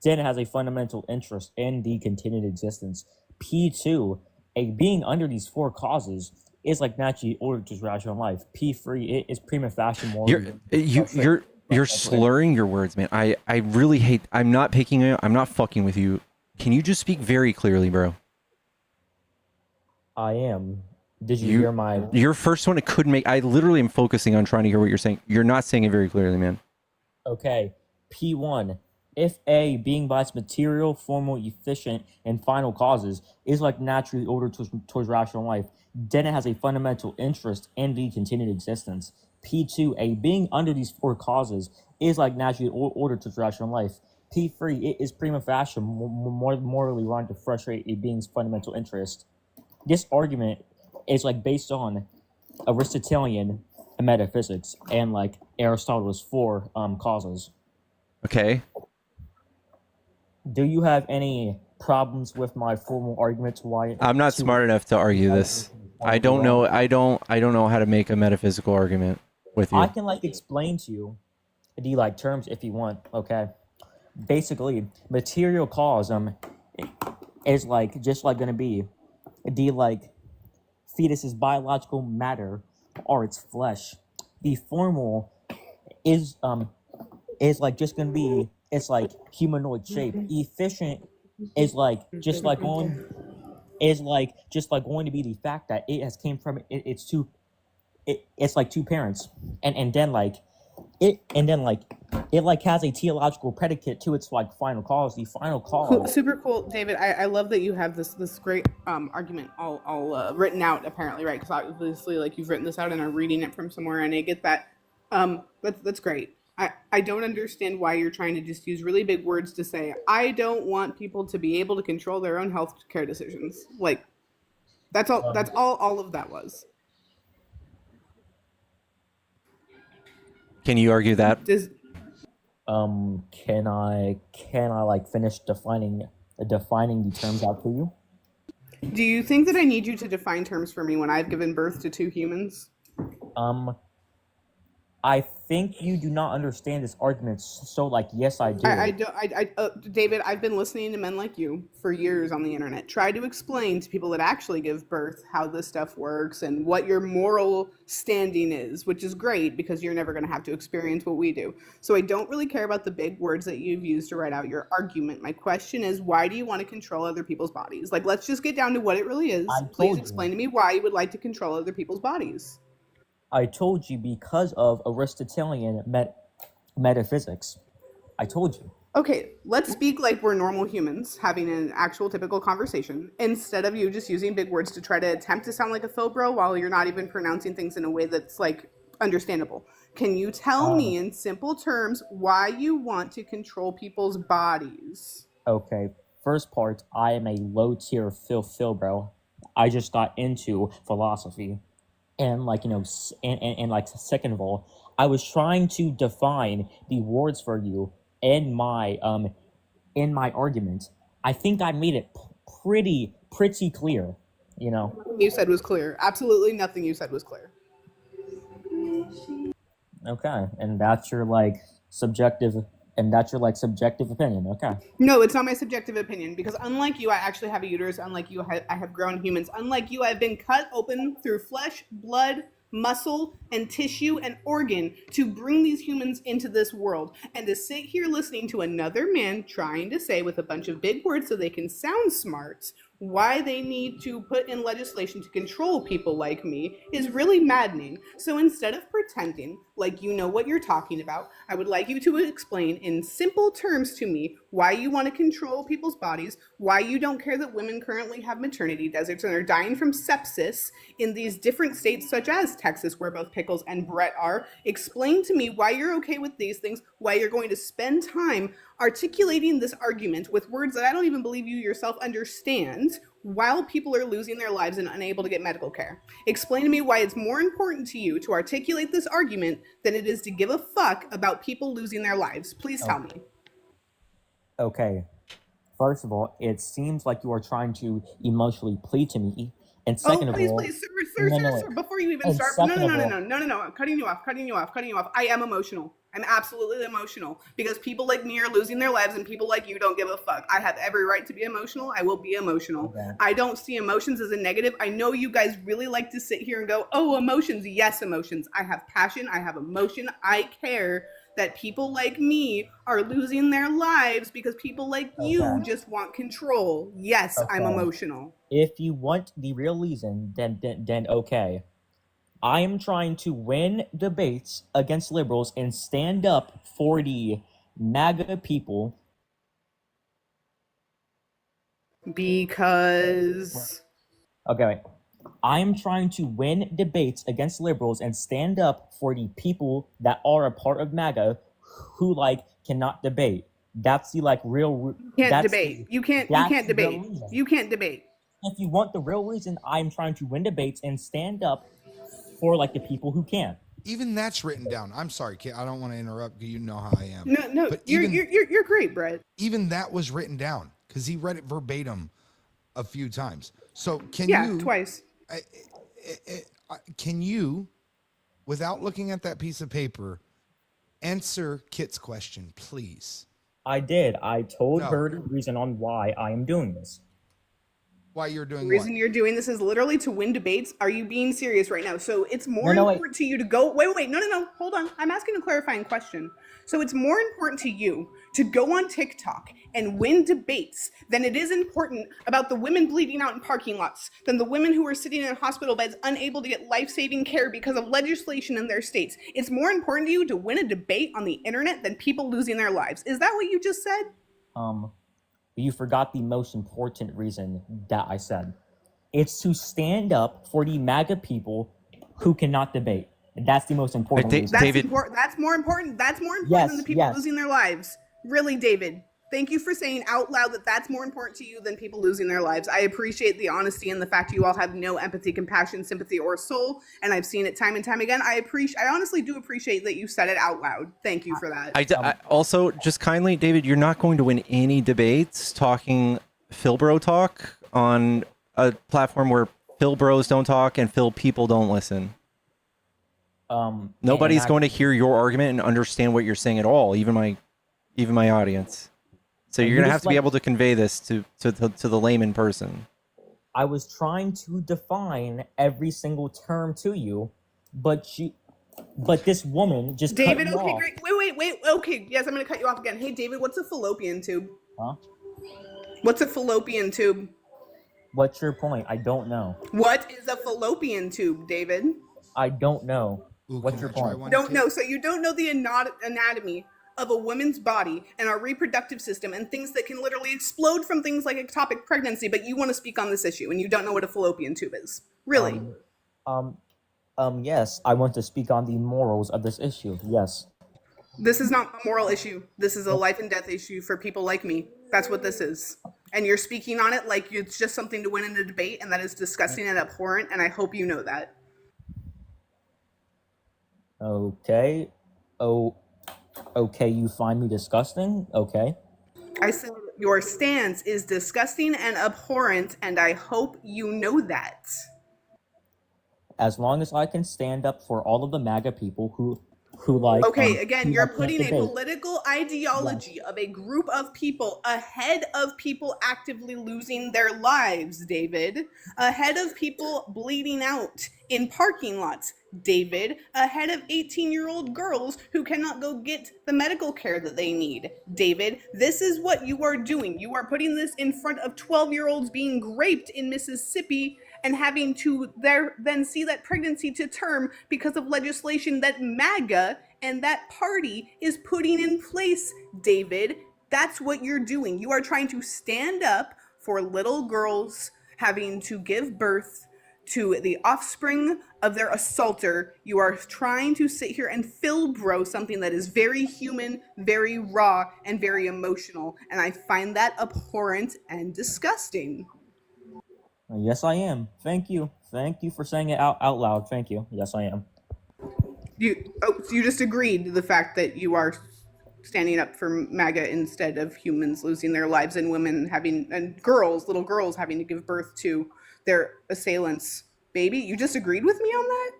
then it has a fundamental interest in the continued existence. P2, a being under these four causes is like naturally ordered to its rational life. P3, it is prima facie morally. You're slurring your words, man. I really hate. I'm not picking it. I'm not fucking with you. Can you just speak very clearly, bro? I am. Did you hear my? Your first one, it could make. I literally am focusing on trying to hear what you're saying. You're not saying it very clearly, man. Okay, P1. If a being by its material, formal, efficient, and final causes is like naturally ordered towards rational life, then it has a fundamental interest in the continued existence. P2, a being under these four causes is like naturally ordered towards rational life. P3, it is prima facie morally wrong to frustrate a being's fundamental interest. This argument is like based on Aristotelian metaphysics and like Aristotle's four causes. Okay. Do you have any problems with my formal arguments? Why I'm not smart enough to argue this. I don't know. I don't know how to make a metaphysical argument with you. I can like explain to you the like terms if you want. Okay. Basically, material cause is like just like gonna be the like fetus's biological matter or its flesh. The formal is like just gonna be it's like humanoid shape. Efficient is like just like going to be the fact that it has came from it's like two parents and then like it like has a teleological predicate to its like final cause. The final cause. Super cool, David. I love that you have this great argument all written out apparently, right? Because obviously, like you've written this out and are reading it from somewhere, and I get that. That's great. I don't understand why you're trying to just use really big words to say I don't want people to be able to control their own health care decisions. Like that's all. That's all of that was. Can you argue that? Can I like finish defining the terms out for you? Do you think that I need you to define terms for me when I've given birth to two humans? I think you do not understand this argument. So like, yes, I do. I don't. David, I've been listening to men like you for years on the internet. Try to explain to people that actually give birth how this stuff works and what your moral standing is, which is great because you're never going to have to experience what we do. So I don't really care about the big words that you've used to write out your argument. My question is, why do you want to control other people's bodies? Like, let's just get down to what it really is. Please explain to me why you would like to control other people's bodies. I told you because of Aristotelian metaphysics. I told you. Okay, let's speak like we're normal humans having an actual typical conversation instead of you just using big words to try to attempt to sound like a faux bro while you're not even pronouncing things in a way that's like understandable. Can you tell me in simple terms why you want to control people's bodies? Okay, first part, I am a low tier Phil bro. I just got into philosophy. And like, you know, and like, second of all, I was trying to define the words for you in my argument. I think I made it pretty clear, you know. Nothing you said was clear. Absolutely nothing you said was clear. Okay, and that's your like subjective opinion. Okay. No, it's not my subjective opinion because unlike you, I actually have a uterus. Unlike you, I have grown humans. Unlike you, I've been cut open through flesh, blood, muscle, and tissue and organ to bring these humans into this world. And to sit here listening to another man trying to say with a bunch of big words so they can sound smart why they need to put in legislation to control people like me is really maddening. So instead of pretending like you know what you're talking about, I would like you to explain in simple terms to me why you want to control people's bodies, why you don't care that women currently have maternity deserts and are dying from sepsis in these different states such as Texas, where both Pickles and Brett are. Explain to me why you're okay with these things, why you're going to spend time articulating this argument with words that I don't even believe you yourself understand while people are losing their lives and unable to get medical care. Explain to me why it's more important to you to articulate this argument than it is to give a fuck about people losing their lives. Please tell me. Okay. First of all, it seems like you are trying to emotionally plead to me. And Oh, second of please, all, please, sir, no, no, sir. Before you even and start, no, second no, of no, no, all, no, no, no, no. I'm cutting you off. I am emotional. I'm absolutely emotional because people like me are losing their lives and people like you don't give a fuck. I have every right to be emotional. I will be emotional. okay. I don't see emotions as a negative. I know you guys really like to sit here and go, oh, emotions. Yes, emotions. I have passion. I have emotion. I care that people like me are losing their lives because people like you Okay. just want control. Yes, I'm Okay. emotional. If you want the real reason, then okay. I am trying to win debates against liberals and stand up for the MAGA people. Because Okay, wait. I'm trying to win debates against liberals and stand up for the people that are a part of MAGA who cannot debate. That's the real. can't That's debate. the You that's can't the real debate. reason. You can't debate. If you want the real reason, I'm trying to win debates and stand up for the people who can. Even that's written down. I'm sorry, kid. I don't want to interrupt. You know how I am. No, But you're great, Brett. even that was written down because he read it verbatim a few times. So Yeah, twice. can you, without looking at that piece of paper, answer Kit's question, please? I did. I told No. her the reason on why I am doing this. Why you're The doing reason what? you're doing this is literally to win debates. Are you being serious right now? So it's more No, wait. important to you to go. Wait. No. Hold on. I'm asking a clarifying question. So it's more important to you to go on TikTok and win debates than it is important about the women bleeding out in parking lots, than the women who are sitting in hospital beds unable to get life-saving care because of legislation in their states. It's more important to you to win a debate on the internet than people losing their lives. Is that what you just said? You forgot the most important reason that I said. It's to stand up for the MAGA people who cannot debate. That's the most important reason. That's David- important. That's more important Yes, than the people yes. losing their lives. Really, David. Thank you for saying out loud that that's more important to you than people losing their lives. I appreciate the honesty and the fact you all have no empathy, compassion, sympathy, or soul, and I've seen it time and time again. I honestly do appreciate that you said it out loud. Thank you for that. I also just kindly, David, you're not going to win any debates talking Philbro talk on a platform where Phil Bros don't talk and Phil people don't listen. Nobody's going to hear your argument and understand what you're saying at all, even my audience. So you're going to have to be able to convey this to the layman person. I was trying to define every single term to you, but this woman just David, cut you okay, off. great. Wait. Okay, yes, I'm going to cut you off again. Hey, David, what's a fallopian tube? Huh? What's a fallopian tube? What's your point? I don't know. What is a fallopian tube, David? I don't know. Ooh, What's can your I try point? one, Don't Kit? know. So you don't know the anatomy of a woman's body and our reproductive system and things that can literally explode from things like ectopic pregnancy, but you want to speak on this issue and you don't know what a fallopian tube is. Really? Yes, I want to speak on the morals of this issue. Yes. This is not a moral issue. This is a life and death issue for people like me. That's what this is. And you're speaking on it like it's just something to win in a debate, and that is disgusting and abhorrent, and I hope you know that. Okay. Oh, okay, you find me disgusting? Okay. I said your stance is disgusting and abhorrent, and I hope you know that. As long as I can stand up for all of the MAGA people who like. Okay, again, who you're can't putting a debate. political ideology of a group of people ahead of people actively losing their lives, David. Ahead of people bleeding out in parking lots, David. Ahead of 18-year-old girls who cannot go get the medical care that they need, David. This is what you are doing. You are putting this in front of 12-year-olds being raped in Mississippi and having to then see that pregnancy to term because of legislation that MAGA and that party is putting in place, David. That's what you're doing. You are trying to stand up for little girls having to give birth to the offspring of their assaulter. You are trying to sit here and Philbro something that is very human, very raw, and very emotional. And I find that abhorrent and disgusting. Yes, I am. Thank you. Thank you for saying it out loud. Thank you. Yes, I am. So you just agreed to the fact that you are standing up for MAGA instead of humans losing their lives and women and little girls having to give birth to their assailants' baby. You disagreed with me on that?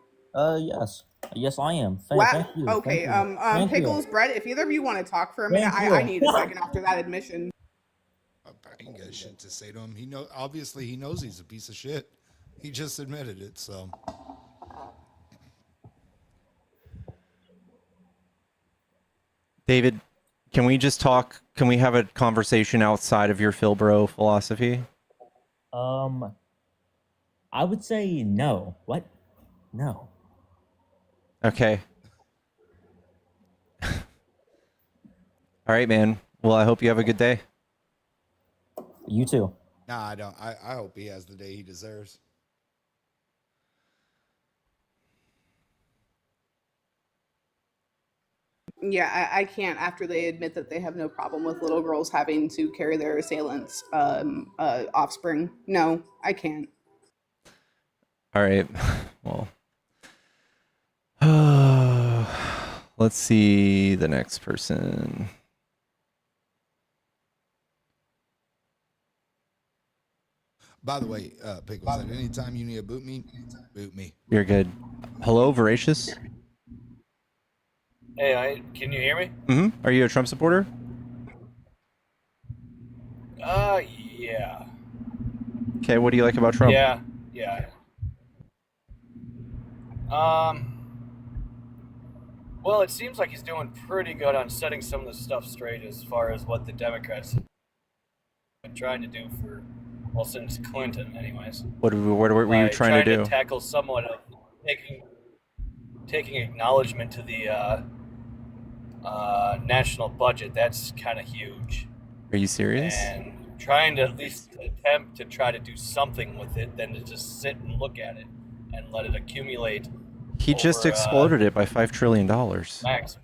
Yes, I am. Wow. Thank you. Okay. Thank you. Pickles, Brett, if either of you want to talk for a minute, Thank I you. need a second after that admission. I ain't got shit to say to him. Obviously he knows he's a piece of shit. He just admitted it, so. David, can we just talk? Can we have a conversation outside of your Philbro philosophy? I would say no. What? No. Okay. All right, man. Well, I hope you have a good day. You too. Nah, I don't. I hope he has the day he deserves. Yeah, I can't after they admit that they have no problem with little girls having to carry their assailants' offspring. No, I can't. All right. Well, let's see the next person. By the way, Pickles, at any time you need to boot me. You're good. Hello, Voracious. Hey, can you hear me? Mm-hmm. Are you a Trump supporter? Yeah. Okay, what do you like about Trump? Yeah. Well, it seems like he's doing pretty good on setting some of the stuff straight as far as what the Democrats have been trying to do since Clinton, anyways. What were you trying to do? To tackle somewhat of taking acknowledgement to the national budget. That's kind of huge. Are you serious? And trying to at least attempt to try to do something with it than to just sit and look at it and let it accumulate. He just exploded it by $5 trillion. Max.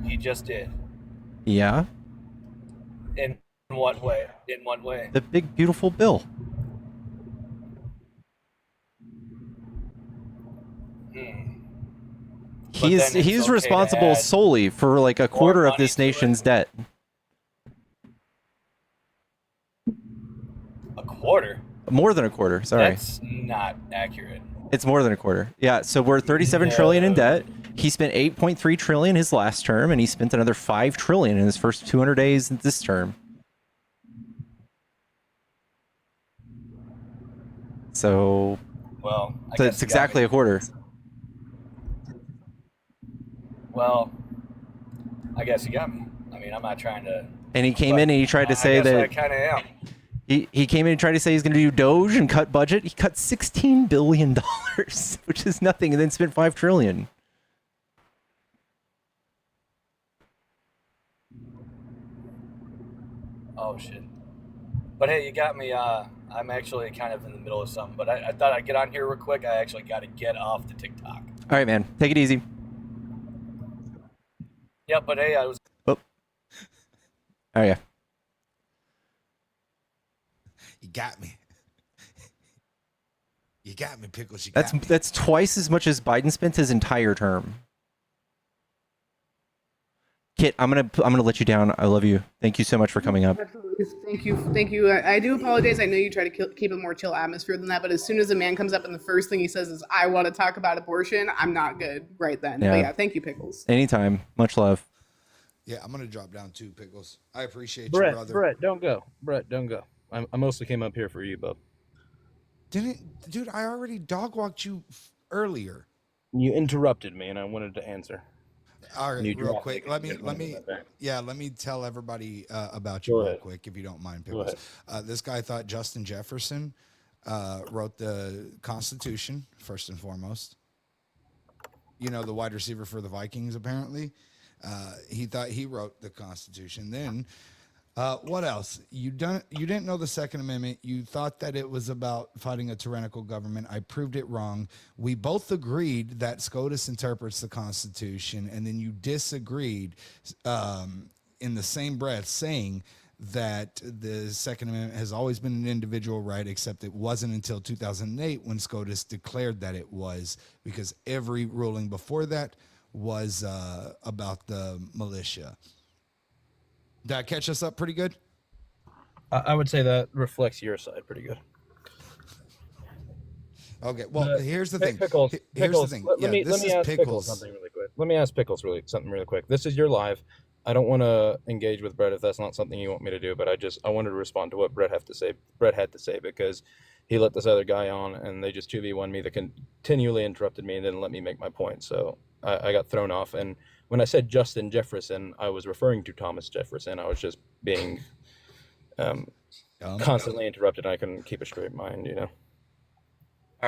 He just did. Yeah? In what way? In what way? The big, beautiful bill. He's responsible solely for like a quarter of this nation's debt. A quarter? More than a quarter, sorry. That's not accurate. It's more than a quarter. Yeah, so we're 37 trillion in debt. He spent 8.3 trillion his last term, and he spent another 5 trillion in his first 200 days this term. So, well, it's exactly a quarter. Well, I guess you got me. I mean, I'm not trying to. And he came in and he tried to say that. I kind of am. He came in and tried to say he's going to do Doge and cut budget. He cut $16 billion, which is nothing, and then spent $5 trillion. Oh, shit. But hey, you got me. I'm actually kind of in the middle of something, but I thought I'd get on here real quick. I actually got to get off the TikTok. All right, man. Take it easy. Yep, but hey, I was. Oh, yeah. You got me. You got me, Pickles. You got me. That's twice as much as Biden spent his entire term. Kit, I'm gonna let you down. I love you. Thank you so much for coming up. Absolutely. Thank you. I do apologize. I know you try to keep a more chill atmosphere than that, but as soon as a man comes up and the first thing he says is, "I want to talk about abortion," I'm not good right then. Yeah. But yeah, thank you, Pickles. Anytime. Much love. Yeah, I'm gonna drop down too, Pickles. I appreciate you, brother. Brett, don't go. Brett, don't go. I mostly came up here for you, bub. Dude, I already dog walked you earlier. You interrupted me, and I wanted to answer. All right, real quick. Let me tell everybody about you real quick, if you don't mind, Pickles. This guy thought Justin Jefferson wrote the Constitution, first and foremost. You know, the wide receiver for the Vikings, apparently. He thought he wrote the Constitution. Then, what else? You didn't know the Second Amendment. You thought that it was about fighting a tyrannical government. I proved it wrong. We both agreed that SCOTUS interprets the Constitution, and then you disagreed in the same breath, saying that the Second Amendment has always been an individual right, except it wasn't until 2008 when SCOTUS declared that it was, because every ruling before that was about the militia. Did I catch us up pretty good? I would say that reflects your side pretty good. Okay. Well, here's the thing. Pickles. Here's Pickles. the thing. Let me this is ask Pickles something really quick. Let me ask Pickles something really quick. This is your live. I don't want to engage with Brett if that's not something you want me to do, but I wanted to respond to what Brett had to say because he let this other guy on and they just 2v1 me. They continually interrupted me and didn't let me make my point. So I got thrown off. And when I said Justin Jefferson, I was referring to Thomas Jefferson. I was just being constantly interrupted and I couldn't keep a straight mind, All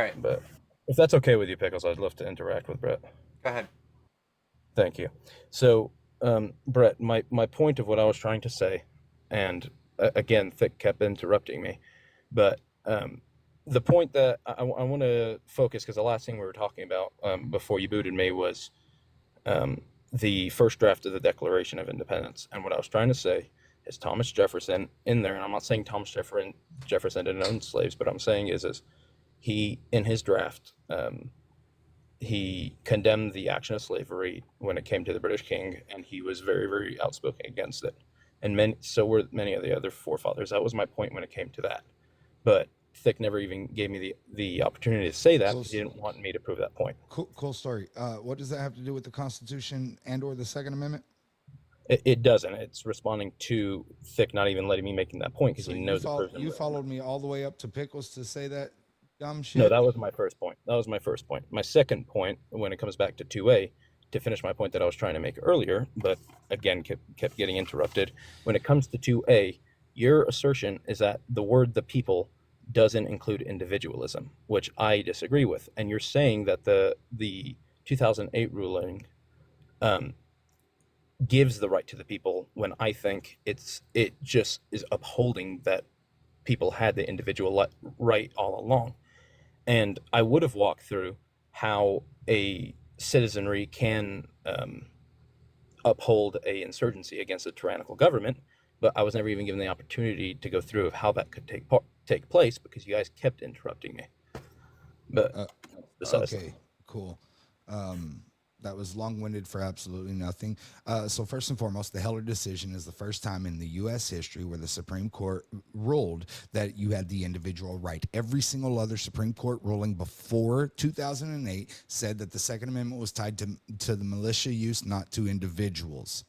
right. But if that's okay with you, Pickles, I'd love to interact with Brett. Go ahead. Thank you. So, Brett, my point of what I was trying to say, and again, Thick kept interrupting me, but the point that I want to focus, because the last thing we were talking about before you booted me was the first draft of the Declaration of Independence. And what I was trying to say is Thomas Jefferson in there, and I'm not saying Thomas Jefferson didn't own slaves, but I'm saying is he, in his draft, he condemned the action of slavery when it came to the British king, and he was very, very outspoken against it. And so were many of the other forefathers. That was my point when it came to that. But Thick never even gave me the opportunity to say that because he didn't want me to prove that point. Cool story. What does that have to do with the Constitution and or the Second Amendment? It doesn't. It's responding to Thick not even letting me making that point because So he knows the person. You followed me all the way up to Pickles to say that dumb shit? No, that was my first point. My second point, when it comes back to 2A, to finish my point that I was trying to make earlier, but again kept getting interrupted. When it comes to 2A, your assertion is that the word "the people" doesn't include individualism, which I disagree with. And you're saying that the 2008 ruling gives the right to the people, when I think it just is upholding that people had the individual right all along. And I would have walked through how a citizenry can uphold a insurgency against a tyrannical government, but I was never even given the opportunity to go through of how that could take place because you guys kept interrupting me. But okay, cool. That was long-winded for absolutely nothing. So first and foremost, the Heller decision is the first time in the U.S. history where the Supreme Court ruled that you had the individual right. Every single other Supreme Court ruling before 2008 said that the Second Amendment was tied to the militia use, not to individuals.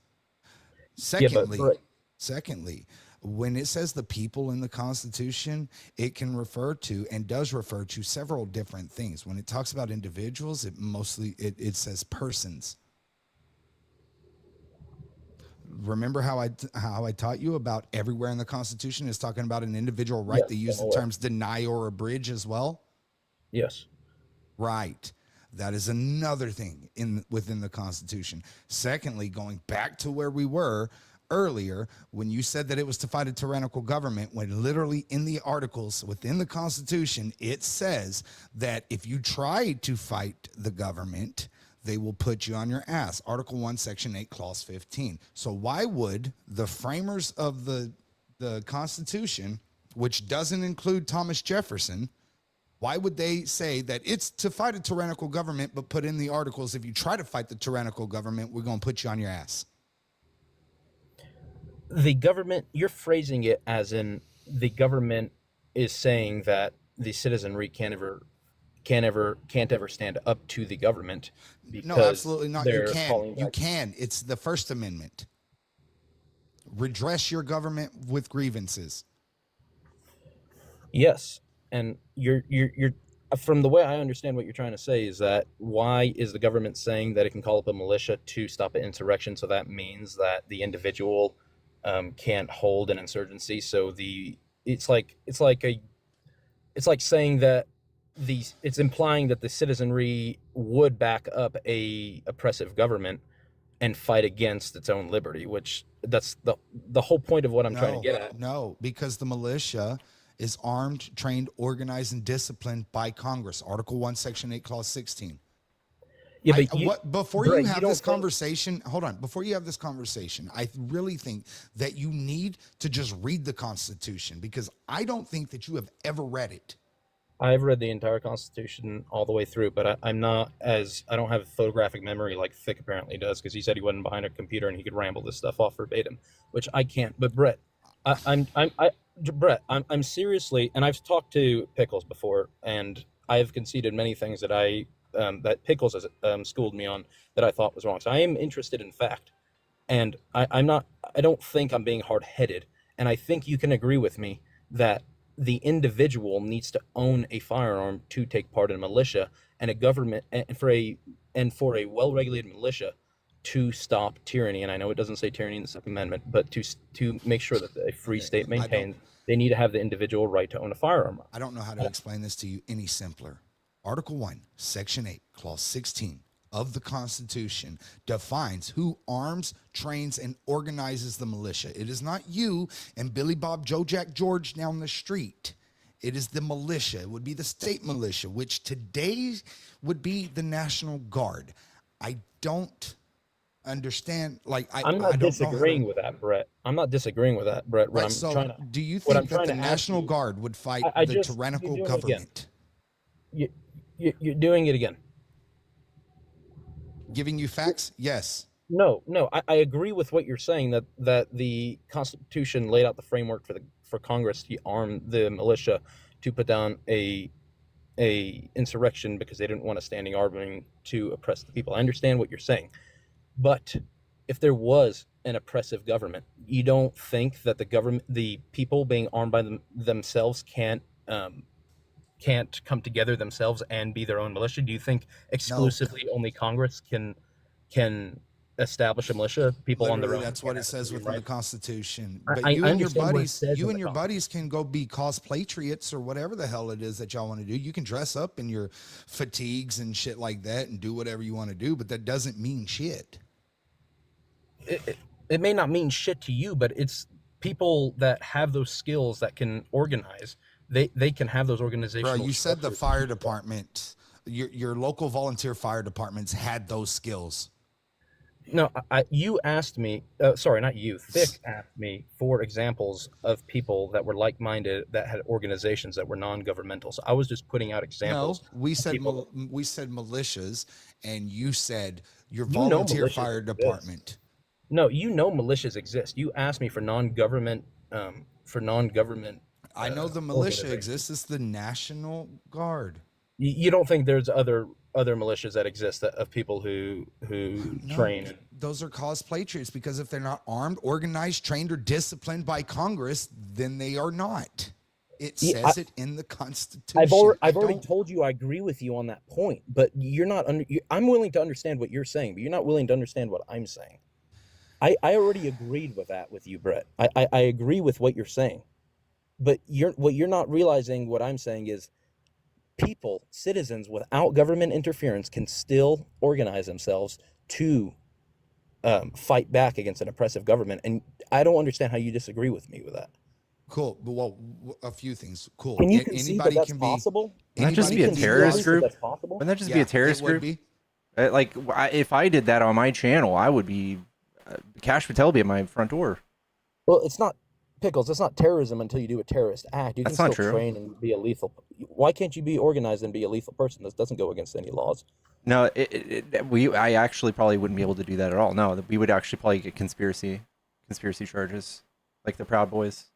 Secondly, when it says the people in the Constitution, it can refer to and does refer to several different things. When it talks about individuals, it says persons. Remember how I taught you about everywhere in the Constitution is talking about an individual right? Yes, they use the terms deny or abridge as well. Yes. Right. That is another thing within the Constitution. Secondly, going back to where we were earlier, when you said that it was to fight a tyrannical government, when literally in the articles within the Constitution, it says that if you try to fight the government, they will put you on your ass. Article 1, Section 8, Clause 15. So why would the framers of the Constitution, which doesn't include Thomas Jefferson, why would they say that it's to fight a tyrannical government, but put in the articles, if you try to fight the tyrannical government, we're going to put you on your ass? The government, you're phrasing it as in the government is saying that the citizenry can't ever stand up to the government. No, absolutely not. You can. It's the First Amendment. Redress your government with grievances. Yes, and you're from the way I understand what you're trying to say is that why is the government saying that it can call up a militia to stop an insurrection? So that means that the individual can't hold an insurgency. So it's like saying that it's implying that the citizenry would back up a oppressive government and fight against its own liberty, which that's the whole point of what I'm trying to get at. No, because the militia is armed, trained, organized, and disciplined by Congress. Article 1, Section 8, Clause 16. Yeah, but before you have this conversation, hold on. Before you have this conversation, I really think that you need to just read the Constitution, because I don't think that you have ever read it. I've read the entire Constitution all the way through, but I don't have photographic memory like Thick apparently does, because he said he wasn't behind a computer and he could ramble this stuff off verbatim, which I can't. But Brett, I'm seriously, and I've talked to Pickles before, and I've conceded many things that Pickles has schooled me on that I thought was wrong. So I am interested in fact, and I don't think I'm being hard-headed, and I think you can agree with me that the individual needs to own a firearm to take part in a militia, and a government, and for a well-regulated militia to stop tyranny. And I know it doesn't say tyranny in the Second Amendment, but to make sure that a free state maintains, they need to have the individual right to own a firearm. I don't know how to explain this to you any simpler. Article 1, Section 8, Clause 16 of the Constitution defines who arms, trains, and organizes the militia. It is not you and Billy Bob Joe Jack George down the street. It is the militia. It would be the state militia, which today would be the National Guard. I don't understand. I'm not disagreeing with that, Brett. I'm not disagreeing with that, Brett. Right, so do you think that the National Guard would fight the tyrannical government? You're doing it again. Giving you facts? Yes. No, I agree with what you're saying, that the Constitution laid out the framework for Congress to arm the militia to put down a insurrection because they didn't want a standing army to oppress the people. I understand what you're saying, but if there was an oppressive government, you don't think that the people being armed by themselves can't come together themselves and be their own militia? Do you think exclusively only Congress can establish a militia? People Literally, on their own. that's what it says within the Constitution. But I you and your understand what it buddies, says in the buddies can go be cosplatriots or whatever the hell it is that y'all want to do. You can dress up in your fatigues and shit like that and do whatever you want to do, but that doesn't mean shit. It may not mean shit to you, but it's people that have those skills that can organize. They can have those organizational. Bro, you said the fire department, your local volunteer fire departments had those skills. No, you asked me. Sorry, not you. Thick asked me for examples of people that were like-minded that had organizations that were non-governmental. So I was just putting out examples. No, we said militias, and you said your volunteer fire department. No, militias exist. You asked me for non-government. I know the militia exists. It's the National Guard. You don't think there's other militias that exist of people who train? Those are cosplatriots, because if they're not armed, organized, trained, or disciplined by Congress, then they are not. It says it in the Constitution. I've already told you I agree with you on that point, but you're not. I'm willing to understand what you're saying, but you're not willing to understand what I'm saying. I already agreed with that with you, Brett. I agree with what you're saying. But what you're not realizing, what I'm saying is, people, citizens, without government interference can still organize themselves to fight back against an oppressive government. And I don't understand how you disagree with me with that. Cool. Well, a few things. Cool. Can you concede that that's possible? Wouldn't that just be a terrorist group? Wouldn't that just be a terrorist group? Like, if I did that on my channel, I would be Cash Patel would be at my front door. Well, it's not. Pickles, it's not terrorism until you do a terrorist act. You can still train and be a lethal. Why can't you be organized and be a lethal person? This doesn't go against any laws. No, I actually probably wouldn't be able to do that at all. No, we would actually probably get conspiracy charges, like the Proud Boys.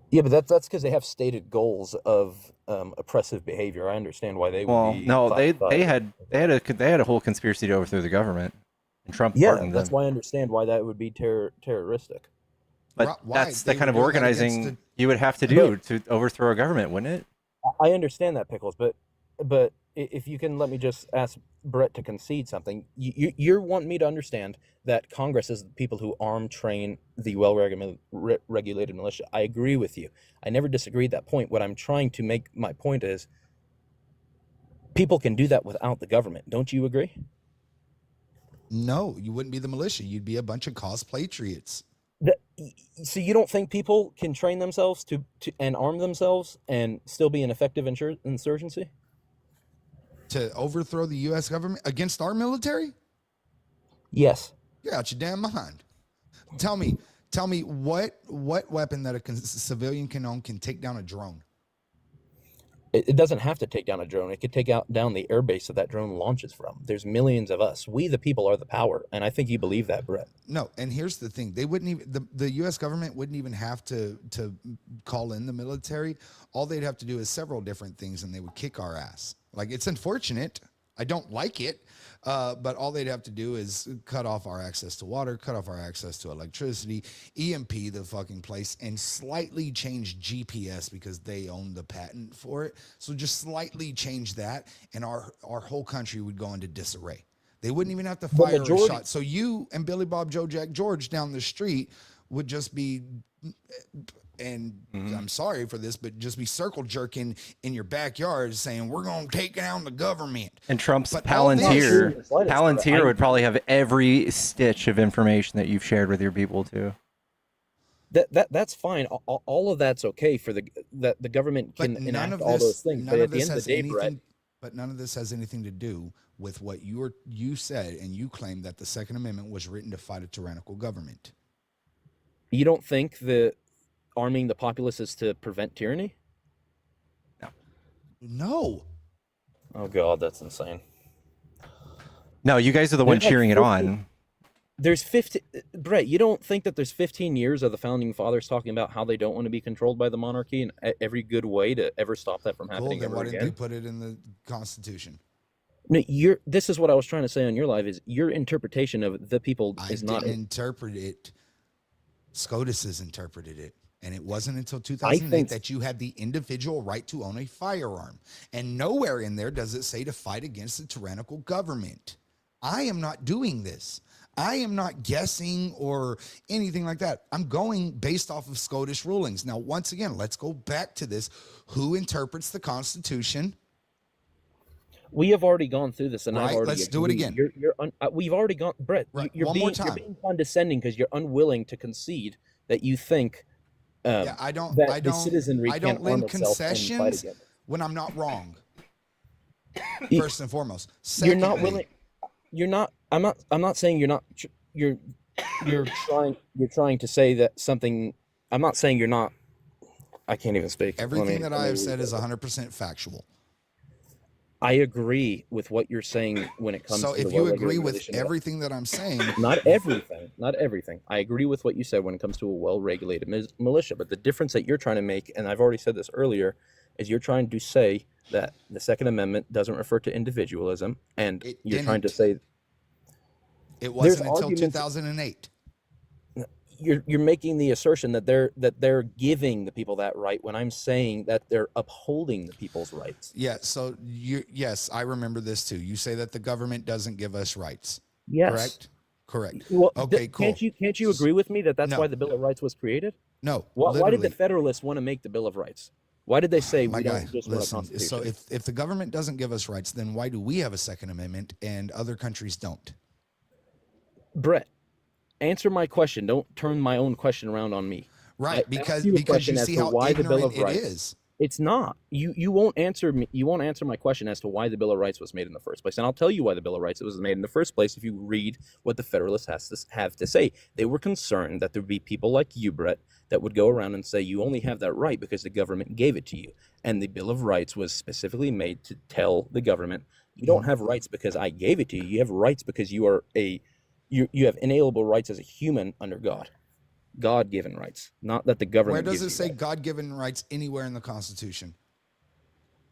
Yeah, but that's because they have stated goals of oppressive behavior. I understand why they would. Well, no, they had a whole conspiracy to overthrow the government, and Trump pardoned them. That's why I understand why that would be terroristic. But that's the kind of organizing you would have to do to overthrow a government, wouldn't it? I understand that, Pickles, but if you can let me just ask Brett to concede something. You want me to understand that Congress is the people who arm, train the well-regulated militia. I agree with you. I never disagreed that point. What I'm trying to make my point is, people can do that without the government. Don't you agree? No, you wouldn't be the militia. You'd be a bunch of cosplatriots. So you don't think people can train themselves to and arm themselves and still be an effective insurgency? To overthrow the U.S. government against our military? Yes. You're out your damn mind. Tell me what weapon that a civilian can own can take down a drone? It doesn't have to take down a drone. It could take down the airbase that drone launches from. There's millions of us. We, the people, are the power. And I think you believe that, Brett. No, and here's the thing: they wouldn't even the U.S. government wouldn't even have to call in the military. All they'd have to do is several different things, and they would kick our ass. Like, it's unfortunate. I don't like it, but all they'd have to do is cut off our access to water, cut off our access to electricity, EMP the fucking place, and slightly change GPS because they own the patent for it. So just slightly change that, and our whole country would go into disarray. They wouldn't even have to fire a shot. So you and Billy Bob Joe Jack George down the street would just be, and I'm sorry for this, but just be circle jerking in your backyard saying, we're going to take down the government. And Trump's But all this- Palantir would probably have every stitch of information that you've shared with your people too. That's fine. All of that's okay for the government can enact all those things. But at the end of the day, Brett, but none of this has anything to do with what you said, and you claim that the Second Amendment was written to fight a tyrannical government. you don't think that arming the populace is to prevent tyranny? No. Oh God, that's insane. No, you guys are the one cheering it on. There's 15, Brett, you don't think that there's 15 years of the founding fathers talking about how they don't want to be controlled by the monarchy and every good way to ever stop that from happening Then ever why again? didn't they put it in the Constitution? No, this is what I was trying to say on your live is your interpretation of the people is not. I didn't interpret it. SCOTUS has interpreted it. And it wasn't until 2008 that you had the individual right to own a firearm. And nowhere in there does it say to fight against a tyrannical government. I am not doing this. I am not guessing or anything like that. I'm going based off of SCOTUS rulings. Now, once again, let's go back to this. Who interprets the Constitution? We have already gone through this, and I've already. Let's do it again. We've already gone, Brett. Right. You're One more time. You're being condescending because you're unwilling to concede that you think. I don't the citizenry I don't can't arm lend itself and fight concessions against it. when I'm not wrong. First and foremost. You're not willing. You're not. I'm not saying you're not. You're trying to say that something. I'm not saying you're not. I can't even speak. Everything that I have said is 100% factual. I agree with what you're saying when it comes to if you agree with everything that I'm saying, not everything. I agree with what you said when it comes to a well-regulated militia, but the difference that you're trying to make, and I've already said this earlier, is you're trying to say that the Second Amendment doesn't refer to individualism, and you're trying to say it wasn't until 2008. You're making the assertion that they're giving the people that right when I'm saying that they're upholding the people's rights. Yeah, so yes, I remember this too. You say that the government doesn't give us rights. Yes. Correct. Well, okay, cool. Can't you agree with me that that's why the Bill of Rights was created? No. Why did the Federalists want to make the Bill of Rights? Why did they say we don't just want a constitution? So if the government doesn't give us rights, then why do we have a Second Amendment and other countries don't? Brett, answer my question. Don't turn my own question around on me. Right, because you see how ignorant it is. It's not. You won't answer me. You won't answer my question as to why the Bill of Rights was made in the first place. And I'll tell you why the Bill of Rights was made in the first place if you read what the Federalists have to say. They were concerned that there would be people like you, Brett, that would go around and say you only have that right because the government gave it to you. And the Bill of Rights was specifically made to tell the government you don't have rights because I gave it to you. You have rights because you are you have inalienable rights as a human under God. God-given rights, not that the government. Where does it say God-given rights anywhere in the Constitution?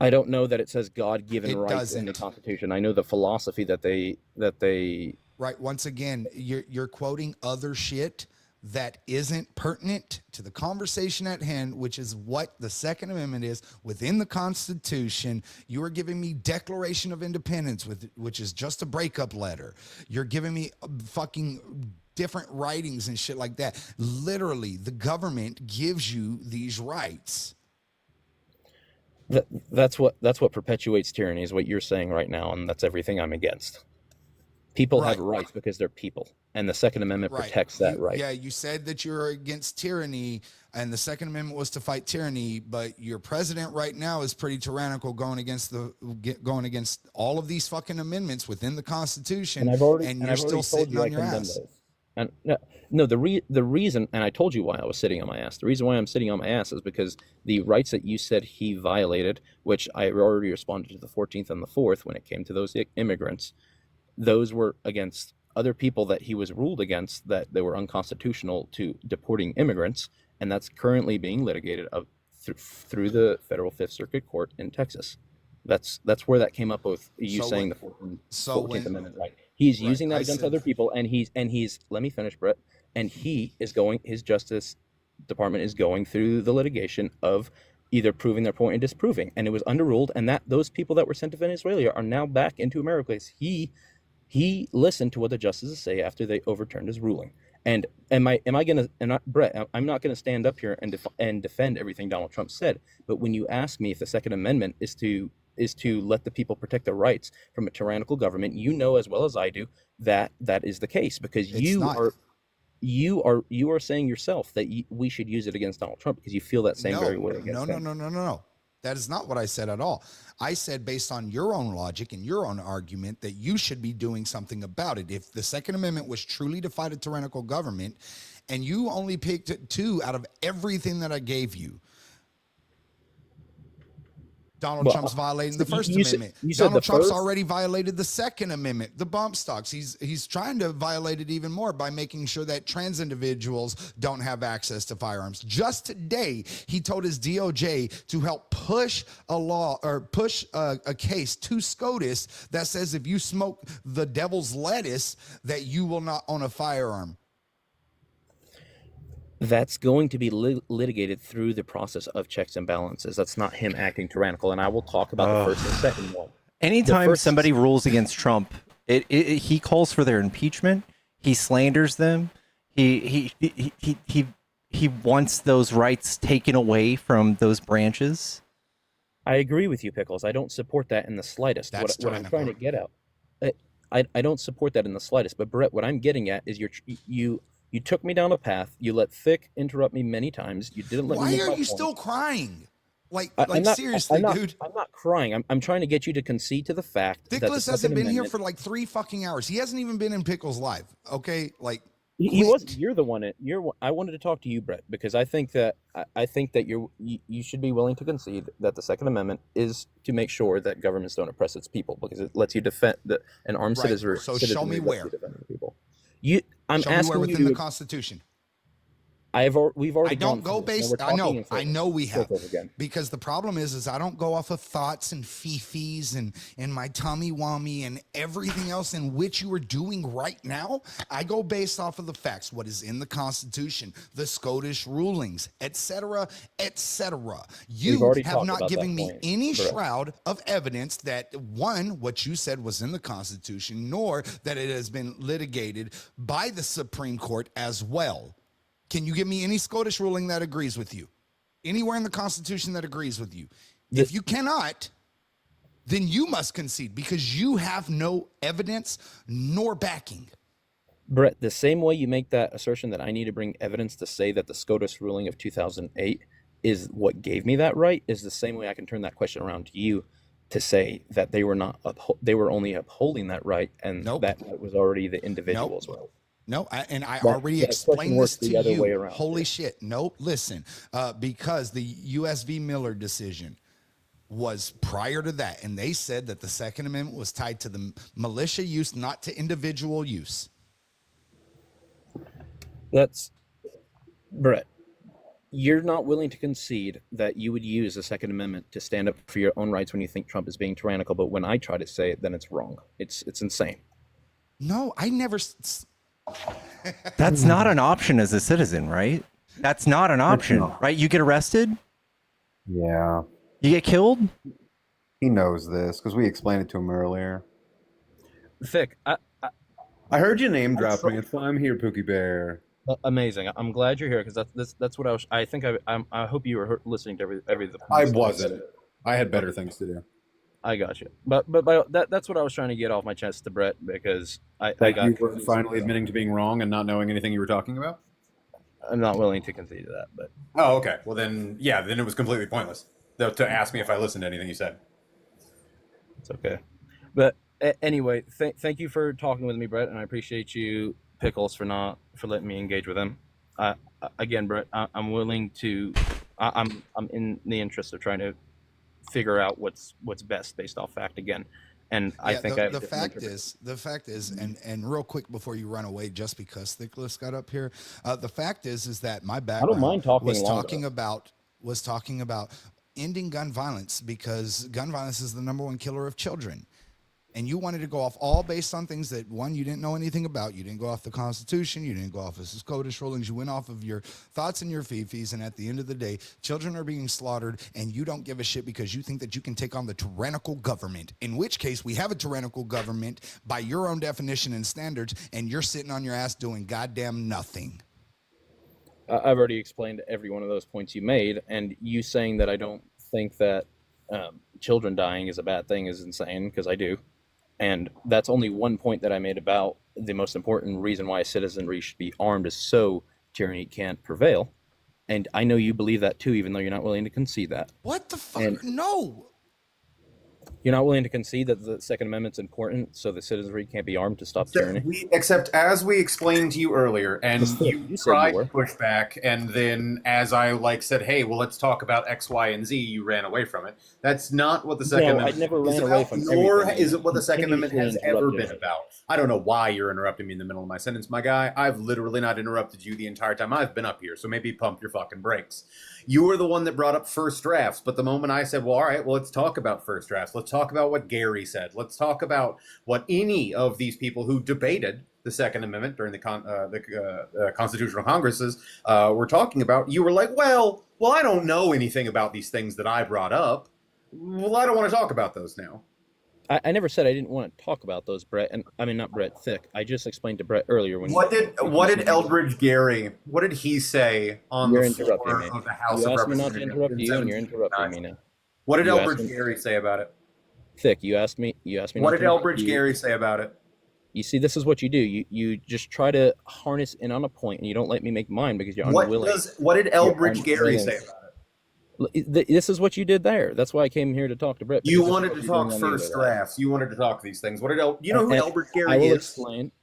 I don't know that it says God-given rights in the Constitution. I know the philosophy that they. Right. Once again, you're quoting other shit that isn't pertinent to the conversation at hand, which is what the Second Amendment is within the Constitution. You are giving me Declaration of Independence, which is just a breakup letter. You're giving me fucking different writings and shit like that. Literally, the government gives you these rights. That's what perpetuates tyranny is what you're saying right now, and that's everything I'm against. People have rights because they're people, and the Second Amendment protects that right. Yeah, you said that you're against tyranny, and the Second Amendment was to fight tyranny, but your president right now is pretty tyrannical, going against all of these fucking amendments within the Constitution, and you're still sitting on your ass. And no, the reason, and I told you why I was sitting on my ass. The reason why I'm sitting on my ass is because the rights that you said he violated, which I already responded to the 14th and the 4th when it came to those immigrants, those were against other people that he was ruled against, that they were unconstitutional to deporting immigrants, and that's currently being litigated through the Federal Fifth Circuit Court in Texas. That's where that came up with you saying the 14th Amendment right. He's using that against other people, and he's let me finish, Brett. And his Justice Department is going through the litigation of either proving their point and disproving, and it was underruled, and that those people that were sent to Venezuela are now back into America. He listened to what the justices say after they overturned his ruling. And Brett, I'm not gonna stand up here and defend everything Donald Trump said, but when you ask me if the Second Amendment is to let the people protect their rights from a tyrannical government, you know as well as I do that is the case, because you are saying yourself that we should use it against Donald Trump because you feel that same very way against him. No. That is not what I said at all. I said, based on your own logic and your own argument, that you should be doing something about it. If the Second Amendment was truly to fight a tyrannical government, and you only picked 2 out of everything that I gave you, Donald Trump's violating the First Amendment. Donald Trump's already violated the Second Amendment, the bump stocks. He's trying to violate it even more by making sure that trans individuals don't have access to firearms. Just today, he told his DOJ to help push a law or push a case to SCOTUS that says if you smoke the devil's lettuce, that you will not own a firearm. That's going to be litigated through the process of checks and balances. That's not him acting tyrannical, and I will talk about the first and second one. Anytime somebody rules against Trump, he calls for their impeachment. He slanders them. He wants those rights taken away from those branches. I agree with you, Pickles. I don't support that in the slightest. What I'm trying to get at, I don't support that in the slightest. But Brett, what I'm getting at is you took me down a path. You let Thick interrupt me many times. You didn't let me. Why are you still crying? Seriously, dude. I'm not crying. I'm trying to get you to concede to the fact that Dickless hasn't been here for like 3 fucking hours. He hasn't even been in Pickles' live. Okay, he wasn't. You're the one. I wanted to talk to you, Brett, because I think that you should be willing to concede that the Second Amendment is to make sure that governments don't oppress its people, because it lets you defend an armed citizen. So show me where. I'm show asking me where you within the Constitution. We've already. I don't go based. I know we have. Because the problem is I don't go off of thoughts and fifis and my tummy wummy and everything else in which you are doing right now. I go based off of the facts, what is in the Constitution, the Scottish rulings, etc., etc. You have not given me any shroud of evidence that, one, what you said was in the Constitution, nor that it has been litigated by the Supreme Court as well. Can you give me any Scottish ruling that agrees with you? Anywhere in the Constitution that agrees with you? If you cannot, then you must concede, because you have no evidence nor backing. Brett, the same way you make that assertion that I need to bring evidence to say that the Scottish ruling of 2008 is what gave me that right, is the same way I can turn that question around to you to say that they were only upholding that right, and that was already the individual's right. No, I already explained this to you. Around, Holy shit. Nope. Listen, because the U.S. v. Miller decision was prior to that, and they said that the Second Amendment was tied to the militia use, not to individual use. Brett, you're not willing to concede that you would use the Second Amendment to stand up for your own rights when you think Trump is being tyrannical, but when I try to say it, then it's wrong. It's insane. No, I never... That's not an option as a citizen, right? That's not an option, right? You get arrested? Yeah. You get killed? He knows this because we explained it to him earlier. Thick, I heard you name dropping. That's why I'm here, Pookie Bear. Amazing. I'm glad you're here, because that's what I was. I think I hope you were listening to every. I wasn't. I had better things to do. I got you, but that's what I was trying to get off my chest to Brett, because you were finally admitting to being wrong and not knowing anything you were talking about. I'm not willing to concede to that, but okay. Well then, then it was completely pointless to ask me if I listened to anything you said. It's okay, but anyway, thank you for talking with me, Brett, and I appreciate you Pickles for letting me engage with him. Again, Brett, I'm willing to. I'm in the interest of trying to figure out what's best based off fact again. And I think the fact is, and real quick before you run away, just because Thickless got up here, the fact is that my background mind talking was longer. talking about ending gun violence, because gun violence is the #1 killer of children. And you wanted to go off all based on things that, one, you didn't know anything about. You didn't go off the Constitution. You didn't go off of SCOTUS rulings. You went off of your thoughts and your fifis. And at the end of the day, children are being slaughtered, and you don't give a shit because you think that you can take on the tyrannical government. In which case, we have a tyrannical government by your own definition and standards, and you're sitting on your ass doing goddamn nothing. I've already explained every one of those points you made, and you saying that I don't think that children dying is a bad thing is insane, because I do. And that's only one point that I made about the most important reason why citizenry should be armed is so tyranny can't prevail. And I know you believe that too, even though you're not willing to concede that. What the fuck? No. You're not willing to concede that the Second Amendment's important, so the citizenry can't be armed to stop tyranny? Except as we explained to you earlier, and you tried to push back, and then as I said, hey, well, let's talk about X, Y, and Z, you ran away from it. That's not what the Second Amendment I never ran away from it. Nor is it what the Second Amendment has ever been about. I don't know why you're interrupting me in the middle of my sentence, my guy. I've literally not interrupted you the entire time I've been up here, so maybe pump your fucking brakes. You were the one that brought up first drafts, but the moment I said, well, all right, well, let's talk about first drafts. Let's talk about what Gary said. Let's talk about what any of these people who debated the Second Amendment during the Constitutional Congresses were talking about. You were like, well, I don't know anything about these things that I brought up. Well, I don't want to talk about those now. I never said I didn't want to talk about those, Brett. And I mean, not Brett, Thick. I just explained to Brett earlier when. What did Eldridge Gary? What did he say on the floor of the House of Representatives? You asked me not to interrupt you, and you're interrupting me now. What did Eldridge Gary say about it? Thick, you asked me. What did Eldridge Gary say about it? You see, this is what you do. You just try to harness in on a point, and you don't let me make mine because you're unwilling. What did Eldridge Gary say about it? This is what you did there. That's why I came here to talk to Brett. You wanted to talk first drafts. You wanted to talk these things. What did you know who Eldridge Gary is?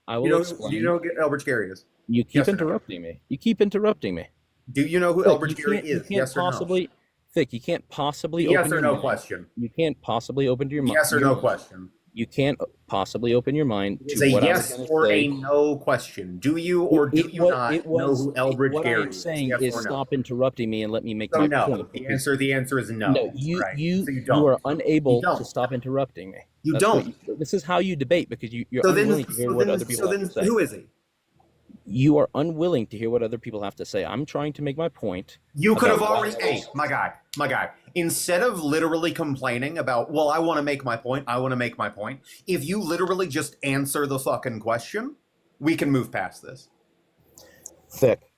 I will explain. Do you know who Eldridge Gary is? You keep interrupting me. You keep interrupting me. Do you know who Eldridge Gary is? Yes or no? Thick, you can't possibly yes open or your no mind. Question. You can't possibly open your mind. Yes or no question. You can't possibly open your mind to it's a what yes or a no question. Do you or do you not know who Eldridge Gary is? What I'm saying yes is stop interrupting me and let me make so my no. point. The answer is no. No, you so are unable to stop interrupting me. You don't. This is how you debate because you're unwilling to hear what other people have to say. Who is he? You are unwilling to hear what other people have to say. I'm trying to make my point. You could have already. Hey, my guy. Instead of literally complaining about, well, I want to make my point. If you literally just answer the fucking question, we can move past this. Thick.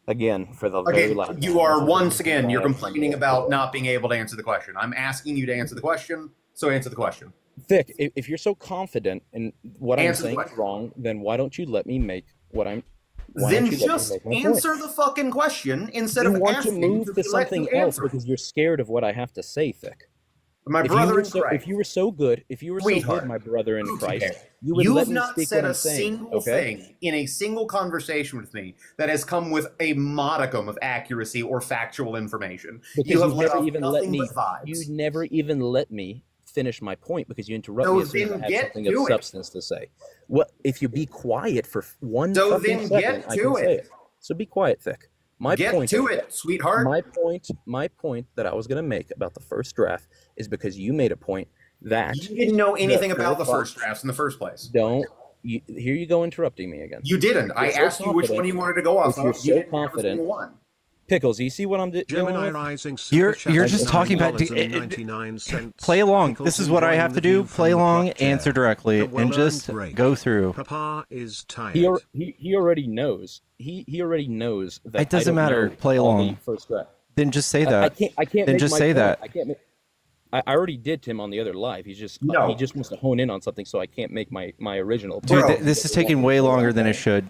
Again, for the very last time. You are once again, you're complaining about not being able to answer the question. I'm asking you to answer the question, so answer the question. Thick, if you're so confident in what I'm saying is wrong, then why don't you let me make what I'm... Then just answer the fucking question instead of asking to move to something else because you're scared of what I have to say, Thick. My brother in Christ. If you were so good, my brother in Christ, you would let me speak what I'm saying. You've not said a single thing in a single conversation with me that has come with a modicum of accuracy or factual information. Because you have never even let me. You never even let me finish my point because you interrupt me as soon as I have something of substance to say. What if you be quiet for one fucking second? I can say it. So be quiet, Thick. Get to it, sweetheart. My point that I was going to make about the first draft is because you made a point that you didn't know anything about the first drafts in the first place. Here you go interrupting me again. You didn't. I asked you which one you wanted to go off of. You're so confident. Pickles, you see what I'm doing? Gemini Rising. You're just talking about play along. This is what I have to do. Play along, answer directly, and just go through. Papa is tired. He already knows. He already knows that it doesn't matter. Play along. First draft. Then just say that. I can't. Then just say that. I already did Tim on the other live. He just wants to hone in on something, so I can't make my original. Dude, this is taking way longer than it should.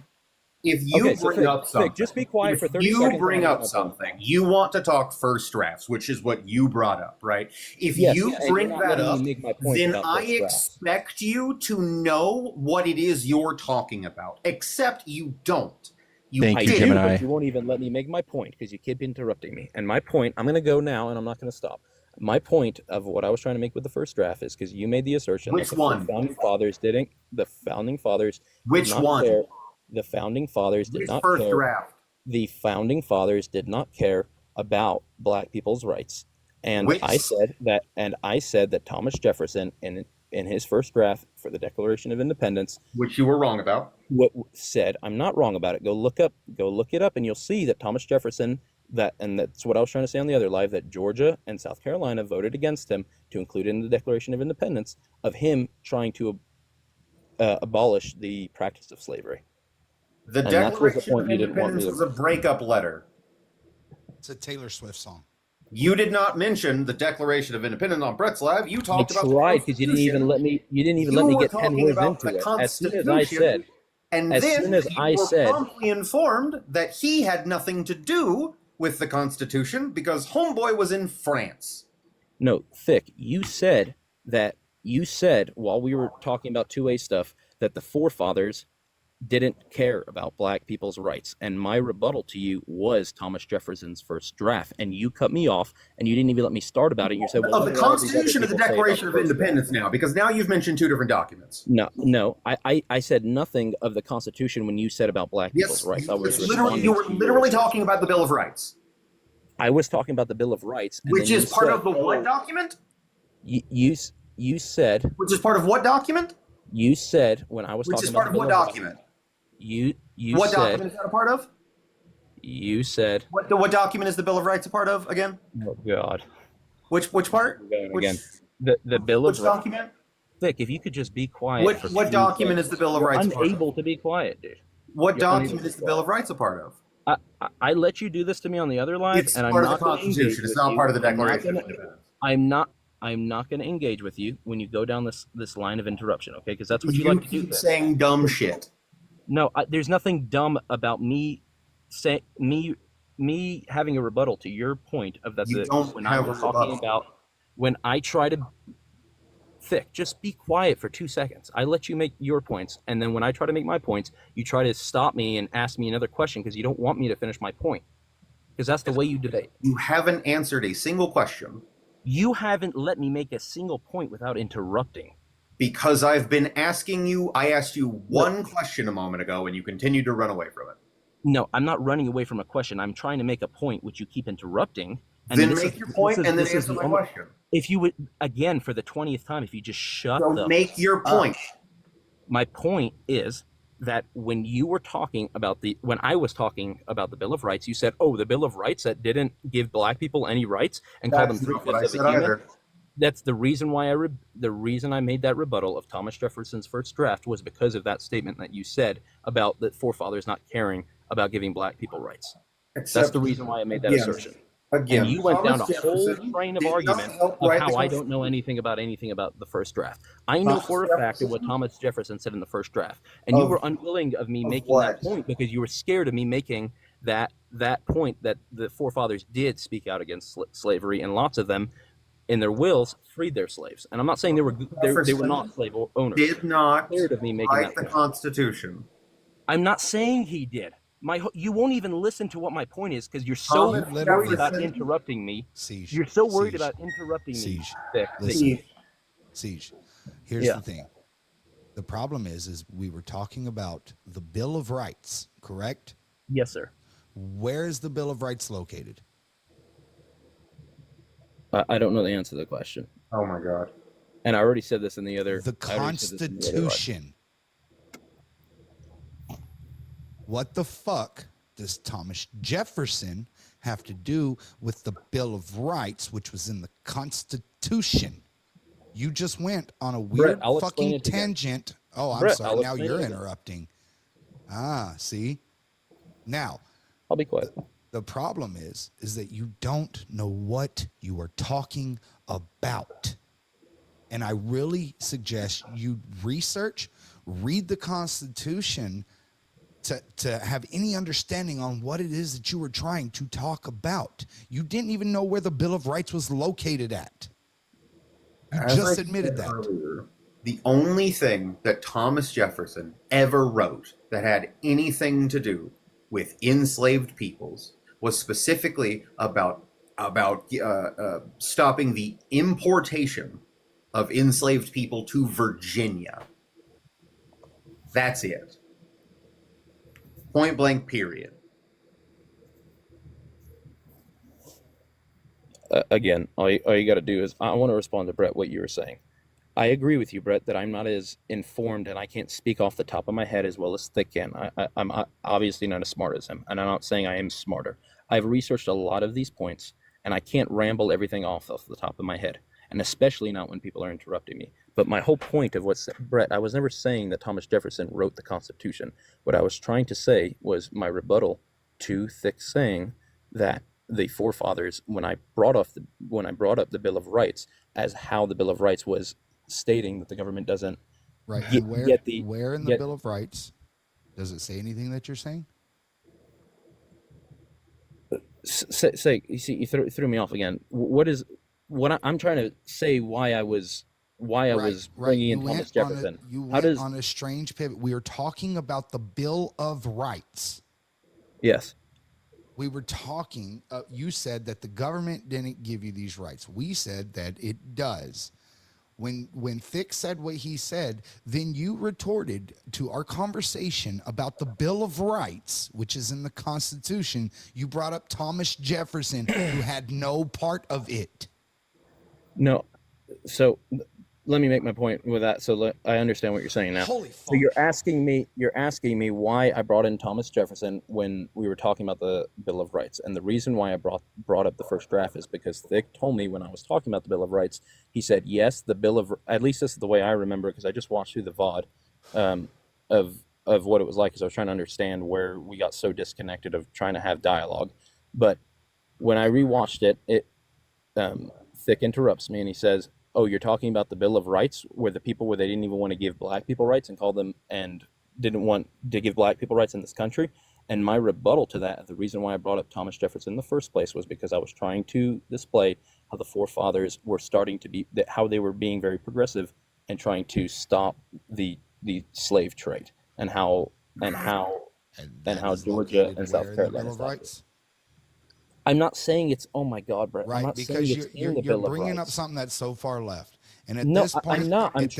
If you Okay, so bring Vic, up something, Vic, just be quiet if for 30 you seconds. bring and I'll up make my point. something, you want to talk first drafts, which is what you brought up, right? If Yes, you and bring you're not that letting up, me make my point then about I first drafts. expect you to know what it is you're talking about, except you don't. Thank I you, do, Gemini. but you won't even let me make my point because you keep interrupting me. And my point, I'm going to go now, and I'm not going to stop. My point of what I was trying to make with the first draft is because you made the assertion Which that the one? founding fathers didn't. The founding fathers Which did not one? care. The founding fathers did Which not first care. draft? The founding fathers did not care about black people's rights, and Which? I said that Thomas Jefferson in his first draft for the Declaration of Independence, Which you were wrong about. what said, I'm not wrong about it. Go look it up, and you'll see that Thomas Jefferson, that's what I was trying to say on the other live, that Georgia and South Carolina voted against him to include in the Declaration of Independence of him trying to abolish the practice of slavery. The And that was the Declaration point of you didn't want me Independence to. was a breakup letter. It's a Taylor Swift song. You did not mention the Declaration of Independence on Brett's Live. You I talked about tried the because you didn't even let me. You didn't even You let me were get 10 talking words about into the it. As soon as I Constitution, said, and as then soon as you I were said, promptly informed that he had nothing to do with the Constitution because Homeboy was in France. no, Thick, you said while we were talking about 2A stuff that the forefathers didn't care about black people's rights, and my rebuttal to you was Thomas Jefferson's first draft, and you cut me off, and you didn't even let me start about it. And you said, "Well, Of what the did all these other Constitution or the people say about Declaration the of first draft?" Independence now, because now you've mentioned two different documents. No, I said nothing of the Constitution when you said about black people's Yes, rights. I was you responding were to your literally assertion. talking about the Bill of Rights, I was talking about the Bill of Rights, and which then you is part said, of the what "Oh, document? you said Which is part of what document? you said when I was Which talking is about part the of Bill what of Rights, document? you What said document is that a part of? you said What document is the Bill of Rights a part of again? oh God, Which part? we're going Which again. The Bill which of Rights. document? Vic, if you could just be quiet. What 2 document is seconds. the Bill of You're Rights a part of? unable to be quiet, dude. What You're unable document to is be the Bill quiet. of Rights a part of? I let you do this to me on the other live, It's and I'm part of the not going to engage Constitution. It's with not you. part of the I'm not Declaration of gonna- Independence. I'm not going to engage with you when you go down this line of interruption, okay? Because that's what you You like to do. keep Vic. saying dumb shit. No, there's nothing dumb about me having a rebuttal to your point of that. You don't When I have was a talking rebuttal. about when I try to Thick, just be quiet for 2 seconds. I let you make your points, and then when I try to make my points, you try to stop me and ask me another question because you don't want me to finish my point. Because that's the way you debate. You haven't answered a single question. You haven't let me make a single point without interrupting. Because I've been asking you, I asked you one question a moment ago and you continued to run away from it. No, I'm not running away from a question. I'm trying to make a point, which you keep interrupting. And Then make your point and then answer my question. If you would, again, for the 20th time, if you just shut So the make your point. My point is that when you were talking about when I was talking about the Bill of Rights, you said, "Oh, the Bill of Rights that didn't give black people any rights and called them That's not what I 3/5 said of a human." either. That's the reason why the reason I made that rebuttal of Thomas Jefferson's first draft was because of that statement that you said about the forefathers not caring about giving black people rights. That's the reason why I made that assertion. Again, And you went Thomas down a whole Jefferson train of did not argument help of write how the I don't know anything about the first draft. I know Thomas for a fact of what Thomas Jefferson said in the first draft, and you Of- were unwilling of me making what? that point because you were scared of me making that point that the forefathers did speak out against slavery, and lots of them, in their wills, freed their slaves. And I'm not saying they were not slave owners. Did not Scared of me making write that the point. Constitution. I'm not saying he did. You won't even listen to what my point is because you're so Thomas worried about Jefferson- interrupting me. Siege. You're so worried Siege. about interrupting me. Siege. That Listen. Siege. Here's Yeah. the thing. The problem is we were talking about the Bill of Rights, correct? Yes, sir. Where is the Bill of Rights located? I don't know the answer to the question. Oh my God. And I already said this in the other. The I already said this in the other live. Constitution. What the fuck does Thomas Jefferson have to do with the Bill of Rights, which was in the Constitution? You just went on a weird Brett, I'll explain fucking it again. tangent. Oh, I'm Brett, sorry. I'll Now explain you're it again. interrupting. Ah, see? Now, I'll be quiet. the problem is that you don't know what you are talking about. And I really suggest you read the Constitution to have any understanding on what it is that you were trying to talk about. You didn't even know where the Bill of Rights was located at. You As just I admitted said that. earlier, the only thing that Thomas Jefferson ever wrote that had anything to do with enslaved peoples was specifically about stopping the importation of enslaved people to Virginia. That's it. Point blank, period. Again, all you got to do is I want to respond to Brett what you were saying. I agree with you, Brett, that I'm not as informed and I can't speak off the top of my head as well as Thick can. I'm obviously not as smart as him, and I'm not saying I am smarter. I've researched a lot of these points, and I can't ramble everything off the top of my head, and especially not when people are interrupting me. But my whole point of what's Brett, I was never saying that Thomas Jefferson wrote the Constitution. What I was trying to say was my rebuttal to Thick saying that the forefathers, when I brought up the Bill of Rights as how the Bill of Rights was stating that the government doesn't Right. get, And get the where in the Bill of Rights does it say anything that you're saying? say you see you threw me off again. I'm trying to say why I was bringing in Thomas Jefferson. You went on a strange pivot. We are talking about the Bill of Rights. Yes. We were talking, you said that the government didn't give you these rights. We said that it does. When Thick said what he said, then you retorted to our conversation about the Bill of Rights, which is in the Constitution. You brought up Thomas Jefferson, who had no part of it. No. So let me make my point with that. So I understand what you're saying now. Holy fuck. So you're asking me why I brought in Thomas Jefferson when we were talking about the Bill of Rights. And the reason why I brought up the first draft is because Thick told me when I was talking about the Bill of Rights, he said, yes, the Bill of, at least this is the way I remember, because I just watched through the VOD of what it was like, because I was trying to understand where we got so disconnected of trying to have dialogue. But when I rewatched it, Thick interrupts me and he says, oh, you're talking about the Bill of Rights where they didn't even want to give black people rights and call them and didn't want to give black people rights in this country. And my rebuttal to that, the reason why I brought up Thomas Jefferson in the first place, was because I was trying to display how the forefathers were starting to be, how they were being very progressive and trying to stop the slave trade, and how Georgia and South Carolina stopped it. I'm not saying it's, oh my God, Brett. Right, because you're bringing up something that's so far left. And at this point, I'm not. At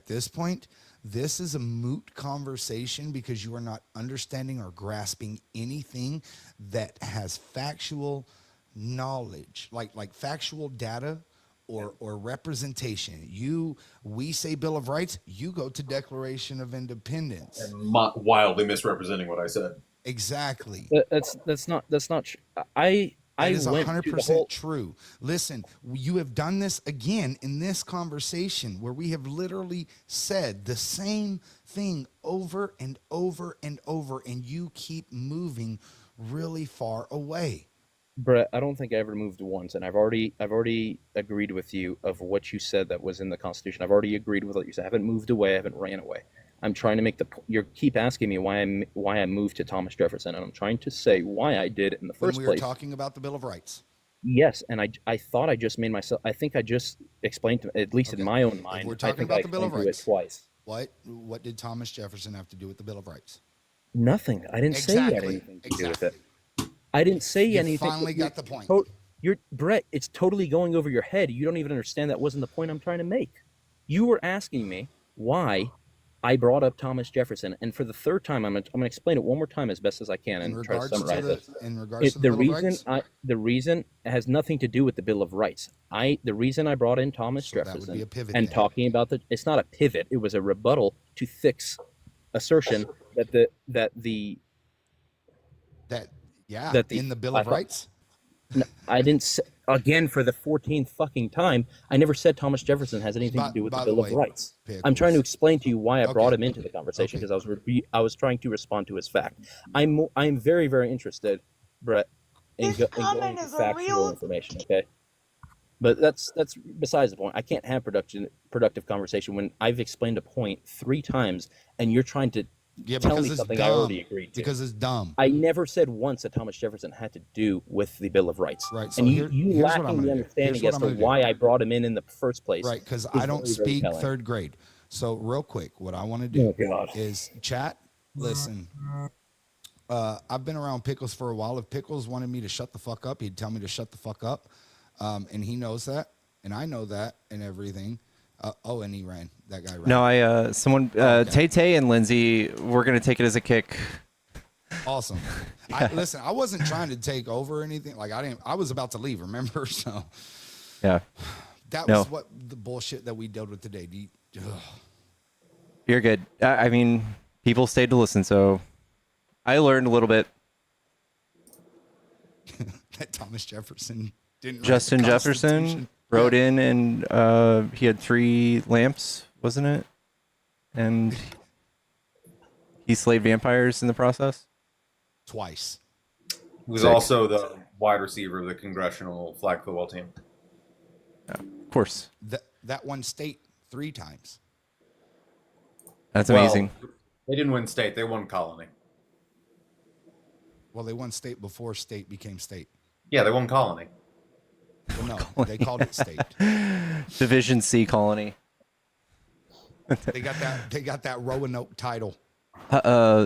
this point, this is a moot conversation because you are not understanding or grasping anything that has factual knowledge, like factual data or representation. We say Bill of Rights, you go to Declaration of Independence. And wildly misrepresenting what I said. Exactly. That's not true. That is 100% true. Listen, you have done this again in this conversation where we have literally said the same thing over and over and over, and you keep moving really far away. Brett, I don't think I ever moved once, and I've already agreed with you of what you said that was in the Constitution. I've already agreed with what you said. I haven't moved away. I haven't ran away. I'm trying to make you keep asking me why I moved to Thomas Jefferson, and I'm trying to say why I did in the first place. When we were talking about the Bill of Rights. Yes, and I thought I just made myself. I think I just explained to, at least in my own mind. If we're talking about the Bill of Rights twice. What did Thomas Jefferson have to do with the Bill of Rights? Nothing. I didn't say he had anything to do with it. I didn't say anything. Finally got the point. Brett, it's totally going over your head. You don't even understand that wasn't the point I'm trying to make. You were asking me why I brought up Thomas Jefferson, and for the third time, I'm going to explain it one more time as best as I can and try to summarize it. In regards to the Bill of Rights? The reason has nothing to do with the Bill of Rights. The reason I brought in Thomas Jefferson and talking about it's not a pivot. It was a rebuttal to Thick's assertion that in the Bill of Rights. No, I didn't say, again, for the 14th fucking time, I never said Thomas Jefferson has anything to do with the Bill of Rights. I'm trying to explain to you why I brought him into the conversation, because I was trying to respond to his fact. I'm very, very interested, Brett, in going into factual information, okay? But that's besides the point. I can't have productive conversation when I've explained a point 3 times and you're trying to Yeah, tell because me it's something I dumb. already agreed to. Because it's dumb. I never said once that Thomas Jefferson had to do with the Bill of Rights. Right. So and here's you what I'm lacking gonna the do. understanding Here's as what to I'm gonna why do. I brought him in the first place. Right, because is I don't very, very speak telling. third grade. So real quick, what I want to do Oh, God. is chat. Listen, I've been around Pickles for a while. If Pickles wanted me to shut the fuck up, he'd tell me to shut the fuck up, and he knows that, and I know that, and everything. And he ran. That guy ran. No, someone, Okay. Tay and Lindsay, we're gonna take it as a kick. Awesome. Listen, I wasn't trying to take over or anything. Like I was about to leave. Remember? So Yeah, that No. was what the bullshit that we dealt with today. you're good. I mean, people stayed to listen, so I learned a little bit. That Thomas Jefferson didn't. write Justin the Jefferson Constitution. wrote in, and he had 3 lamps, wasn't it? And he slayed vampires in the process. Twice. He was Sick. also the wide receiver of the congressional flag football team. Of course, That one state 3 times. that's Well, amazing. They didn't win state; they won colony. Well, they won state before state became state. Yeah, they won colony. Well, no, they called it state. Division C colony. They got that Roanoke title.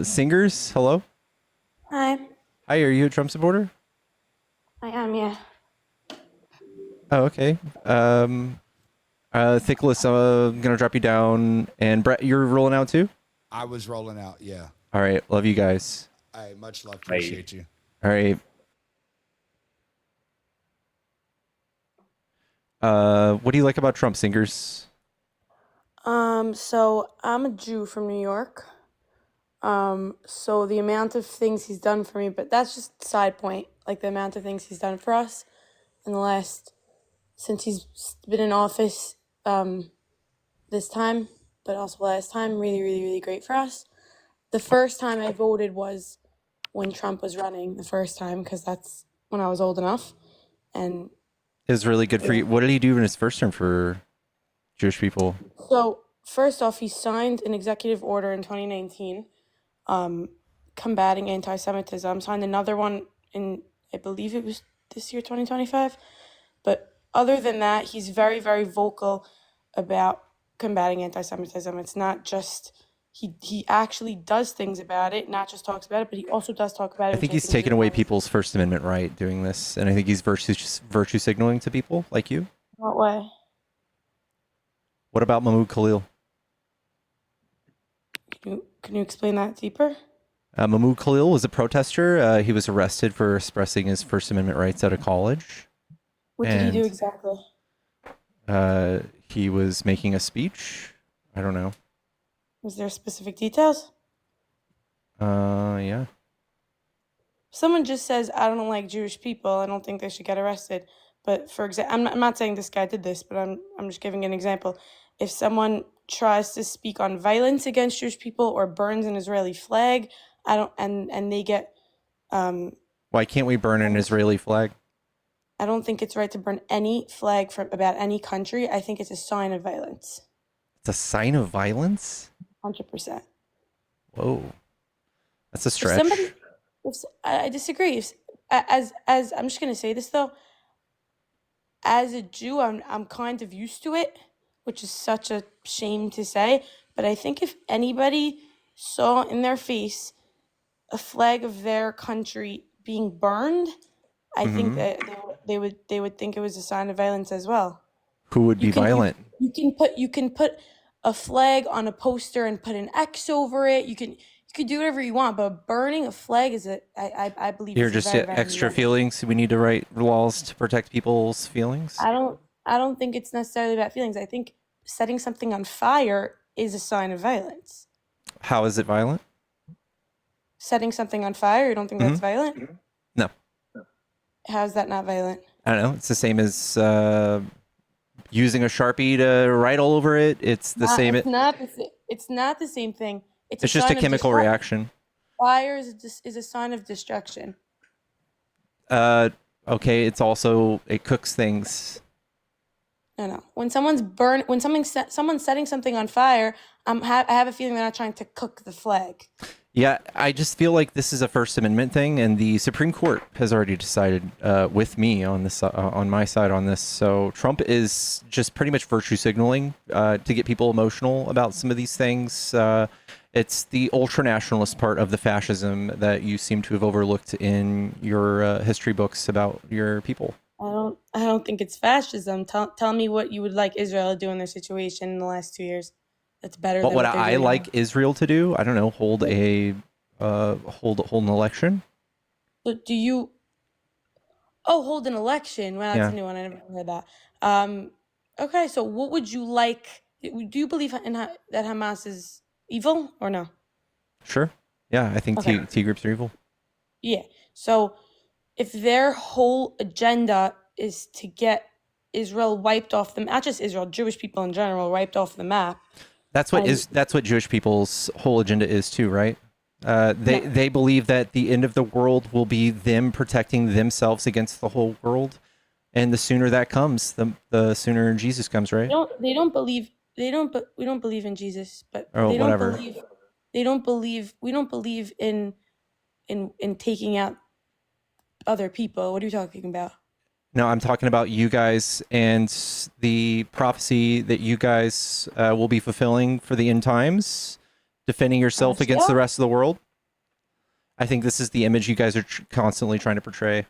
Singers, hello. Hi, Hi, are you a Trump supporter? I am, yeah. Oh, okay. Thickless, I'm gonna drop you down, and Brett, you're rolling out too. I was rolling out, yeah. All right, love you guys. I much love, appreciate you. All right. What do you like about Trump, Singers? So I'm a Jew from New York. So the amount of things he's done for me, but that's just side point, like the amount of things he's done for us in the last, since he's been in office, this time, but also last time, really, really, really great for us. The first time I voted was when Trump was running, the first time, because that's when I was old enough. And It was really good for you. What did he do in his first term for Jewish people? so, first off, he signed an executive order in 2019 combating anti-Semitism, signed another one in, I believe it was this year, 2025. But other than that, he's very, very vocal about combating anti-Semitism. It's not just, he actually does things about it, not just talks about it, but he also does talk about it. I think he's taken away people's First Amendment right doing this, and I think he's virtue signaling to people like you. What way? What about Mahmoud Khalil? Can you explain that deeper? Mahmoud Khalil was a protester. He was arrested for expressing his First Amendment rights out of college. What did he do exactly? He was making a speech. I don't know. Was there specific details? Yeah. Someone just says, I don't like Jewish people, I don't think they should get arrested. But for example, I'm not saying this guy did this, but I'm just giving an example. If someone tries to speak on violence against Jewish people or burns an Israeli flag, and they get Why can't we burn an Israeli flag? I don't think it's right to burn any flag from about any country. I think it's a sign of violence. It's a sign of violence? 100%. Whoa. That's a stretch. I disagree. As I'm just gonna say this though. As a Jew, I'm kind of used to it, which is such a shame to say. But I think if anybody saw in their face a flag of their country being burned, I think that they would think it was a sign of violence as well. Who would be violent? You can put a flag on a poster and put an X over it. You can do whatever you want, but burning a flag is I believe You're is just very, very extra negative. feelings. We need to write laws to protect people's feelings. I don't think it's necessarily about feelings. I think setting something on fire is a sign of violence. How is it violent? Setting something on fire, you don't think that's violent? No. How is that not violent? I don't know. It's the same as using a Sharpie to write all over it. It's the same. It's not the same thing. It's just a sign of chemical reaction. Fire is a sign of destruction. Okay. It's also, it cooks things. No. When someone's someone's setting something on fire, I have a feeling they're not trying to cook the flag. Yeah, I just feel like this is a First Amendment thing, and the Supreme Court has already decided with me on this, on my side on this. So Trump is just pretty much virtue signaling to get people emotional about some of these things. It's the ultra-nationalist part of the fascism that you seem to have overlooked in your history books about your people. I don't think it's fascism. Tell me what you would like Israel to do in their situation in the last 2 years. That's better. What than would what they're I doing like now. Israel to do? I don't know. Hold an election. So do you? Oh, hold an election. Well, that's Yeah. a new one. I never heard that. Okay, so what would you like? Do you believe that Hamas is evil or no? Sure. Yeah, I think Okay. T groups are evil. Yeah. So if their whole agenda is to get Israel wiped off the, not just Israel, Jewish people in general, wiped off the map. That's what Jewish people's whole agenda is too, right? They believe that the end of the world will be them protecting themselves against the whole world, and the sooner that comes, the sooner Jesus comes, right? We don't believe in Jesus, but Oh, we don't believe in taking out other people. What are you talking about? No, I'm talking about you guys and the prophecy that you guys will be fulfilling for the end times, defending yourself against the rest of the world. I think this is the image you guys are constantly trying to portray.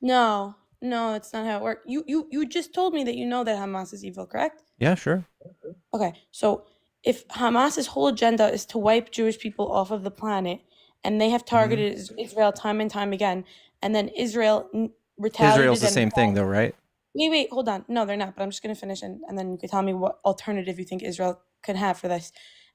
No, that's not how it works. You just told me that you know that Hamas is evil, correct? Yeah, sure. Okay, so if Hamas's whole agenda is to wipe Jewish people off of the planet, and they have targeted Israel time and time again, and then Israel retaliated. Israel's the same thing, though, right? Wait, hold on. No, they're not. But I'm just going to finish, and then you can tell me what alternative you think Israel could have for this.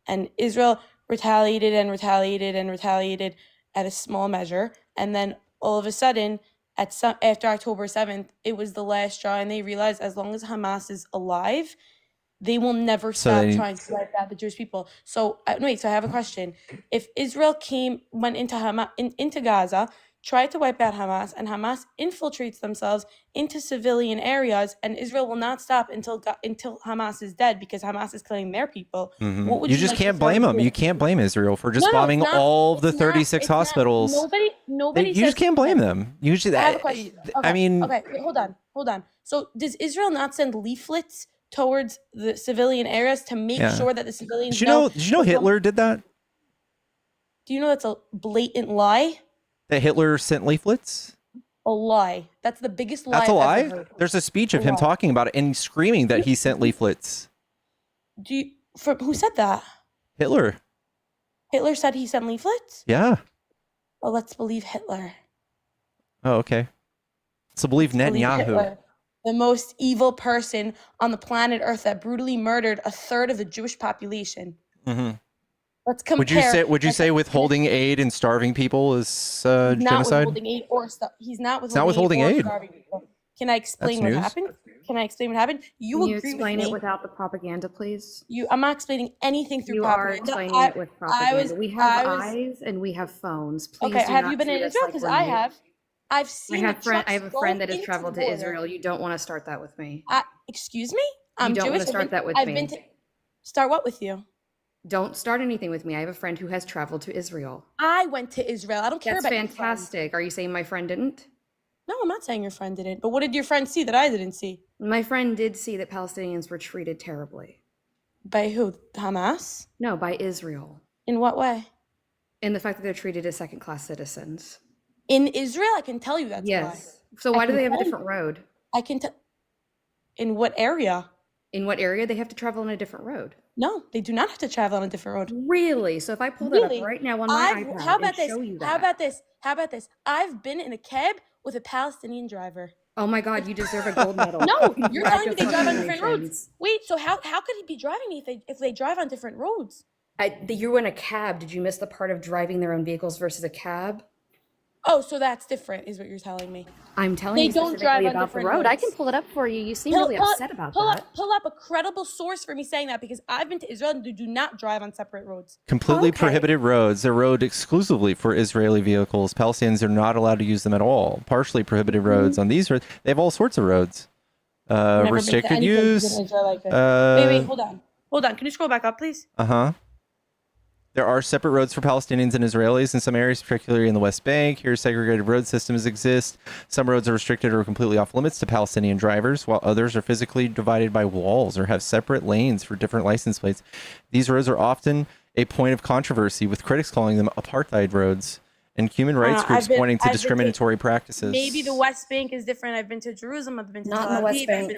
And Israel retaliated and retaliated and retaliated at a small measure, and then all of a sudden, after October 7th, it was the last straw, and they realized as long as Hamas is alive, they will never stop trying to wipe out the Jewish people. So I have a question. If Israel went into Gaza, tried to wipe out Hamas, and Hamas infiltrates themselves into civilian areas, and Israel will not stop until Hamas is dead because Hamas is killing their people. What would You just can't blame them. You can't blame Israel for just bombing all of the 36 hospitals. Nobody. You just can't blame them. Usually, I have a question. I mean, okay, wait, hold on. So does Israel not send leaflets towards the civilian areas to make sure that the civilians know? Did you know Hitler did that? Do you know that's a blatant lie? That Hitler sent leaflets? A lie. That's the biggest lie. That's a I've lie? ever heard. There's a speech of him talking about it and screaming that he sent leaflets. Who said that? Hitler. Hitler said he sent leaflets? Yeah. Oh, let's believe Hitler. Oh, okay. So believe Netanyahu. Hitler, the most evil person on the planet Earth that brutally murdered a third of the Jewish population. Mm-hmm. Let's compare. Would you say withholding aid and starving people is genocide? Not withholding aid or stuff. He's not withholding aid. aid. Starving people. Can I explain what happened? Can I explain what happened? Can you agree explain with it me. without the propaganda, please? I'm not explaining anything through You propaganda. are explaining it with propaganda. We have eyes and we have phones. Please Okay, do have not you been treat in us Israel? like Because we're I new. have. I've seen. I have a friend that has traveled to border. Israel. You don't want to start that with me. Excuse me? You I'm don't Jewish. want to start that with I've me. been to start what with you? Don't start anything with me. I have a friend who has traveled to Israel. I went to Israel. I don't care That's about your friend. fantastic. Are you saying my friend didn't? No, I'm not saying your friend didn't. But what did your friend see that I didn't see? My friend did see that Palestinians were treated terribly. By who? Hamas? No, by Israel. In what way? In the fact that they're treated as second-class citizens. In Israel, I can tell you that's Yes. why. So why do they have a different road? I can tell. In what area? In what area? They have to travel on a different road. No, they do not have to travel on a different road. Really? So if I pull that up right now on my iPad How about and show you that. How about this? How about this? I've been in a cab with a Palestinian driver. Oh my God, you deserve a gold medal. No, you're telling me they drive on Congratulations. different roads. Wait, so how could he be driving me if they drive on different roads? You were in a cab. Did you miss the part of driving their own vehicles versus a cab? Oh, so that's different, is what you're telling me. I'm telling They you don't drive specifically on about the different road. I roads. can pull it up for you. You seem really upset about that. Pull up a credible source for me saying that because I've been to Israel and they do not drive on separate roads. Completely prohibited roads. They're road exclusively for Israeli vehicles. Palestinians are not allowed to use them at all. Partially prohibited roads on these roads. They have all sorts of roads. I've never been to Restricted any places use. in Israel like this. Wait, hold on. Hold on. Can you scroll back up, please? There are separate roads for Palestinians and Israelis in some areas, particularly in the West Bank. Here, segregated road systems exist. Some roads are restricted or completely off limits to Palestinian drivers, while others are physically divided by walls or have separate lanes for different license plates. These roads are often a point of controversy, with critics calling them apartheid roads and human rights groups pointing to discriminatory practices. Maybe the West Bank is different. I've been to Jerusalem. I've been to Not Tel in the West Aviv. Bank.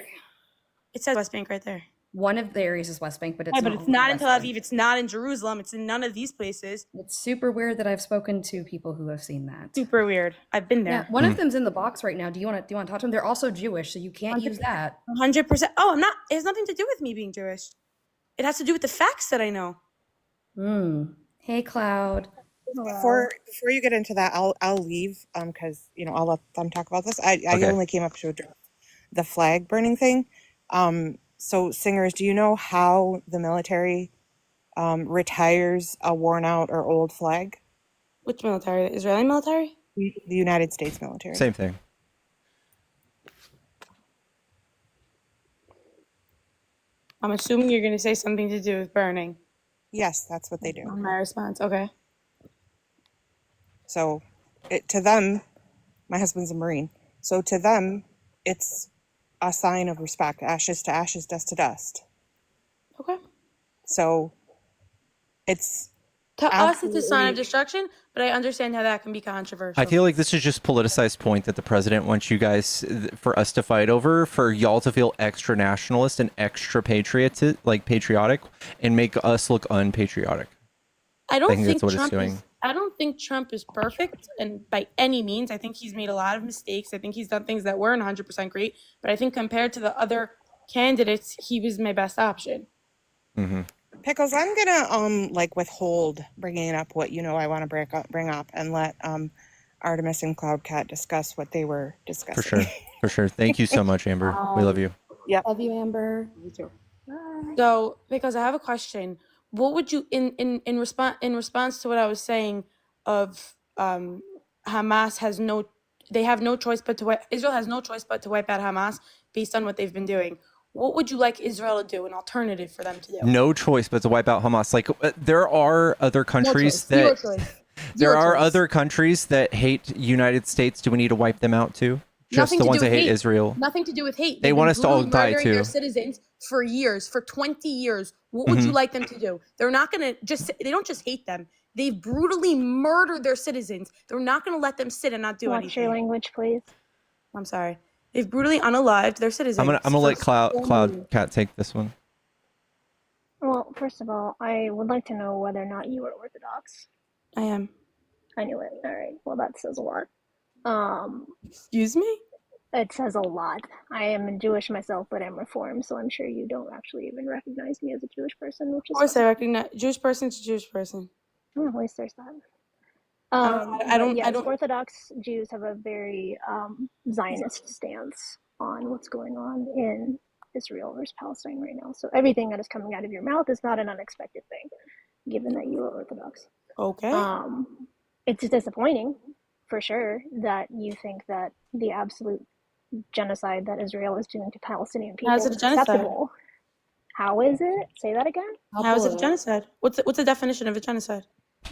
It says West Bank right there. One of the areas is West Bank, but it's Yeah, but not it's not in West Tel Bank. Aviv. It's not in Jerusalem. It's in none of these places. It's super weird that I've spoken to people who have seen that. Super weird. I've been there. Yeah, one of them's in the box right now. Do you want to talk to them? They're also Jewish, so you can't use that. 100%. Oh, I'm not. It has nothing to do with me being Jewish. It has to do with the facts that I know. Hey, Cloud. Before you get into that, I'll leave because I'll let them talk about this. I Okay. only came up to address the flag burning thing. So singers, do you know how the military retires a worn out or old flag? Which military? The Israeli military? The United States military. Same thing. I'm assuming you're going to say something to do with burning. Yes, that's what they do. My response. Okay. So to them, my husband's a Marine. So to them, it's a sign of respect. Ashes to ashes, dust to dust. Okay. So it's To us, it's a sign of destruction, but I understand how that can be controversial. I feel like this is just politicized point that the president wants you guys, for us to fight over, for y'all to feel extra nationalist and extra patriotic, and make us look unpatriotic. I don't think think that's what it's Trump doing. is. I don't think Trump is perfect, and by any means, I think he's made a lot of mistakes. I think he's done things that weren't 100% great, but I think compared to the other candidates, he was my best option. Pickles, I'm gonna withhold bringing up what I want to bring up and let Artemis and Cloudcat discuss what they were discussing. For sure. Thank you so much, Amber. We love you. Yeah. Love you, Amber. Me too. So, because I have a question, what would you in response to what I was saying of Hamas has no choice but to Israel has no choice but to wipe out Hamas based on what they've been doing. What would you like Israel to do? An alternative for them to do? No choice but to wipe out Hamas. Like there are other countries Zero that choice. there are other countries that hate United States. Do we need to wipe them out too? Just Nothing the to ones do that with hate Israel. Nothing to do with hate. They They've want been us to all brutally die murdering too. their citizens for years, for 20 years. What would you like them to do? They're not going to they don't just hate them. They've brutally murdered their citizens. They're not going to let them sit and not do anything. Watch your language, please. I'm sorry. They've brutally unalived their citizens. I'm gonna let for Cloudcat take this one. Well, first of all, I would like to know whether or not you are Orthodox. I am. I knew it. All right. Well, that says a lot. Excuse me? It says a lot. I am Jewish myself, but I'm Reformed, so I'm sure you don't actually even recognize me as a Jewish person, which is Of course, I recognize Jewish person to Jewish person. Well, at least there's that. I don't. Orthodox Jews have a very Zionist stance on what's going on in Israel versus Palestine right now. So everything that is coming out of your mouth is not an unexpected thing, given that you are Orthodox. Okay. It's disappointing, for sure, that you think that the absolute genocide that Israel is doing to Palestinian people How's it a is genocide? acceptable. How is it? Say that again. How is it a genocide? What's the definition of a genocide?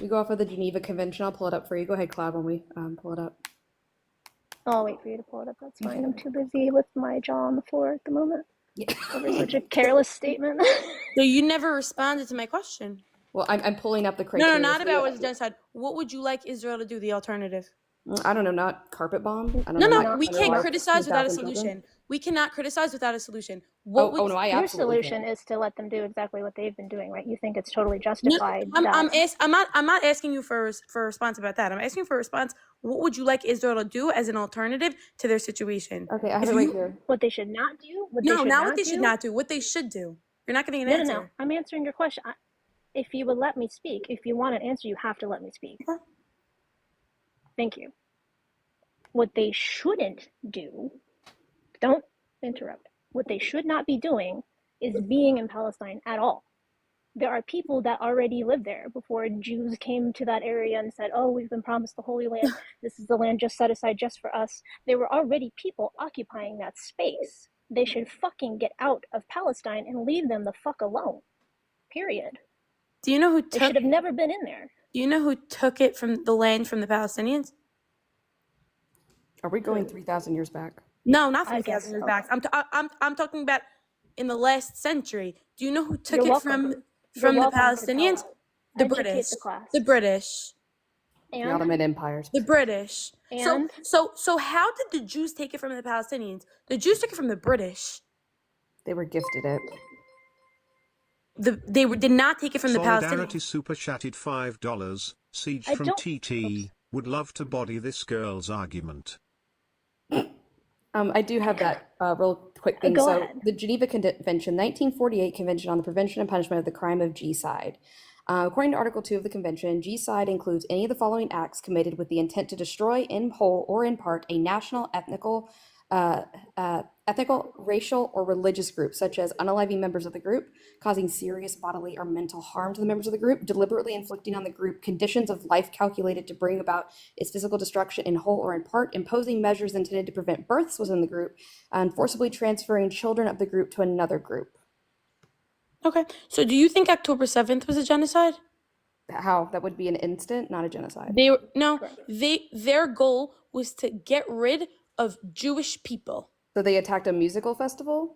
We go off of the Geneva Convention. I'll pull it up for you. Go ahead, Cloud, when we pull it up. I'll wait for you to pull it up. That's fine. I'm too busy with my jaw on the floor at the moment. Over such a careless statement. So you never responded to my question. Well, I'm pulling up the No, criteria. not for about you. what's genocide. What would you like Israel to do? The alternative? I don't know, not carpet bomb. I don't No, know, no, not we can't like criticize without a 2,000 children? solution. We cannot criticize without a solution. No, I Your absolutely solution is to let them do exactly what they've been doing, right? You think it's totally No, justified. I'm that... not asking you for a response about that. I'm asking you for a response. What would you like Israel to do as an alternative to their situation? Okay, I have If it right you- here. What they should not do? What No, they should not not what they do? should not do. What they should do. You're not getting an No, answer. no. I'm answering your question. If you would let me speak, if you want an answer, you have to let me speak. Thank you. What they shouldn't do, don't interrupt. What they should not be doing is being in Palestine at all. There are people that already live there before Jews came to that area and said, oh, we've been promised the Holy Land. This is the land just set aside just for us. There were already people occupying that space they should fucking get out of Palestine and leave them the fuck alone. Period. Do you know who They took? should have never been in there. Do you know who took it from the land from the Palestinians? Are we going 3,000 years back? No, not I 3,000 years guess back. I'm talking about in the last century. Do you know who took You're it welcome. from the welcome to Palestinians? tell us. The Educate British. the class. The British. And The Ottoman Empire. The British. And So how did the Jews take it from the Palestinians? The Jews took it from the British. They were gifted it. Did not take it from the Solidarity Palestinians. super chatted $5. Siege I from don't- TT. Would love to body this girl's argument. I do have that real quick thing. Go So ahead. the Geneva Convention, 1948 Convention on the Prevention and Punishment of the Crime of G-Side. According to Article 2 of the Convention, G-Side includes any of the following acts committed with the intent to destroy in whole or in part a national, ethnical, racial, or religious group, such as unaliving members of the group, causing serious bodily or mental harm to the members of the group, deliberately inflicting on the group conditions of life calculated to bring about its physical destruction in whole or in part, imposing measures intended to prevent births within the group, and forcibly transferring children of the group to another group. Okay. So do you think October 7th was a genocide? How? That would be an instant, not a genocide. Their goal was to get rid of Jewish people. So they attacked a musical festival?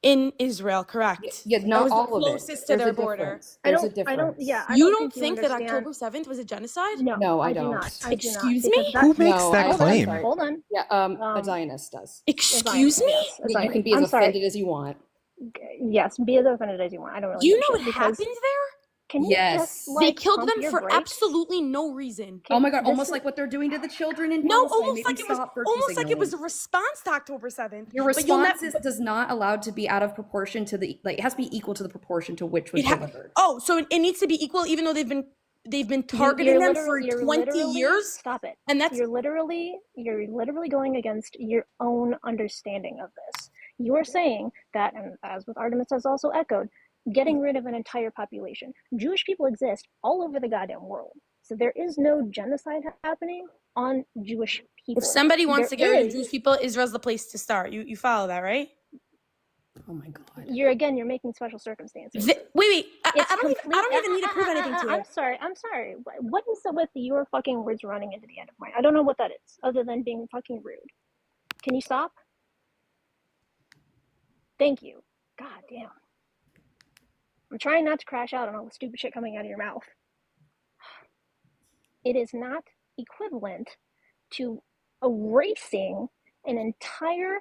In Israel, correct. Yeah, That not was all the of it. closest to There's their a border. difference. There's a difference. You don't think that understand. October 7th was a genocide? No, I do don't. not. I do not, Excuse because me? that- Who makes No, that I'm claim? sorry. Hold on. Yeah, a Zionist does. Excuse me? Yes, a Yeah, you Zionist. can be as I'm sorry. offended as you want. Yes, be as offended as you want. I don't really Do you give a know shit what because- happened there? Can you Yes. just, They like, killed pump them your for brakes? absolutely no reason. Oh my God, This almost is- like what they're doing to the children in No, Palestine. almost Maybe like it was stop virtue almost like it was a signaling. response to October 7th. Your But you'll response does not allowed to be out of proportion to the, like, it has to be equal to the proportion to which was delivered. Oh, so it needs to be equal even though they've been targeting them for 20 years? Stop it. And that's you're literally going against your own understanding of this. You are saying that, and as with Artemis has also echoed, getting rid of an entire population. Jewish people exist all over the goddamn world. So there is no genocide happening on Jewish people. If somebody wants to get rid of is- Jewish people, Israel's the place to start. You follow that, right? Oh my God. You're making special circumstances. Wait. I It's don't complete- even need to prove anything to you. I'm sorry. What is it with your fucking words running into the end of mine? I don't know what that is, other than being fucking rude. Can you stop? Thank you. God damn. I'm trying not to crash out on all the stupid shit coming out of your mouth. It is not equivalent to erasing an entire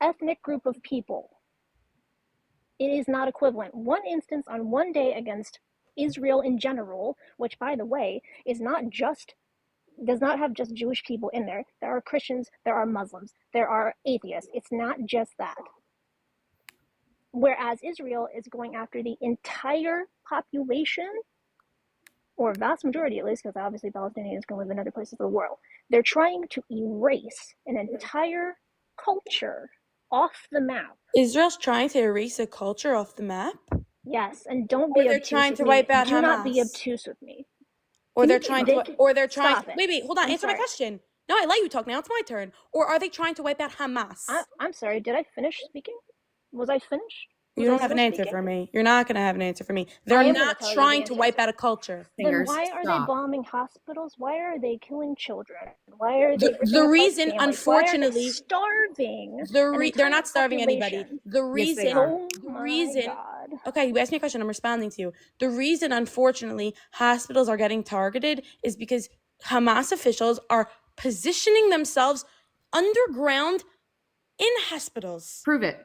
ethnic group of people. It is not equivalent. One instance on one day against Israel in general, which, by the way, does not have just Jewish people in there. There are Christians, there are Muslims, there are atheists. It's not just that. Whereas Israel is going after the entire population, or vast majority at least, because obviously Palestinians can live in other places of the world. They're trying to erase an entire culture off the map. Israel's trying to erase a culture off the map? Yes, and don't Or be they're obtuse trying with to me. wipe out Do not be Hamas. obtuse with me. Or they're trying to Stop it. wait, hold on, I'm answer my sorry. question. No, I let you talk, now it's my turn. Or are they trying to wipe out Hamas? I'm sorry, did I finish speaking? Was I finished? You Was I don't have an still answer speaking? for me. You're not gonna have an answer for me. I They're am gonna not tell you trying the to answer. wipe out a culture. Then why are they bombing hospitals? Why are they killing children? Why are they ripping The apart reason, families? Why are they unfortunately, starving? they're not starving anybody. population? The reason, Oh the my reason. God. Okay, you asked me a question. I'm responding to you. The reason, unfortunately, hospitals are getting targeted is because Hamas officials are positioning themselves underground in hospitals. Prove it.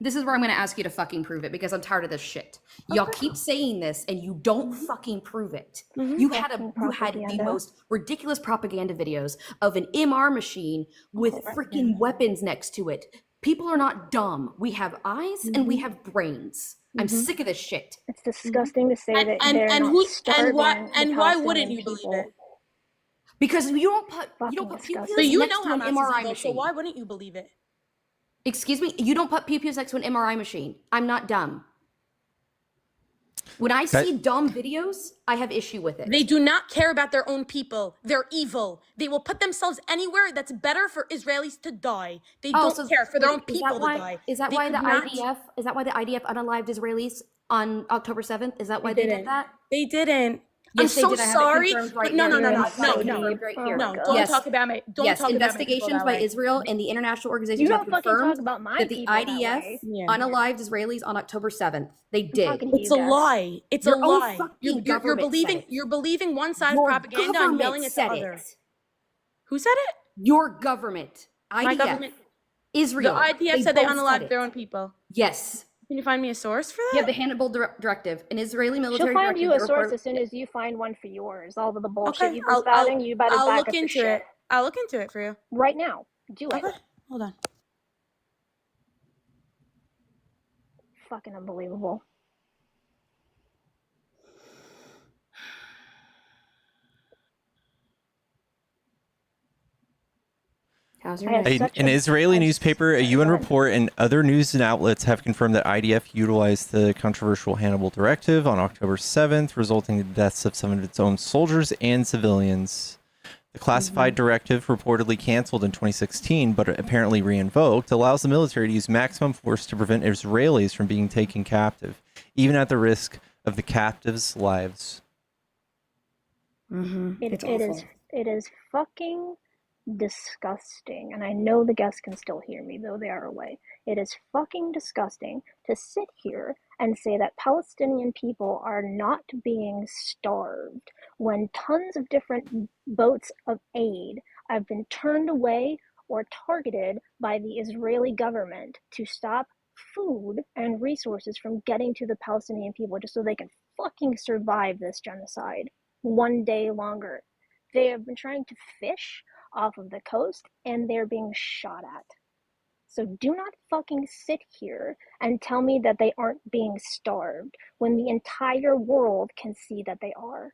This is where I'm going to ask you to fucking prove it because I'm tired of this shit. Y'all keep saying this and you don't fucking prove it. You had the most ridiculous propaganda videos of an MR machine with freaking weapons next to it. People are not dumb. We have eyes and we have brains. I'm sick of this shit. It's disgusting to say that And they're not starving why wouldn't you people. believe it? Because you don't put So pew-pews you next know to an Hamas is MRI evil, so machine. why wouldn't you believe it? Excuse me, you don't put pew-pews next to an MRI machine. I'm not dumb. When I see dumb videos, I have issue with it. They do not care about their own people. They're evil. They will put themselves anywhere that's better for Israelis to die. They don't care for their own people to die. Is that They why the could not- IDF? Is that why the IDF unalived Israelis on October 7th? Is that why they did that? They didn't. Yes, I'm they so did. I have it sorry. confirmed right No, here. no, no, It's confirmed right here. No, don't Yes. talk about my. Don't Yes, talk about my people investigations that by way. Israel and the international organizations You have don't fucking talk confirmed about my that the people that IDF way. unalived Israelis on October 7th. They did. It's a lie. It's a Your own lie. fucking You're government believing. said it. You're believing one side Your of propaganda and yelling at the government other. said it. Who said it? Your government. IDF. My government. Israel. The IDF said they both unalived it. their own people. Yes. Can you find me a source for that? Yeah, the Hannibal directive, an Israeli military She'll find directive. you a that source reported- as soon as you find one for yours. All of the bullshit Okay, you've been spouting, you better I'll back look up your into shit. it. I'll look into it for you. Right now. Do it. Okay, hold on. Fucking unbelievable. How's your night? An Israeli newspaper, a UN report, and other news and outlets have confirmed that IDF utilized the controversial Hannibal Directive on October 7th, resulting in the deaths of some of its own soldiers and civilians. The classified directive, reportedly canceled in 2016 but apparently re-invoked, allows the military to use maximum force to prevent Israelis from being taken captive, even at the risk of the captives' lives. It is fucking disgusting, and I know the guests can still hear me, though they are away. It is fucking disgusting to sit here and say that Palestinian people are not being starved when tons of different boats of aid have been turned away or targeted by the Israeli government to stop food and resources from getting to the Palestinian people just so they can fucking survive this genocide one day longer. They have been trying to fish off of the coast and they're being shot at. So do not fucking sit here and tell me that they aren't being starved when the entire world can see that they are.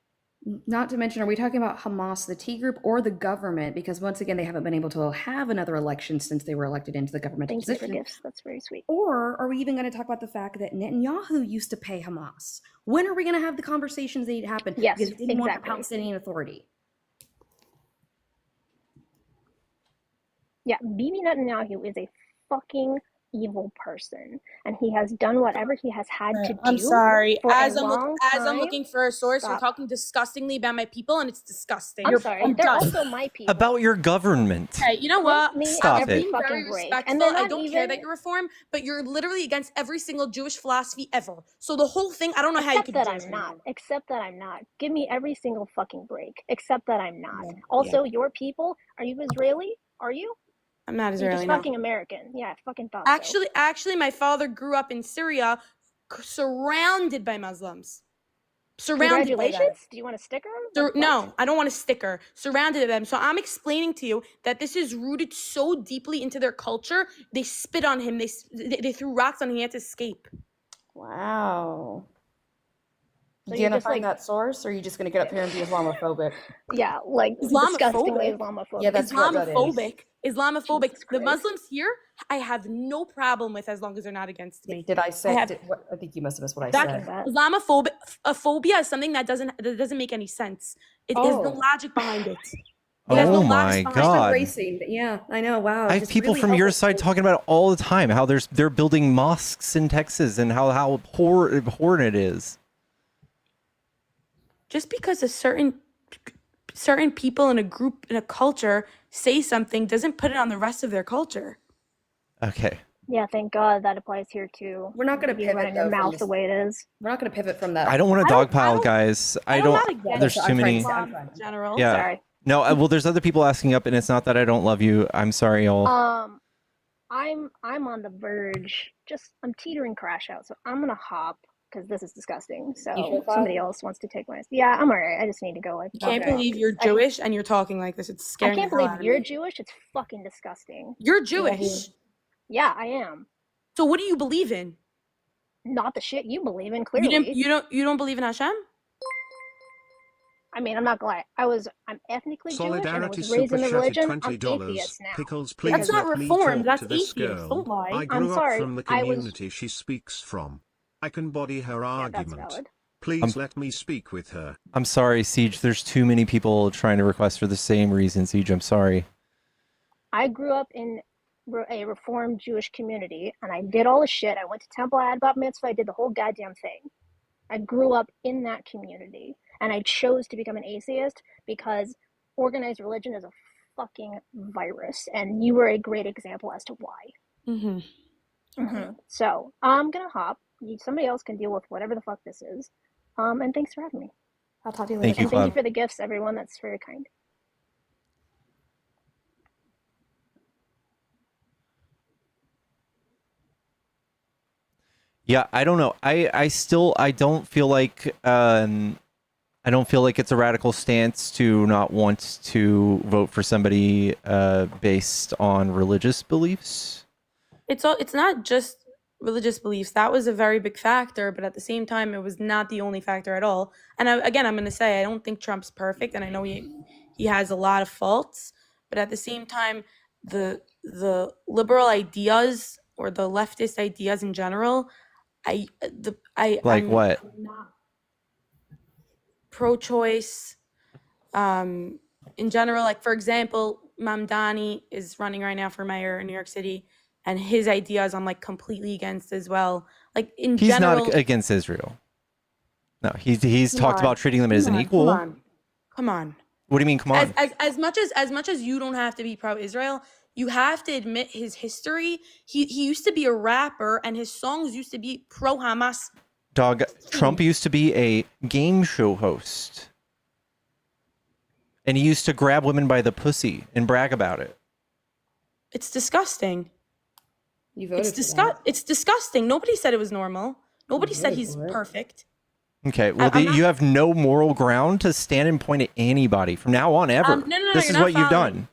Not to mention, are we talking about Hamas, the T group, or the government? Because once again, they haven't been able to have another election since they were elected into the governmental Thank you position. for gifts. That's very sweet. Or are we even going to talk about the fact that Netanyahu used to pay Hamas? When are we going to have the conversations that need to happen? Yes, because we didn't want the exactly. Palestinian Authority. Yeah, Bibi Netanyahu is a fucking evil person, and he has done whatever he has had to do. I'm sorry. For As a I'm long as I'm time. looking for a source, you're Stop. talking disgustingly about my people, and it's disgusting. I'm sorry. They're done. also my people. About your government. Hey, you know what? me Stop every it. Being fucking very break. respectful. And they're I not don't care even that you're reform, but you're literally against every single Jewish philosophy ever. So the whole thing, I don't know how you except could that do I'm this. not. Except that I'm not. Give me every single fucking break. Except that I'm not. Also, your people. Are you Israeli? Are you? I'm not You're Israeli. just No. fucking American. Yeah, I fucking thought so. Actually, my father grew up in Syria, surrounded by Muslims. Surrounded by them. Congratulations. Do you want a sticker? No, I don't want a sticker. Surrounded by them. So I'm explaining to you that this is rooted so deeply into their culture. They spit on him. They threw rocks on him. He had to escape. Wow. So you you're gonna just find like- that source, or are you just gonna get up here and be Islamophobic? Yeah, like disgustingly Islamophobic. Yeah, that's what that is. Islamophobic. Jesus The Christ. Muslims here, I have no problem with as long as they're not against me. Did I say? have- I think you must have missed what I That said. Islamophobia is something that doesn't make any sense. It is the logic behind it. It has Oh no my logic behind it. God. Racing. Yeah, I know. Wow. I have just people really from your helpful. side talking about it all the time, how they're building mosques in Texas and how abhorrent it is. Just because a certain people in a group, in a culture, say something doesn't put it on the rest of their culture. Okay. Yeah, thank God that applies here too. We're not going to You pivot running your though, from mouth this- the way it is. We're not going to pivot from that. I don't want to dogpile, guys. I I'm don't. not against There's I'm too trying many. to- I'm trying to- General. Yeah. Sorry. No. Well, there's other people asking up, and it's not that I don't love you. I'm sorry, y'all. I'm on the verge. I'm teetering crash out, so I'm gonna hop because this is disgusting. You So sure, somebody else wants to take my. Yeah, I'm alright. I just need to go. Like, I can't okay. believe you're Jewish and you're talking like this. It's I scary. can't believe you're Jewish. It's fucking disgusting. You're Jewish. Yeah, I am. So what do you believe in? Not the shit you believe in. Clearly, You don't believe in Hashem? I mean, I'm not gonna lie. I'm ethnically Jewish and I Solidarity was raised in the super religion. chatted I'm $20. atheist now. Pickles, please That's not let me reformed, talk that's to this atheist. girl. Don't lie. I I'm grew sorry, up from the I was- community she speaks from. I can body her Yeah, that's argument. valid. Please let me speak with her. I'm sorry, Siege. There's too many people trying to request for the same reason, Siege. I'm sorry. I grew up in a Reformed Jewish community, and I did all the shit. I went to temple, I had bat mitzvah, I did the whole goddamn thing. I grew up in that community, and I chose to become an atheist because organized religion is a fucking virus, and you were a great example as to why. So I'm gonna hop. Somebody else can deal with whatever the fuck this is. And thanks for having me. I'll talk to you Thank later. you, And thank you Cloud. for the gifts, everyone. That's very kind. Yeah, I don't know. I don't feel like I don't feel like it's a radical stance to not want to vote for somebody based on religious beliefs. It's not just religious beliefs. That was a very big factor, but at the same time, it was not the only factor at all. And again, I'm going to say I don't think Trump's perfect, and I know he has a lot of faults, but at the same time, the liberal ideas or the leftist ideas in general, I'm What? not pro-choice. In general, like for example, Mamdani is running right now for mayor in New York City, and his ideas I'm like completely against as well. Like in He's general, not against Israel. No, he's come talked on, about treating them as an come on, equal. Come on. What do you mean? Come on. As much as you don't have to be pro-Israel, you have to admit his history. He used to be a rapper, and his songs used to be pro-Hamas. Dog, Trump used to be a game show host. And he used to grab women by the pussy and brag about it. It's disgusting. You voted It's disgusting. Nobody said it was normal. Nobody said he's perfect. Okay, well, you have no moral ground to stand and point at anybody from now on ever. No, this is you're not what you've following. done.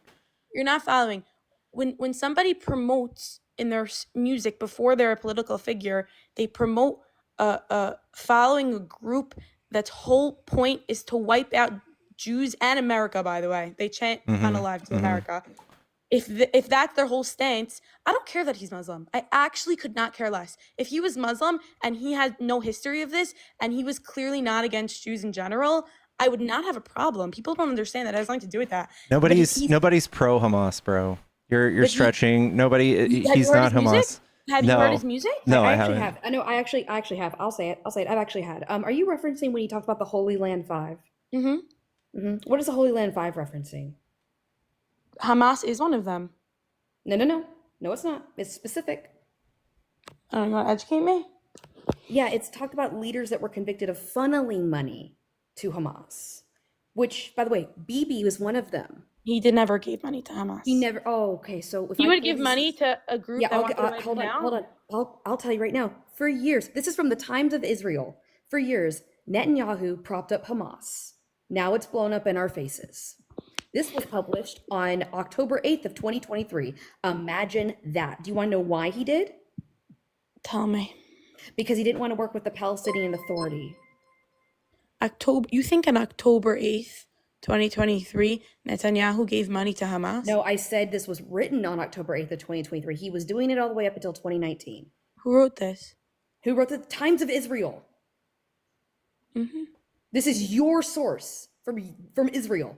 You're not following. When somebody promotes in their music before they're a political figure, they promote following a group that's whole point is to wipe out Jews and America. By the way, they chant unalive to America. If that's their whole stance, I don't care that he's Muslim. I actually could not care less. If he was Muslim and he had no history of this and he was clearly not against Jews in general, I would not have a problem. People don't understand that. It has nothing to do with that. Nobody's pro Hamas, bro. You're stretching. Nobody. Have He's you heard not his music? Hamas. Have you heard his music? No, I actually haven't. have. I know. I actually have. I'll say it. I've actually had. Are you referencing when he talked about the Holy Land 5? What is the Holy Land 5 referencing? Hamas is one of them. No, it's not. It's specific. I don't know. You want to educate me? Yeah, it's talked about leaders that were convicted of funneling money to Hamas, which, by the way, Bibi was one of them. He never gave money to Hamas. He never. Oh, okay. So if he would give money to a group that wants to wipe hold him on. down? I'll tell you right now. For years, this is from the Times of Israel. For years, Netanyahu propped up Hamas. Now it's blown up in our faces. This was published on October 8th of 2023. Imagine that. Do you want to know why he did? Tell me. Because he didn't want to work with the Palestinian Authority. You think on October 8th, 2023, Netanyahu gave money to Hamas? No, I said this was written on October 8th of 2023. He was doing it all the way up until 2019. Who wrote this? Who wrote the Times of Israel? This is your source from Israel.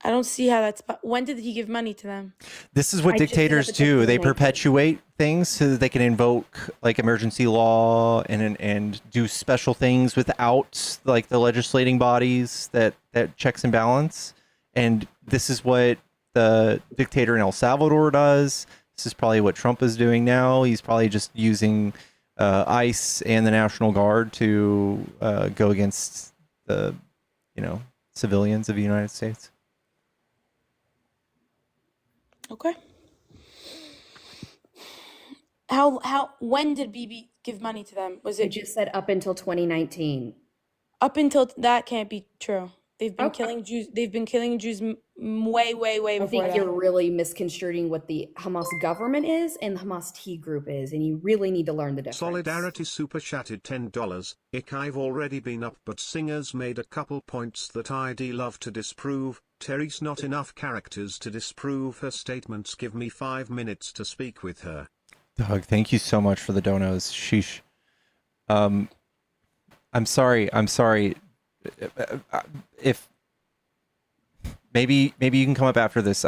I don't see how that's... When did he give money to them? This is what dictators do. They perpetuate things so that they can invoke like emergency law and do special things without like the legislating bodies that checks and balance. And this is what the dictator in El Salvador does. This is probably what Trump is doing now. He's probably just using ICE and the National Guard to go against the civilians of the United States. Okay. When did Bibi give money to them? Was it just said up until 2019? Up until that can't be true. They've been killing Jews. They've been killing Jews way before. I think that. you're really misconstruing what the Hamas government is and the Hamas T group is, and you really need to learn the difference. Solidarity super chatted $10. I've already been up, but Singers made a couple points that I'd love to disprove. Terry's not enough characters to disprove her statements. Give me 5 minutes to speak with her. Doug, thank you so much for the donos. Sheesh. I'm sorry. If maybe you can come up after this.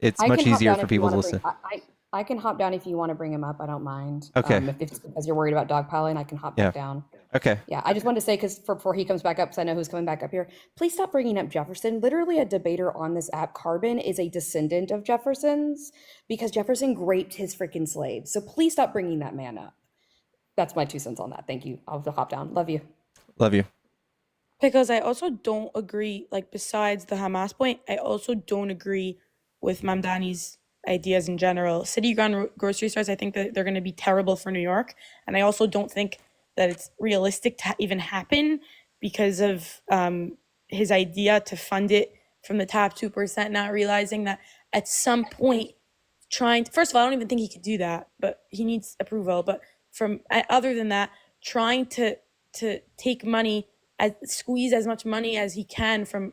It's I much can hop easier down for if you people to want to bring. listen. I can hop down if you want to bring him up. I don't mind. Okay. If it's because you're worried about dogpiling, I can hop back down. Okay. Yeah, I just wanted to say because before he comes back up, because I know who's coming back up here. Please stop bringing up Jefferson. Literally, a debater on this app, Carbon, is a descendant of Jefferson's because Jefferson raped his freaking slaves. So please stop bringing that man up. That's my 2 cents on that. Thank you. I'll hop down. Love you. Love you. Because I also don't agree, like, besides the Hamas point, I also don't agree with Mamdani's ideas in general. City-run grocery stores, I think that they're going to be terrible for New York. And I also don't think that it's realistic to even happen because of his idea to fund it from the top 2%, not realizing that at some point first of all, I don't even think he could do that, but he needs approval. But other than that, trying to take money, squeeze as much money as he can from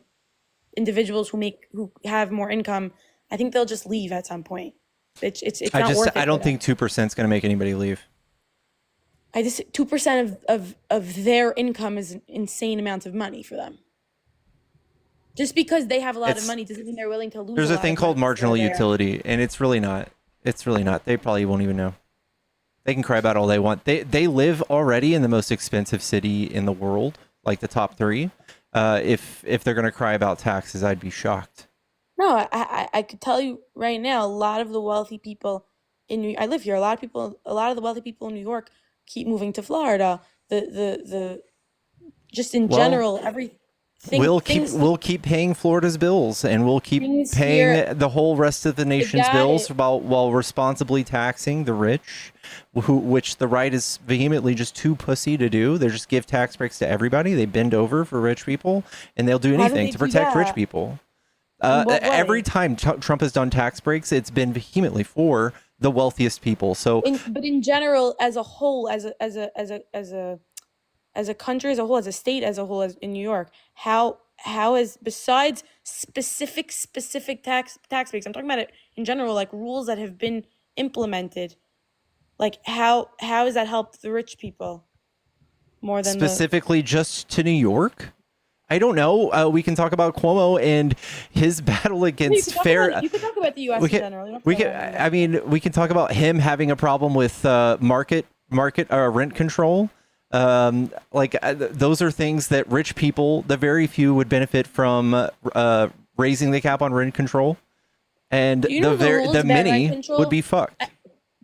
individuals who have more income, I think they'll just leave at some point. It's not worth it. I don't think 2% is going to make anybody leave. 2% of their income is an insane amount of money for them. Just because they have a lot of money doesn't mean they're willing to lose. There's a thing called marginal utility, and it's really not. It's really not. They probably won't even know. They can cry about all they want. They live already in the most expensive city in the world, like the top 3. If they're going to cry about taxes, I'd be shocked. No, I could tell you right now, a lot of the wealthy people I live here. A lot of the wealthy people in New York keep moving to Florida. Just in general, everything. We'll keep paying Florida's bills, and we'll keep paying the whole rest of the nation's bills while responsibly taxing the rich, which the right is vehemently just too pussy to do. They just give tax breaks to everybody. They bend over for rich people, and they'll do anything to protect rich people. Every time Trump has done tax breaks, it's been vehemently for the wealthiest people. But in general, as a whole, as a country as a whole, as a state as a whole, as in New York, how is, besides specific tax breaks, I'm talking about it in general, like rules that have been implemented, like how has that helped the rich people more than specifically just to New York? I don't know. We can talk about Cuomo and his battle against you can talk about the U.S. in general. We can talk about him having a problem with market rent control. Those are things that rich people, the very few, would benefit from raising the cap on rent control, and the many would be fucked.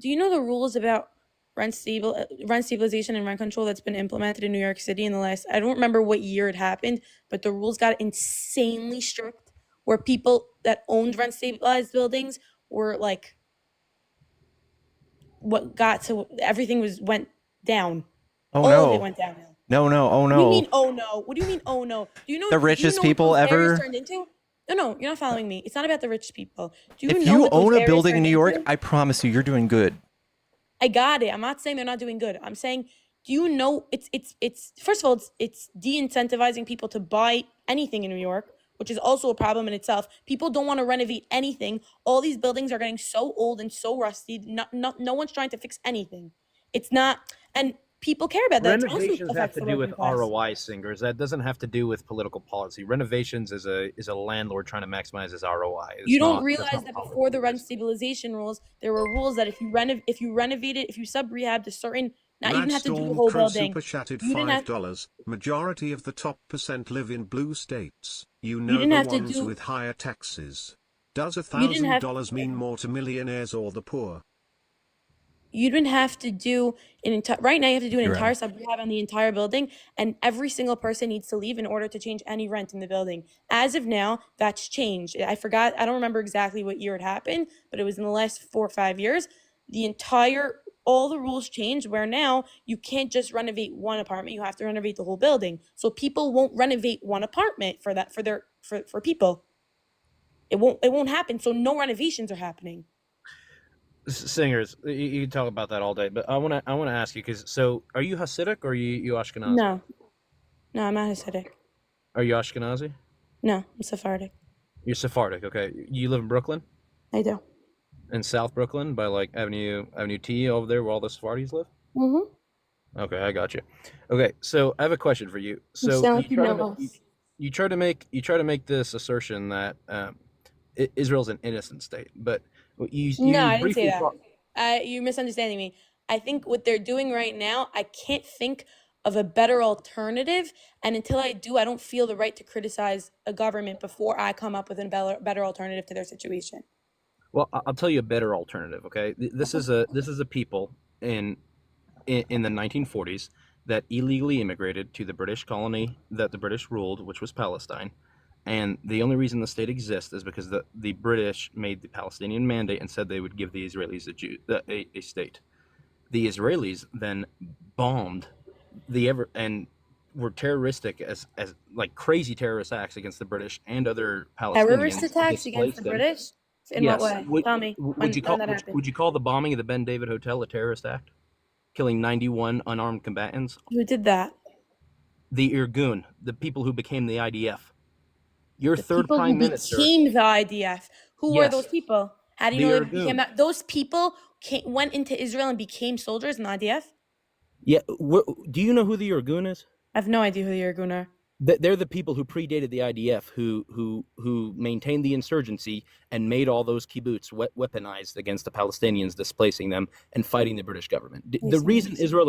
Do you know the rules about rent stabilization and rent control that's been implemented in New York City in the last, I don't remember what year it happened, but the rules got insanely strict where people that owned rent stabilized buildings were like, everything went down. Oh, all no. of it went downhill. No. Oh, no. What do you mean, oh, no? What do you mean, oh, no? Do you know the richest people ever turned into? No, you're not following me. It's not about the rich people. If you own a building in New York, I promise you're doing good. I got it. I'm not saying they're not doing good. I'm saying, do you know it's first of all, it's de-incentivizing people to buy anything in New York, which is also a problem in itself. People don't want to renovate anything. All these buildings are getting so old and so rusty. No one's trying to fix anything. It's not, and people care about that. Renovations have to do with ROI, Singers. That doesn't have to do with political policy. Renovations is a landlord trying to maximize his ROI. You don't realize that before the rent stabilization rules, there were rules that if you renovate it, if you sub-rehab to certain, not even have to do the whole building. Super chatted $5. Majority of the top % live in blue states. You know the ones with higher taxes. Does $1,000 mean more to millionaires or the poor? You didn't have to do right now. You have to do an entire sub-rehab on the entire building, and every single person needs to leave in order to change any rent in the building. As of now, that's changed. I forgot. I don't remember exactly what year it happened, but it was in the last 4 or 5 years. All the rules changed, where now you can't just renovate one apartment. You have to renovate the whole building. So people won't renovate one apartment for people. It won't happen. So no renovations are happening. Singers, you can talk about that all day, but I want to ask you, so are you Hasidic or are you Ashkenazi? No, I'm not Hasidic. Are you Ashkenazi? No, I'm Sephardic. You're Sephardic, okay. You live in Brooklyn? I do. In South Brooklyn, by like Avenue T over there, where all the Sephardis live? Mm-hmm. Okay, I got you. Okay, so I have a question for you. You So sound like you know us. you try to make this assertion that Israel's an innocent state, but No, you I didn't say briefly that. You're misunderstanding me. I think what they're doing right now, I can't think of a better alternative. And until I do, I don't feel the right to criticize a government before I come up with a better alternative to their situation. Well, I'll tell you a better alternative. Okay, this is a people in the 1940s that illegally immigrated to the British colony that the British ruled, which was Palestine. And the only reason the state exists is because the British made the Palestinian Mandate and said they would give the Israelis a state. The Israelis then bombed and were terroristic as like crazy terrorist acts against the British and other Terrorist Palestinians, attacks against the displaced them. British? In what Yes. way? Tell me Would you when call that happened. would you call the bombing of the Ben David Hotel a terrorist act? Killing 91 unarmed combatants? Who did that? The Irgun, the people who became the IDF. Your The third people who prime minister. became the IDF. Who were those Yes. people? How do you The know they became Irgun. that? Those people went into Israel and became soldiers in the IDF? Yeah. Do you know who the Irgun is? I have no idea who the Irgun are. They're the people who predated the IDF, who maintained the insurgency and made all those kibbutz weaponized against the Palestinians, displacing them and fighting the British government. The reason Israel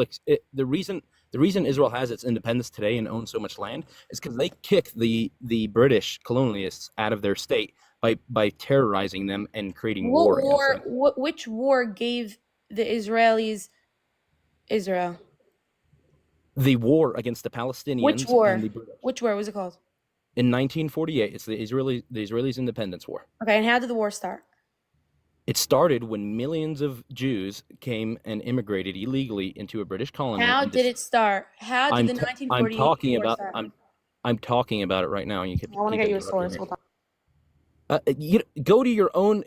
has its independence today and owns so much land is because they kicked the British colonialists out of their state by terrorizing them and creating war against them. Which war gave the Israelis Israel? The war against the Palestinians. Which war? And the British. Which war? What was it called? In 1948, it's the Israelis' independence war. Okay, and how did the war start? It started when millions of Jews came and immigrated illegally into a British colony. How did it start? How did the 1948 war start? I'm talking about it right now. And you I want to get you a source. Hold on. Go to your own.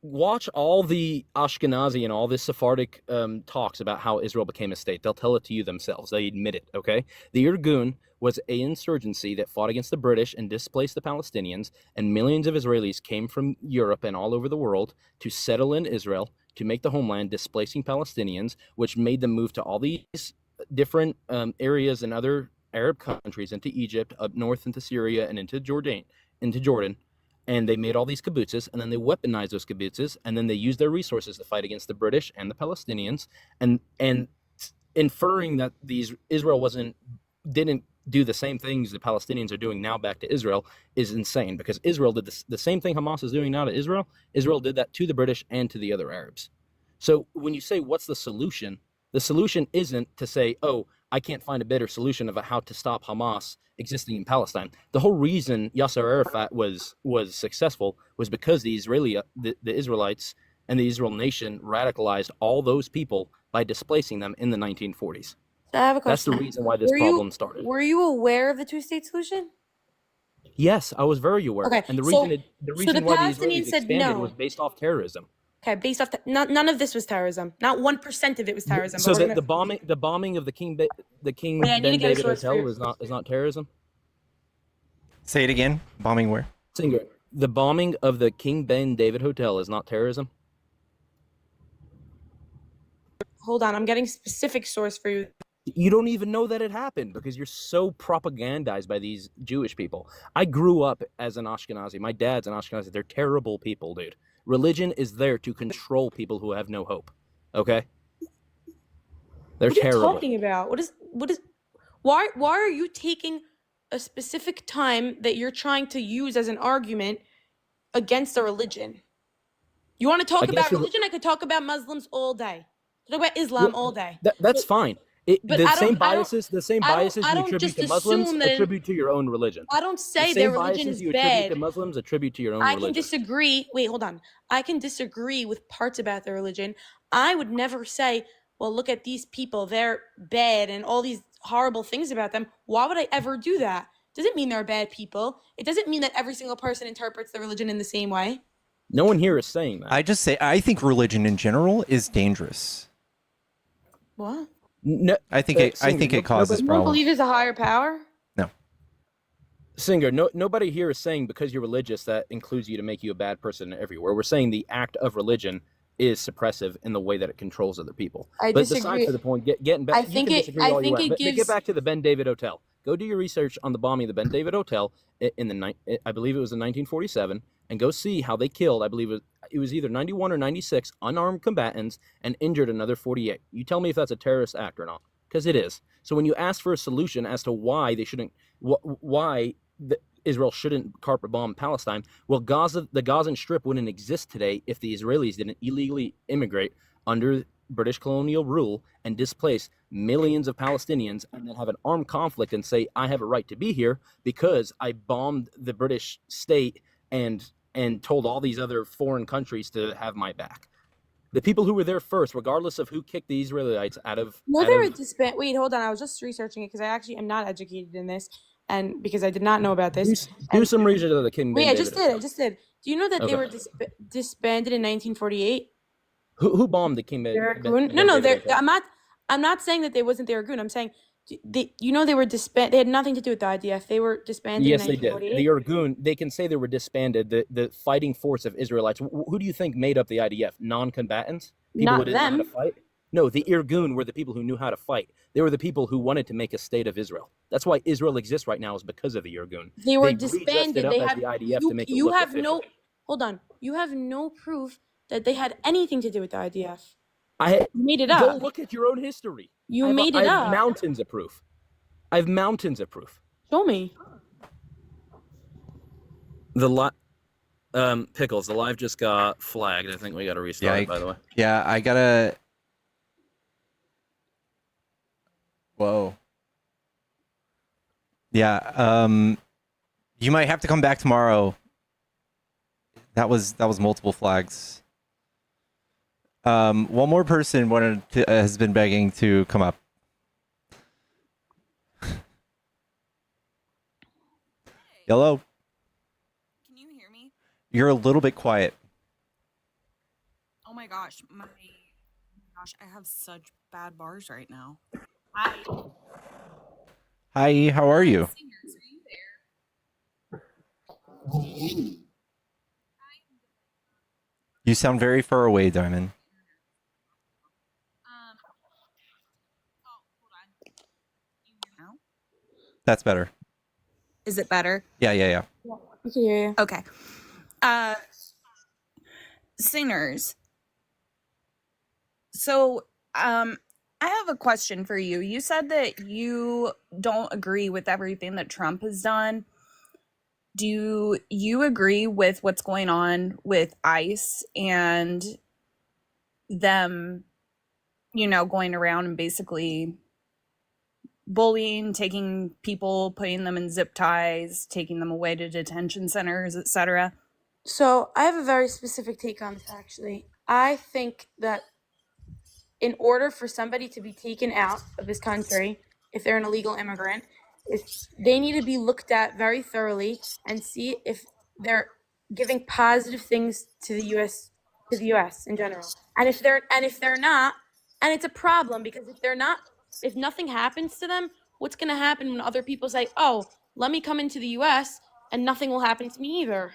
Watch all the Ashkenazi and all this Sephardic talks about how Israel became a state. They'll tell it to you themselves. They admit it. Okay, the Irgun was an insurgency that fought against the British and displaced the Palestinians, and millions of Israelis came from Europe and all over the world to settle in Israel to make the homeland, displacing Palestinians, which made them move to all these different areas and other Arab countries, into Egypt, up north into Syria, and into Jordan. And they made all these kibbutzes, and then they weaponized those kibbutzes, and then they used their resources to fight against the British and the Palestinians, and inferring that Israel didn't do the same things the Palestinians are doing now back to Israel is insane, because Israel did the same thing Hamas is doing now to Israel. Israel did that to the British and to the other Arabs. So when you say what's the solution isn't to say, oh, I can't find a better solution of how to stop Hamas existing in Palestine. The whole reason Yasser Arafat was successful was because the Israelites and the Israel nation radicalized all those people by displacing them in the 1940s. So I have a question. That's the reason why this problem started. Were you aware of the two-state solution? Yes, I was very aware. Okay, And the so reason the why the Palestinians Israelis said expanded no. was based off terrorism. Okay, based off none of this was terrorism. Not 1% of it was terrorism. So but the bombing of the King Ben I need to get a David source Hotel for is not terrorism. Say it again. Bombing where? Singer, the bombing of the King Ben David Hotel is not terrorism. Hold on, I'm getting specific source for you. You don't even know that it happened because you're so propagandized by these Jewish people. I grew up as an Ashkenazi. My dad's an Ashkenazi. They're terrible people, dude. Religion is there to control people who have no hope. Okay? They're terrible. What are you talking about? Why are you taking a specific time that you're trying to use as an argument against a religion? You want to talk about religion? I could talk about Muslims all day. Talk about Islam all day. That's fine. The same biases you don't attribute just to Muslims assume that attribute to your own religion. I don't say The their same religion biases is you attribute bad. to Muslims attribute to your own I religion. can disagree. Wait, hold on. I can disagree with parts about their religion. I would never say, well, look at these people. They're bad and all these horrible things about them. Why would I ever do that? Doesn't mean they're bad people. It doesn't mean that every single person interprets the religion in the same way. No one here is saying that. I just say I think religion in general is dangerous. What? No, I think it causes You don't problems. believe there's a higher power? Singer, nobody here is saying because you're religious that includes you to make you a bad person everywhere. We're saying the act of religion is suppressive in the way that it controls other people. I But disagree. besides to the point, getting back, I you think can it. disagree I all you think want, it but gives. get back to the Ben David Hotel. Go do your research on the bombing of the Ben David Hotel in the I believe it was in 1947, and go see how they killed. I believe it was either 91 or 96 unarmed combatants and injured another 48. You tell me if that's a terrorist act or not, because it is. So when you ask for a solution as to why they shouldn't, why Israel shouldn't carpet bomb Palestine, well, the Gazan Strip wouldn't exist today if the Israelis didn't illegally immigrate under British colonial rule and displace millions of Palestinians and then have an armed conflict and say, I have a right to be here because I bombed the British state and told all these other foreign countries to have my back. The people who were there first, regardless of who kicked the Israelites out of... No, they were disbanded. Wait, hold on. I was just researching it because I actually am not educated in this, and because I did not know about this. Do some research of the King. Wait, I just did. Do you know that they Okay. were disbanded in 1948? Who bombed the King? I'm not saying that they wasn't the Irgun. I'm saying they were disbanded. They had nothing to do with the IDF. They were disbanded. Yes, in they did. 1948? The Irgun, they can say they were disbanded. The fighting force of Israelites. Who do you think made up the IDF? Non-combatants? People Not who didn't know how them. to fight? No, the Irgun were the people who knew how to fight. They were the people who wanted to make a state of Israel. That's why Israel exists right now, is because of the Irgun. They were redressed disbanded. it up They as had the IDF to make it you look have official. no hold on. You have no proof that they had anything to do with the IDF. You made it Go up. look at your own history. You made it I have up. mountains of proof. I have mountains of proof. Show me. Pickles, the live just got flagged. I think we got to restart it, by the way. Yeah, I gotta. Whoa. Yeah, you might have to come back tomorrow. That was multiple flags. One more person has been begging to come up. Hello. Can you hear me? You're a little bit quiet. Oh my gosh, I have such bad bars right now. Hi. Hi, how are you? Singers, are you there? You sound very far away, Diamond. Now? That's better. Is it better? Yeah. I can hear you. Okay. Singers. So, I have a question for you. You said that you don't agree with everything that Trump has done. Do you agree with what's going on with ICE and them, going around and basically bullying, taking people, putting them in zip ties, taking them away to detention centers, etc.? So I have a very specific take on this, actually. I think that in order for somebody to be taken out of this country, if they're an illegal immigrant, they need to be looked at very thoroughly and see if they're giving positive things to the U.S. in general. And if they're not, and it's a problem because if nothing happens to them, what's going to happen when other people say, "Oh, let me come into the U.S. and nothing will happen to me either"?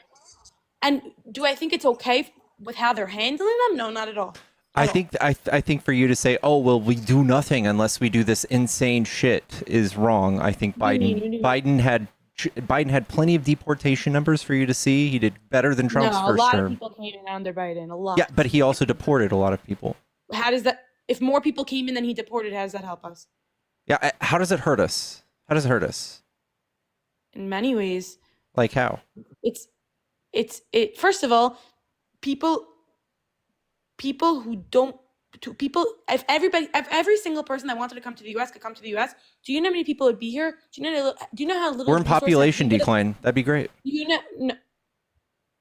And do I think it's okay with how they're handling them? No, not at all. I think for you to say, "Oh, well, we do nothing unless we do this insane shit," is wrong. I think Biden had plenty of deportation numbers for you to see. He did better than Trump's No, first a lot term. of people came in under Biden. A lot. Yeah, but he also deported a lot of people. How does that? If more people came in than he deported, how does that help us? Yeah, how does it hurt us? How does it hurt us? In many ways. Like how? First of all, people who don't. If every single person that wanted to come to the U.S. could come to the U.S., do you know how many people would be here? Do you know how little We're in resources population we would- decline. That'd be great.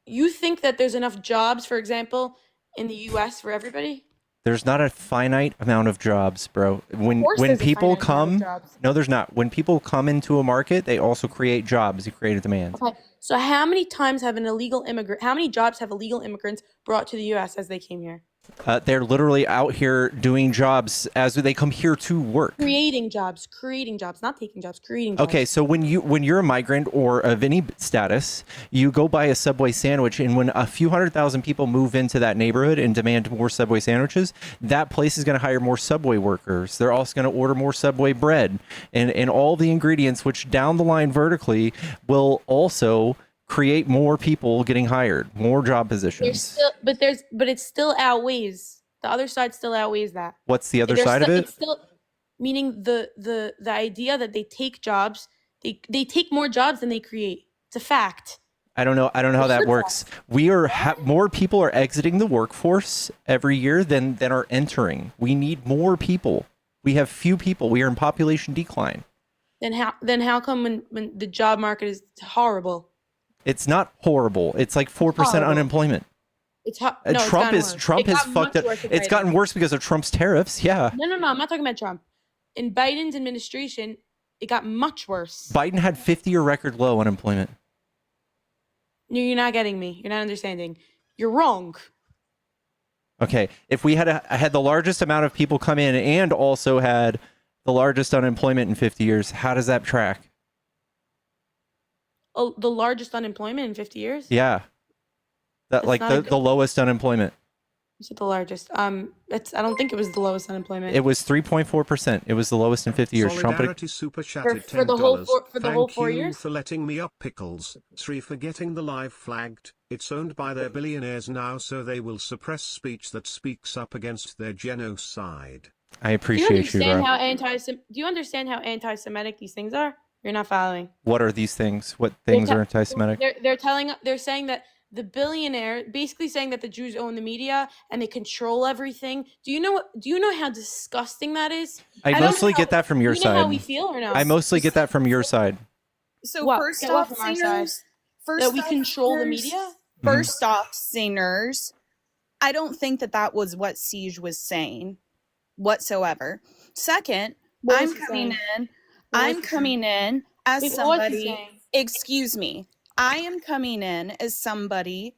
You think that there's enough jobs, for example, in the U.S. for everybody? There's not a finite amount of jobs, bro. When there's a people finite amount of come, jobs. no, there's not. When people come into a market, they also create jobs. You create a demand. Okay, so how many jobs have illegal immigrants brought to the U.S. as they came here? They're literally out here doing jobs as they come here to work. Creating jobs, not taking jobs, creating jobs. Okay, so when you're a migrant or of any status, you go buy a Subway sandwich, and when a few 100,000 people move into that neighborhood and demand more Subway sandwiches, that place is going to hire more Subway workers. They're also going to order more Subway bread, and all the ingredients, which down the line vertically will also create more people getting hired, more job positions. But it still outweighs. The other side still outweighs that. What's the other side of it? It's still meaning the idea that they take jobs, they take more jobs than they create. It's a fact. I don't know how that works. We are more people are exiting the workforce every year than are entering. We need more people. We have few people. We are in population decline. Then how come when the job market is horrible? It's not horrible. It's like 4% unemployment. It's no, Trump it's has fucked up. It's gotten worse because of Trump's tariffs. Yeah. No. I'm not talking about Trump. In Biden's administration, it got much worse. Biden had 50-year record low unemployment. No, you're not getting me. You're not understanding. You're wrong. Okay, if we had the largest amount of people come in and also had the largest unemployment in 50 years, how does that track? Oh, the largest unemployment in 50 years? Yeah. That like the lowest unemployment. You said the largest. I don't think it was the lowest unemployment. It was 3.4%. It was the lowest in 50 years. Solidarity super chatted for the whole Thank 4 you years? for letting me up, Pickles. 3 for getting the live flagged. It's owned by their billionaires now, so they will suppress speech that speaks up against their genocide. I appreciate you, bro. Do you understand how anti-Semitic these things are? You're not following. What are these things? What things are anti-Semitic? They're saying that the billionaire, basically saying that the Jews own the media and they control everything. Do you know how disgusting that is? I mostly get that from your side. Do you know how we side. feel or no? I mostly get that from your side. So What? first Get what off, from our singers, side? first That we off, control the singers- media? First off, singers, I don't think that was what Siege was saying whatsoever. Second, What I'm was he coming saying? in. What I'm was he coming in as Wait, what was he somebody. saying? Excuse me. I am coming in as somebody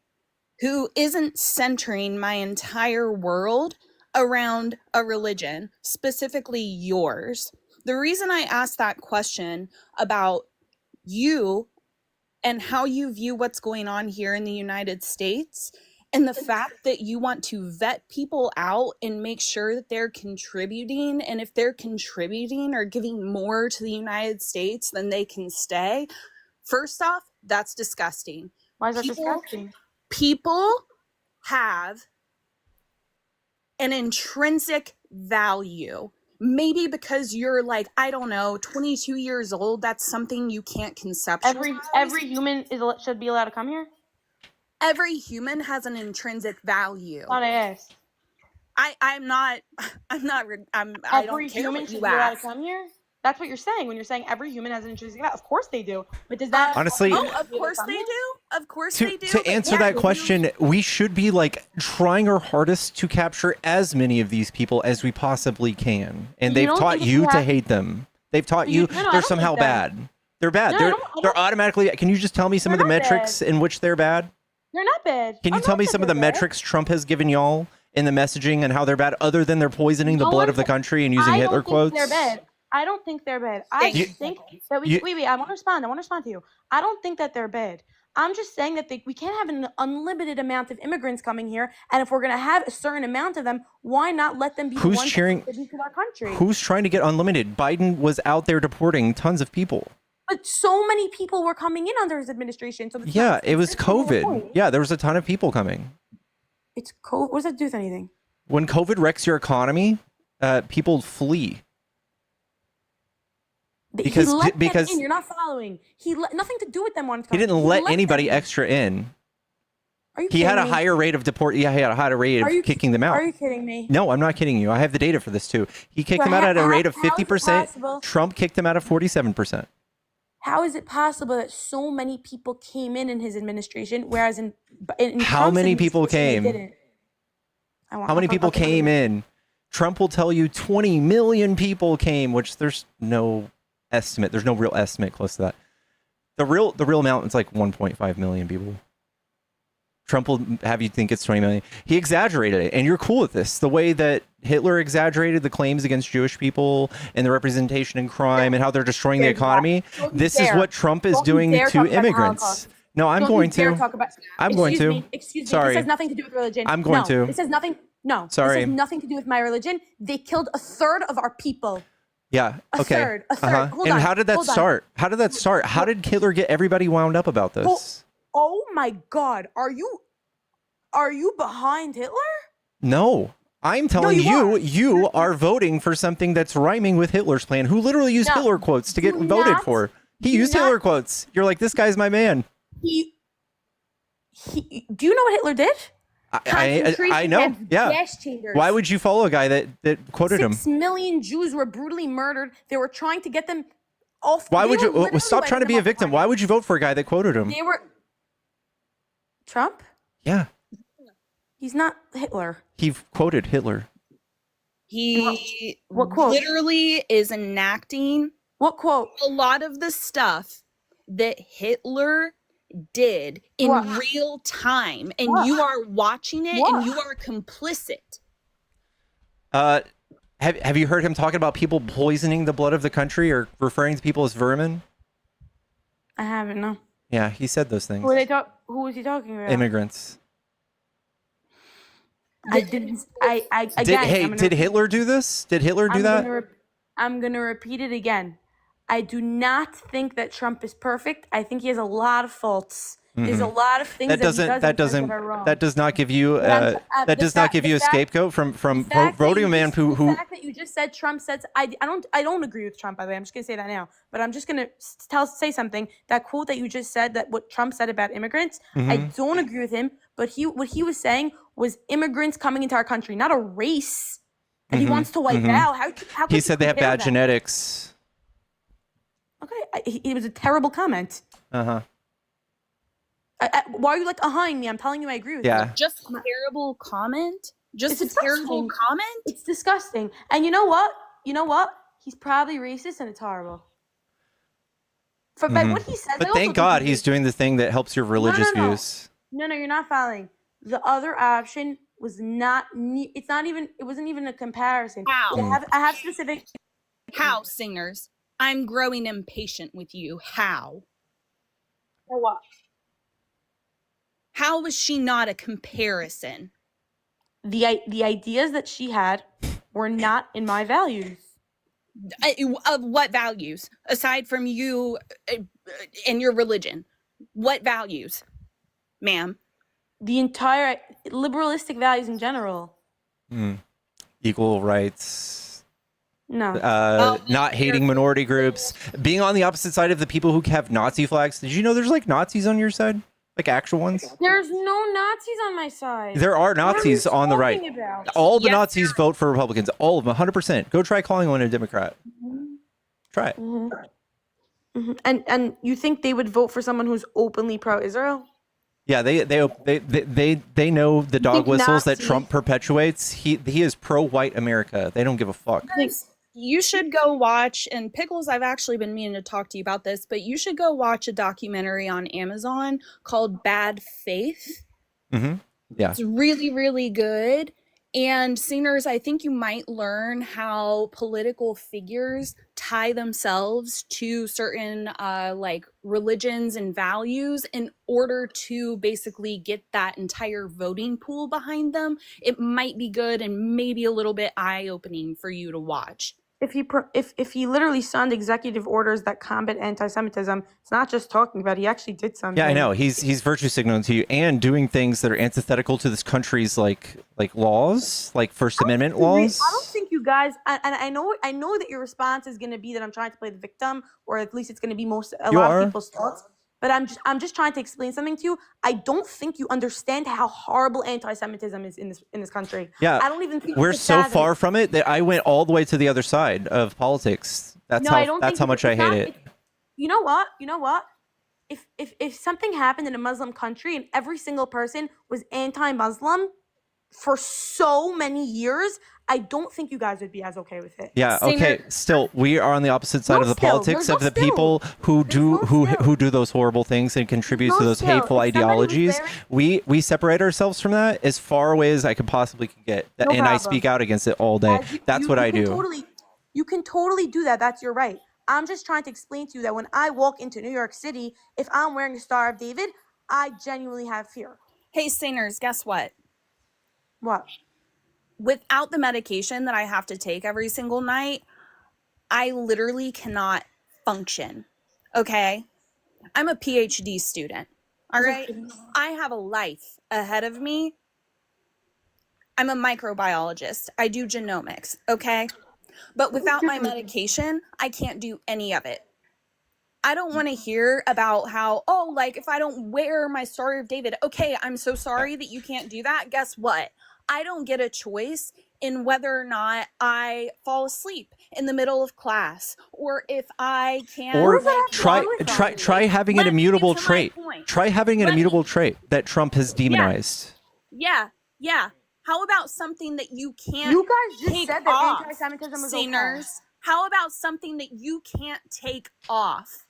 who isn't centering my entire world around a religion, specifically yours. The reason I asked that question about you and how you view what's going on here in the United States and the fact that you want to vet people out and make sure that they're contributing, and if they're contributing or giving more to the United States than they can stay, first off, that's disgusting. Why is that disgusting? People have an intrinsic value. Maybe because you're like, I don't know, 22 years old, that's something you can't conceptualize. Every human should be allowed to come here? Every human has an intrinsic value. Not I asked. I Every don't care human what should you be allowed to ask. come here? That's what you're saying when you're saying every human has an intrinsic value. Of course they do. But does that Honestly- Oh, of course they do. Of course they do. To but answer yeah, that question, we should be like trying our hardest to capture as many of these people as we possibly can. And You they've don't taught think you we to have- hate them. They've taught you No, I they're don't somehow think that. bad. They're bad. No, I they're don't- they're automatically. Can you just tell me some of the They're not metrics in which they're bad? They're not bad. Can you tell me some of the metrics Trump has given y'all in the messaging and how they're bad, other than they're poisoning the No blood one of the said- country and using I Hitler don't think quotes? They're bad. I don't think they're bad. I You- just think that you- wait, I want to respond. I want to respond to you. I don't think that they're bad. I'm just saying that we can't have an unlimited amount of immigrants coming here, and if we're going to have a certain amount of them, why not let them be the Who's ones cheering- that contribute to our country? Who's trying to get unlimited? Biden was out there deporting tons of people. But so many people were coming in under his administration. So Yeah, it was that's the whole COVID. point. Yeah, there was a ton of people coming. It's COVID. What does that do with anything? When COVID wrecks your economy, people flee. Because he let because them in. You're not following. Nothing to do with them wanting to he come. didn't let them anybody in. extra in. Are you He had a kidding me? higher rate of deport. Yeah, he had a higher rate Are you of kicking them out. Are you kidding me? No, I'm not kidding you. I have the data for this too. He kicked So them out at a rate of how is it 50%. possible? Trump kicked them out of 47%. How is it possible that so many people came in his administration, whereas in How Trump's many people administration, they came? didn't? How many people came in? Trump will tell you 20 million people came, which there's no estimate. There's no real estimate close to that. The real amount is like 1.5 million people. Trump will have you think it's 20 million. He exaggerated it, and you're cool with this. The way that Hitler exaggerated the claims against Jewish people and the representation in crime and how they're destroying the economy. This is what Trump is doing to immigrants. No, I'm going to. I'm going to. Excuse me. Sorry. This has nothing to do with religion. I'm going to. This has nothing. No. Sorry. This has nothing to do with my religion. They killed a third of our people. Yeah. Okay. A third. Hold and on. how did that start? How did that start? How did Hitler get everybody wound up about this? Oh my God. Are you behind Hitler? No. I'm telling you are voting for something that's rhyming with Hitler's plan, who literally used Hitler quotes to get voted for. He used Hitler quotes. You're like, this guy's my man. Do you know what Hitler did? I know. Yeah. Gas chambers. Why would you follow a guy that quoted him? 6 million Jews were brutally murdered. They were trying to get them off. Why would you stop trying to be a victim? Why would you vote for a guy that quoted him? They were Trump? Yeah. He's not Hitler. He quoted Hitler. He what quote? Literally is enacting what quote? A lot of the stuff that Hitler did in real time, and you are watching it and you are complicit. Have you heard him talking about people poisoning the blood of the country or referring to people as vermin? I haven't, no. Yeah, he said those things. Who was he talking about? Immigrants. I didn't. Did Hitler do this? Did Hitler do that? I'm gonna repeat it again. I do not think that Trump is perfect. I think he has a lot of faults. There's a lot of things that does not give you a scapegoat from voting a man who. The fact that you just said Trump said I don't agree with Trump, by the way. I'm just gonna say that now, but I'm just gonna say something. That quote that you just said, that what Trump said about immigrants, I don't agree with him. But what he was saying was immigrants coming into our country, not a race that he wants to wipe out. How he said they have bad genetics. Okay, it was a terrible comment. Why are you like behind me? I'm telling you, I agree with you. Just a terrible comment. Just a terrible comment. It's disgusting. And you know what? He's probably racist, and it's horrible. But what he says. But thank God he's doing the thing that helps your religious views. No, you're not following. The other option was not. It's not even. It wasn't even a comparison. How? I have specific. How, singers? I'm growing impatient with you. How? For what? How was she not a comparison? The ideas that she had were not in my values. Of what values? Aside from you and your religion. What values, ma'am? The entire liberalistic values in general. Equal rights. No. Not hating minority groups. Being on the opposite side of the people who have Nazi flags. Did you know there's like Nazis on your side? Like actual ones? There's no Nazis on my side. There are Nazis on the right. All the Nazis vote for Republicans. All of them, 100%. Go try calling one a Democrat. Try it. And you think they would vote for someone who's openly pro-Israel? Yeah, they know the dog whistles that Trump perpetuates. He is pro-white America. They don't give a fuck. You should go watch, and Pickles, I've actually been meaning to talk to you about this, but you should go watch a documentary on Amazon called Bad Faith. Yeah. It's really, really good. And singers, I think you might learn how political figures tie themselves to certain like religions and values in order to basically get that entire voting pool behind them. It might be good and maybe a little bit eye-opening for you to watch. If he literally signed executive orders that combat anti-Semitism, it's not just talking about it, he actually did something. Yeah, I know. He's virtue signaling to you and doing things that are antithetical to this country's like laws, like First Amendment laws. I don't think you guys, and I know that your response is going to be that I'm trying to play the victim, or at least it's going to be a lot of people's thoughts. But I'm just trying to explain something to you. I don't think you understand how horrible anti-Semitism is in this country. Yeah, I don't even think we're so far from it that I went all the way to the other side of politics. That's how much I hate it. You know what? If something happened in a Muslim country and every single person was anti-Muslim, for so many years, I don't think you guys would be as okay with it. Yeah, okay. Still, we are on the opposite side of the politics of the people who do those horrible things and contribute to those hateful ideologies. We separate ourselves from that as far away as I could possibly get, and I speak out against it all day. That's what I do. You can totally do that. That's your right. I'm just trying to explain to you that when I walk into New York City, if I'm wearing a Star of David, I genuinely have fear. Hey, Singers, guess what? What? Without the medication that I have to take every single night, I literally cannot function. Okay? I'm a PhD student. All right? I have a life ahead of me. I'm a microbiologist. I do genomics. Okay? But without my medication, I can't do any of it. I don't want to hear about how, oh, like if I don't wear my Star of David, okay, I'm so sorry that you can't do that. Guess what? I don't get a choice in whether or not I fall asleep in the middle of class, or if I can. Or try having an immutable trait. Try having an immutable trait that Trump has demonized. Yeah. How about something that you can't? You guys just take said that off, anti-Semitism was Singers. okay. How about something that you can't take off?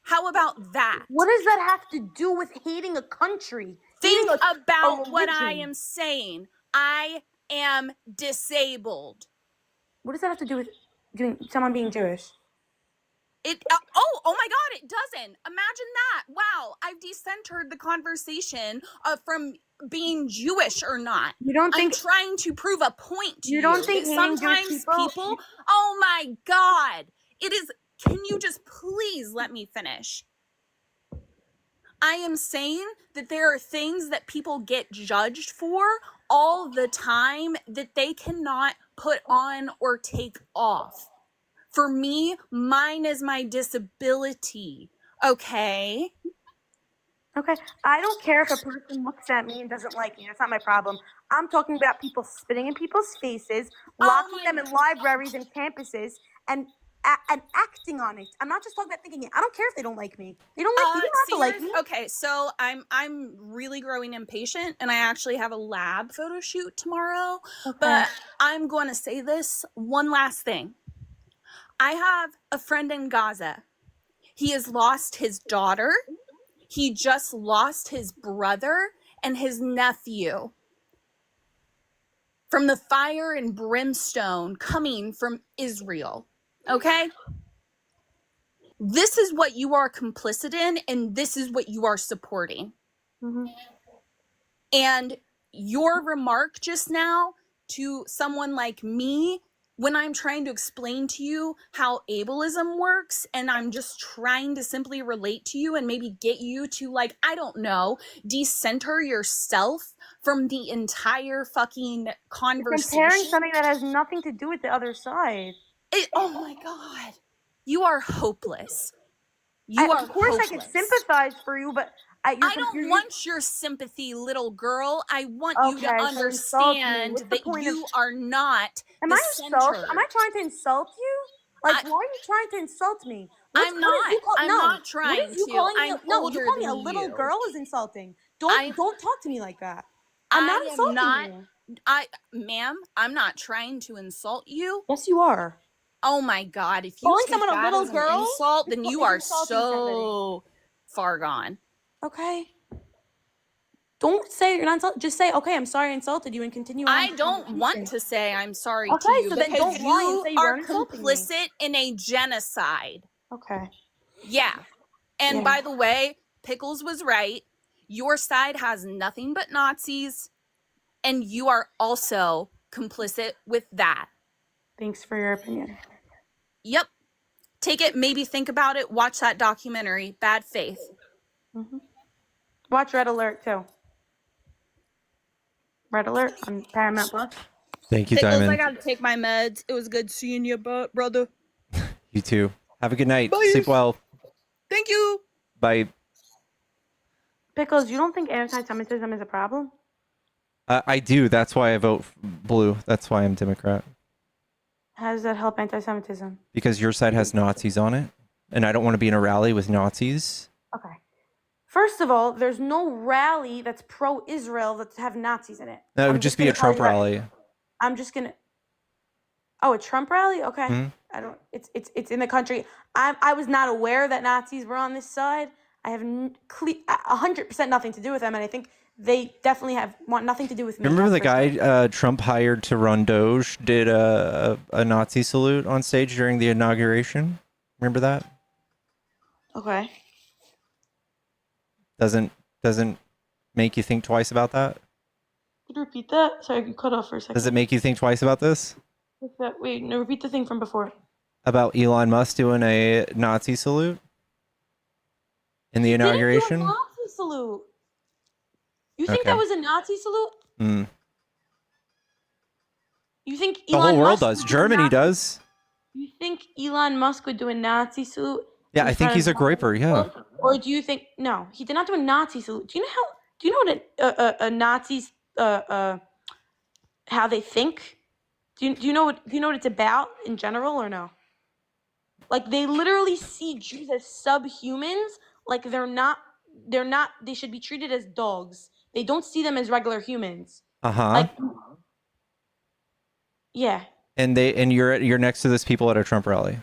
How about that? What does that have to do with hating a country? Think about what I am saying. I am disabled. What does that have to do with someone being Jewish? Oh my God, it doesn't. Imagine that. Wow, I've decentered the conversation from being Jewish or not. You don't think I'm trying to prove a point to you? You don't think that hating Jewish sometimes people? Oh my God, it is. Can you just please let me finish? I am saying that there are things that people get judged for all the time that they cannot put on or take off. For me, mine is my disability. Okay? Okay. I don't care if a person looks at me and doesn't like me. That's not my problem. I'm talking about people spitting in people's faces, locking them in libraries and campuses, and acting on it. I'm not just talking about thinking it. I don't care if they don't like me. They don't like me. You don't have to like me. Okay, so I'm really growing impatient, and I actually have a lab photo shoot tomorrow. Okay. But I'm going to say this one last thing. I have a friend in Gaza. He has lost his daughter. He just lost his brother and his nephew from the fire and brimstone coming from Israel. Okay? This is what you are complicit in, and this is what you are supporting. Mm-hmm. And your remark just now to someone like me, when I'm trying to explain to you how ableism works, and I'm just trying to simply relate to you and maybe get you to, like, I don't know, decenter yourself from the entire fucking conversation. You're comparing something that has nothing to do with the other side. Oh my God. You are hopeless. Of course I can sympathize for you, but I don't want your sympathy, little girl. I want you to understand that you are not the center. Am I trying to insult you? Like, why are you trying to insult me? I'm not trying to. I'm older you call me a than little you. girl is insulting. Don't talk to me like that. I'm not insulting you. Ma'am, I'm not trying to insult you. Yes, you are. Oh my God! If you calling take someone a that little as an girl, insult, then you are insulting so far gone. Okay. Don't say you're not insulted. Just say, okay, I'm sorry I insulted you, and continue on. I don't want to say I'm sorry Okay, to you so then because don't lie and say you are weren't insulting me. complicit in a genocide. Okay. Yeah. And by the way, Pickles was right. Your side has nothing but Nazis, and you are also complicit with that. Thanks for your opinion. Yep. Take it, maybe think about it, watch that documentary, Bad Faith. Mm-hmm. Watch Red Alert, too. Red Alert on Paramount Plus. Thank you, Pickles, Diamond. I gotta take my meds. It was good seeing you, brother. You too. Have a good night. Bye. Sleep well. Thank you. Bye. Pickles, you don't think anti-Semitism is a problem? I do. That's why I vote blue. That's why I'm Democrat. How does that help anti-Semitism? Because your side has Nazis on it, and I don't want to be in a rally with Nazis. Okay. First of all, there's no rally that's pro-Israel that have Nazis in it. That would I'm just be a gonna tell Trump you right- rally. I'm just gonna. Oh, a Trump rally? Okay. Mhm. I don't. It's in the country. I was not aware that Nazis were on this side. I have 100% nothing to do with them, and I think they definitely want nothing to do with me. Remember the that's for sure. guy Trump hired to run Doge did a Nazi salute on stage during the inauguration? Remember that? Okay. Doesn't make you think twice about that? Could you repeat that? Sorry, you cut off for a second. Does it make you think twice about this? Wait, no, repeat the thing from before. About Elon Musk doing a Nazi salute in the inauguration? Didn't do a Nazi salute. You think Okay. that was a Nazi salute? Mm. You think The Elon whole world Musk does. would do a Germany Nazi- does. You think Elon Musk would do a Nazi salute? Yeah, in I think front he's of a groper. Yeah. Or do you think no? He did not do a Nazi salute. Do you know what a Nazis how they think? Do you know what it's about in general or no? Like they literally see Jews as subhumans. Like they should be treated as dogs. They don't see them as regular humans. Uh-huh. Like yeah. And you're next to this people at a Trump rally.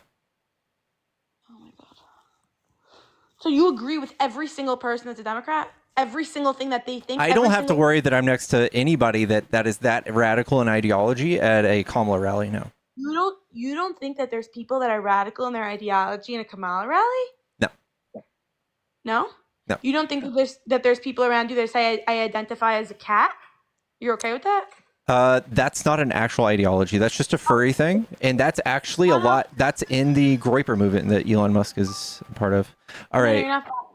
So you agree with every single person that's a Democrat? Every single thing that they think? I don't every have to single- worry that I'm next to anybody that is that radical in ideology at a Kamala rally. No. You don't think that there's people that are radical in their ideology in a Kamala rally? No. No? No. You don't think that there's people around you that say I identify as a cat? You're okay with that? That's not an actual ideology. That's just a furry thing, and that's actually a lot. That's in the Groyper movement that Elon Musk is a part of. All No, right.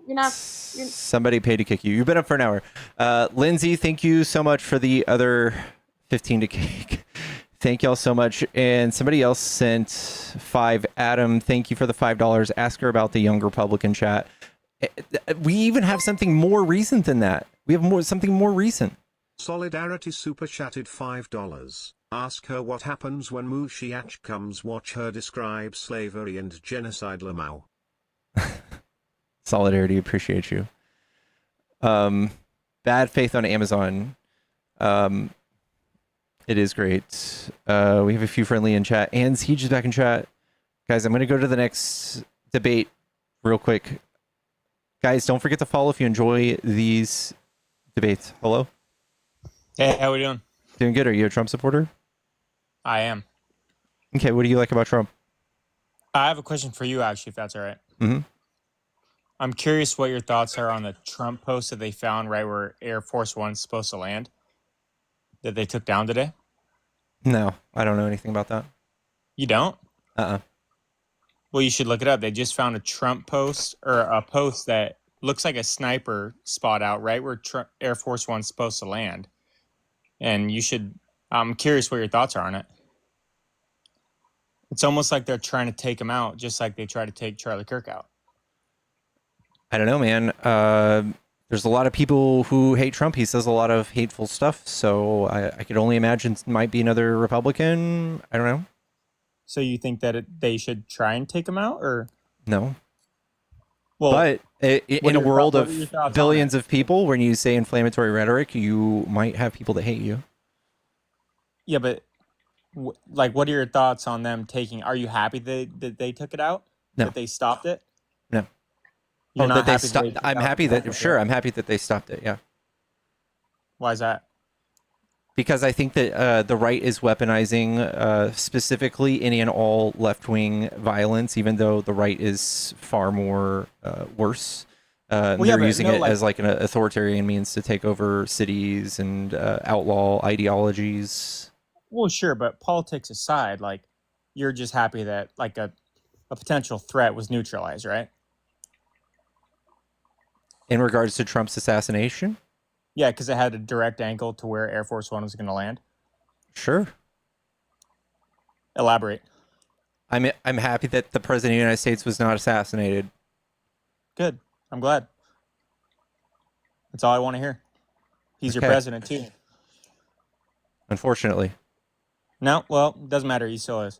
you're not. Somebody paid to kick you. You've been up for an hour. Lindsay, thank you so much for the other 15 to cake. Thank y'all so much. And somebody else sent 5. Adam, thank you for the $5. Ask her about the Young Republican chat. We even have something more recent than that. We have something more recent. Solidarity super chatted $5. Ask her what happens when Mushiach comes. Watch her describe slavery and genocide. Lamau. Solidarity, appreciate you. Bad Faith on Amazon. It is great. We have a few friendly in chat. And Siege is back in chat. Guys, I'm going to go to the next debate real quick. Guys, don't forget to follow if you enjoy these debates. Hello? Hey, how we doing? Doing good. Are you a Trump supporter? I am. Okay, what do you like about Trump? I have a question for you, actually, if that's all right. Mm-hmm. I'm curious what your thoughts are on the Trump post that they found right where Air Force One's supposed to land that they took down today. No, I don't know anything about that. You don't? Uh-uh. Well, you should look it up. They just found a Trump post or a post that looks like a sniper spot out right where Air Force One's supposed to land. And you should, I'm curious what your thoughts are on it. It's almost like they're trying to take him out, just like they tried to take Charlie Kirk out. I don't know, man. There's a lot of people who hate Trump. He says a lot of hateful stuff. So I could only imagine it might be another Republican. I don't know. So you think that they should try and take him out, or no? Well, but in a world what are your of thoughts on billions of people, when you say inflammatory rhetoric, you might have people that hate you. Yeah, but like, what are your thoughts on them taking? Are you happy that they took it out? No. That they stopped it? No. You're not that they happy stopped. took I'm out happy the that Trump sure. bill? I'm happy that they stopped it. Yeah. Why is that? Because I think that the right is weaponizing specifically any and all left-wing violence, even though the right is far more worse. Well, yeah, they're but using no, it as like an authoritarian means to take over cities and outlaw ideologies. Well, sure, but politics aside, like, you're just happy that like a potential threat was neutralized, right? In regards to Trump's assassination? Yeah, because it had a direct angle to where Air Force One was going to land. Sure. Elaborate. I'm happy that the president of the United States was not assassinated. Good. I'm glad. That's all I want to hear. He's your Okay. president too. Unfortunately. No, well, doesn't matter. He still is.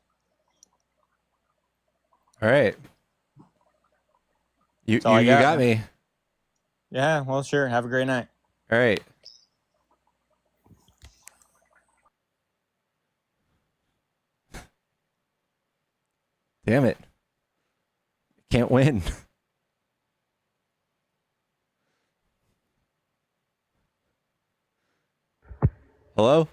All right. You That's all I got me. Yeah, well, sure. Have a great night. All right. Damn it. Can't win. Hello?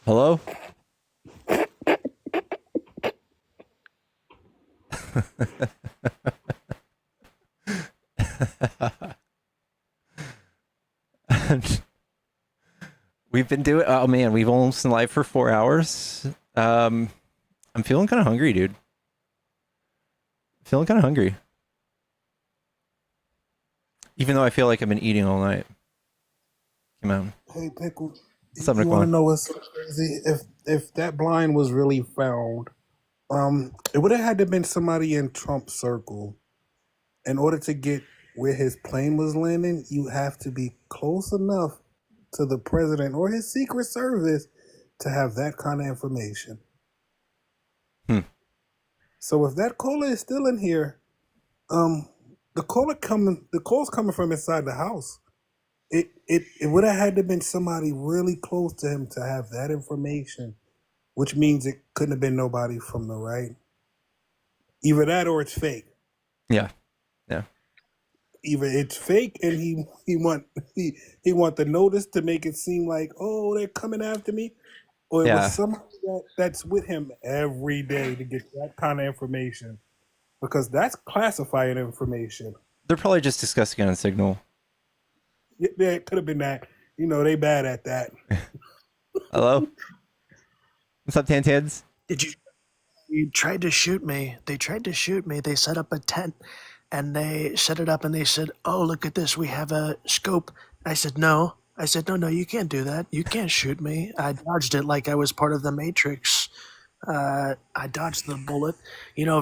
Hello? We've been doing, oh man, we've almost been live for 4 hours. I'm feeling kind of hungry, dude. Feeling kind of hungry. Even though I feel like I've been eating all night. Come on. Hey, Pickle. What's up, You want to Nick? know what's so crazy? If that blind was really found, it would have had to been somebody in Trump's circle. In order to get where his plane was landing, you have to be close enough to the president or his Secret Service to have that kind of information. So if that caller is still in here, the call's coming from inside the house. It would have had to been somebody really close to him to have that information, which means it couldn't have been nobody from the right. Either that or it's fake. Yeah. Yeah. Either it's fake and he want the notice to make it seem like, oh, they're coming after me, or it was somebody that's with him every day to get that kind of information, because that's classified information. They're probably just discussing it on Signal. Yeah, it could have been that. You know, they bad at that. Hello? What's up, Tantans? You tried to shoot me. They tried to shoot me. They set up a tent and they set it up and they said, oh, look at this. We have a scope. I said, no. I said, no, you can't do that. You can't shoot me. I dodged it like I was part of the Matrix. I dodged the bullet. You know,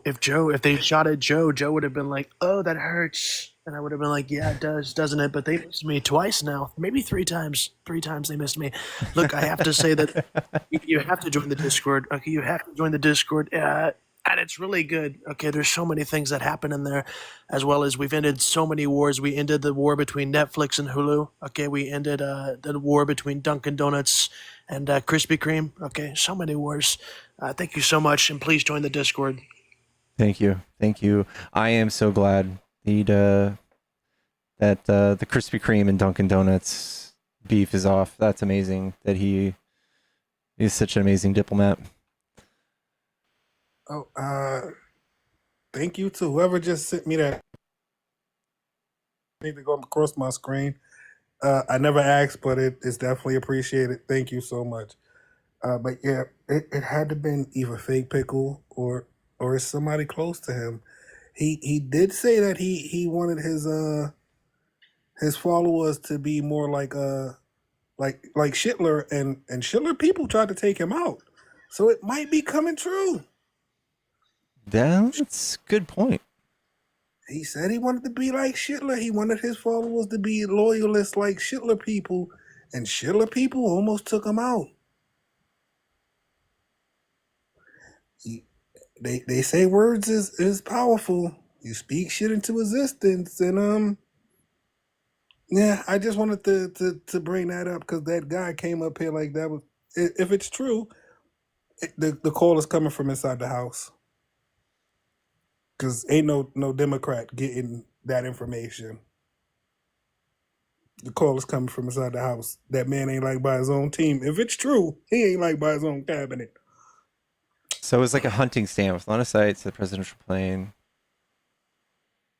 if they shot at Joe would have been like, oh, that hurts. And I would have been like, yeah, it does, doesn't it? But they missed me twice now. Maybe 3 times. 3 times they missed me. Look, I have to say that you have to join the Discord. Okay, you have to join the Discord. And it's really good. Okay, there's so many things that happen in there, as well as we've ended so many wars. We ended the war between Netflix and Hulu. Okay, we ended the war between Dunkin' Donuts and Krispy Kreme. Okay, so many wars. Thank you so much, and please join the Discord. Thank you. Thank you. I am so glad that the Krispy Kreme and Dunkin' Donuts beef is off. That's amazing that he is such an amazing diplomat. Oh, thank you to whoever just sent me that. I need to go across my screen. I never asked, but it's definitely appreciated. Thank you so much. But yeah, it had to been either fake Pickle or it's somebody close to him. He did say that he wanted his followers to be more like Schindler, and Schindler people tried to take him out. So it might be coming true. That's a good point. He said he wanted to be like Schindler. He wanted his followers to be loyalists like Schindler people, and Schindler people almost took him out. They say words is powerful. You speak shit into existence, and yeah, I just wanted to bring that up because that guy came up here like that was. If it's true, the call is coming from inside the house. Because ain't no Democrat getting that information. The call is coming from inside the house. That man ain't liked by his own team. If it's true, he ain't liked by his own cabinet. So it was like a hunting stand with line of sight to the presidential plane.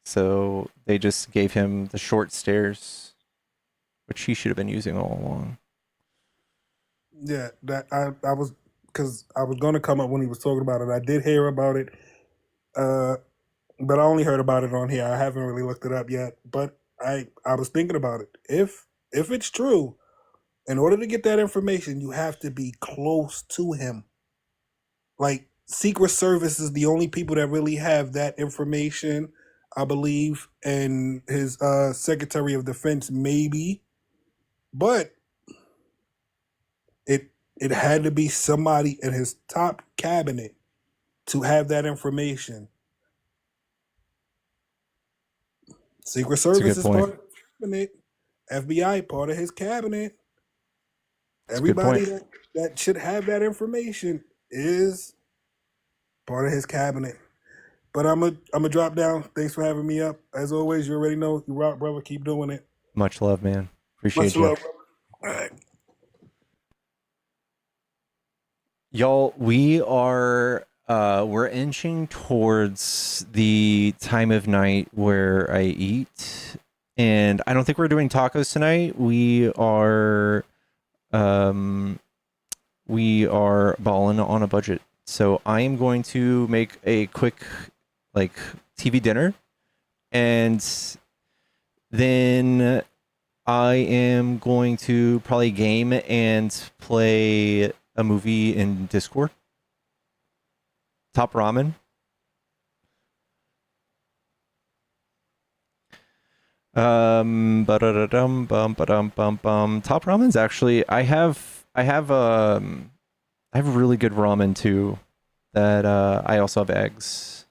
So they just gave him the short stairs, which he should have been using all along. Yeah, that I was, because I was going to come up when he was talking about it. I did hear about it, but I only heard about it on here. I haven't really looked it up yet. But I was thinking about it. If it's true, in order to get that information, you have to be close to him. Like, Secret Service is the only people that really have that information, I believe, and his Secretary of Defense maybe. But it had to be somebody in his top cabinet to have that information. Secret That's a Service good is point. part of his cabinet. FBI part of his cabinet. That's a good Everybody point. that should have that information is part of his cabinet. But I'm a drop down. Thanks for having me up. As always, you already know you rock, brother. Keep doing it. Much love, man. Appreciate Much you. love, brother. All right. Y'all, we're inching towards the time of night where I eat, and I don't think we're doing tacos tonight. We are balling on a budget. So I am going to make a quick TV dinner, and then I am going to probably game and play a movie in Discord. Top Ramen. Ba-da-da-dum, bum, ba-dum, bum, bum. Top Ramen's actually I have really good ramen too. That I also have eggs.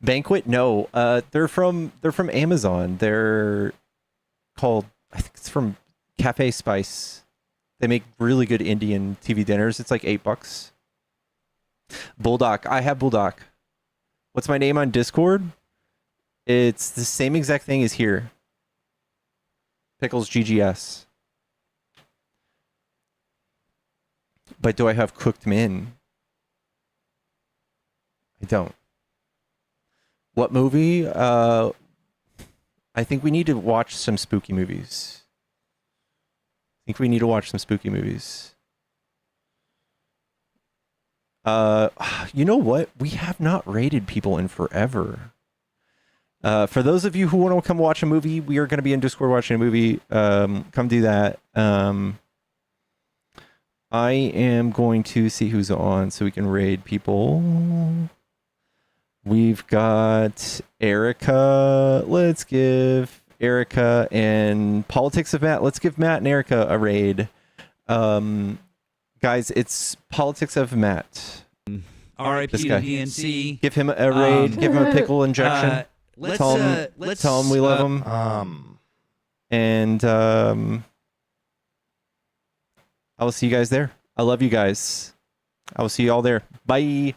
Banquet? No. They're from Amazon. They're called, I think it's from Cafe Spice. They make really good Indian TV dinners. It's like $8. Bulldog. I have Bulldog. What's my name on Discord? It's the same exact thing as here. Pickles GGS. But do I have cooked min? I don't. What movie? I think we need to watch some spooky movies. You know what? We have not rated people in forever. For those of you who want to come watch a movie, we are going to be in Discord watching a movie. Come do that. I am going to see who's on so we can raid people. We've got Erica. Let's give Erica and Politics of Matt. Let's give Matt and Erica a raid. Guys, it's Politics of Matt. R.I.P. This to guy. DNC. Give him a raid. Give him a pickle injection. Tell him we love him. And I will see you guys there. I love you guys. I will see you all there. Bye.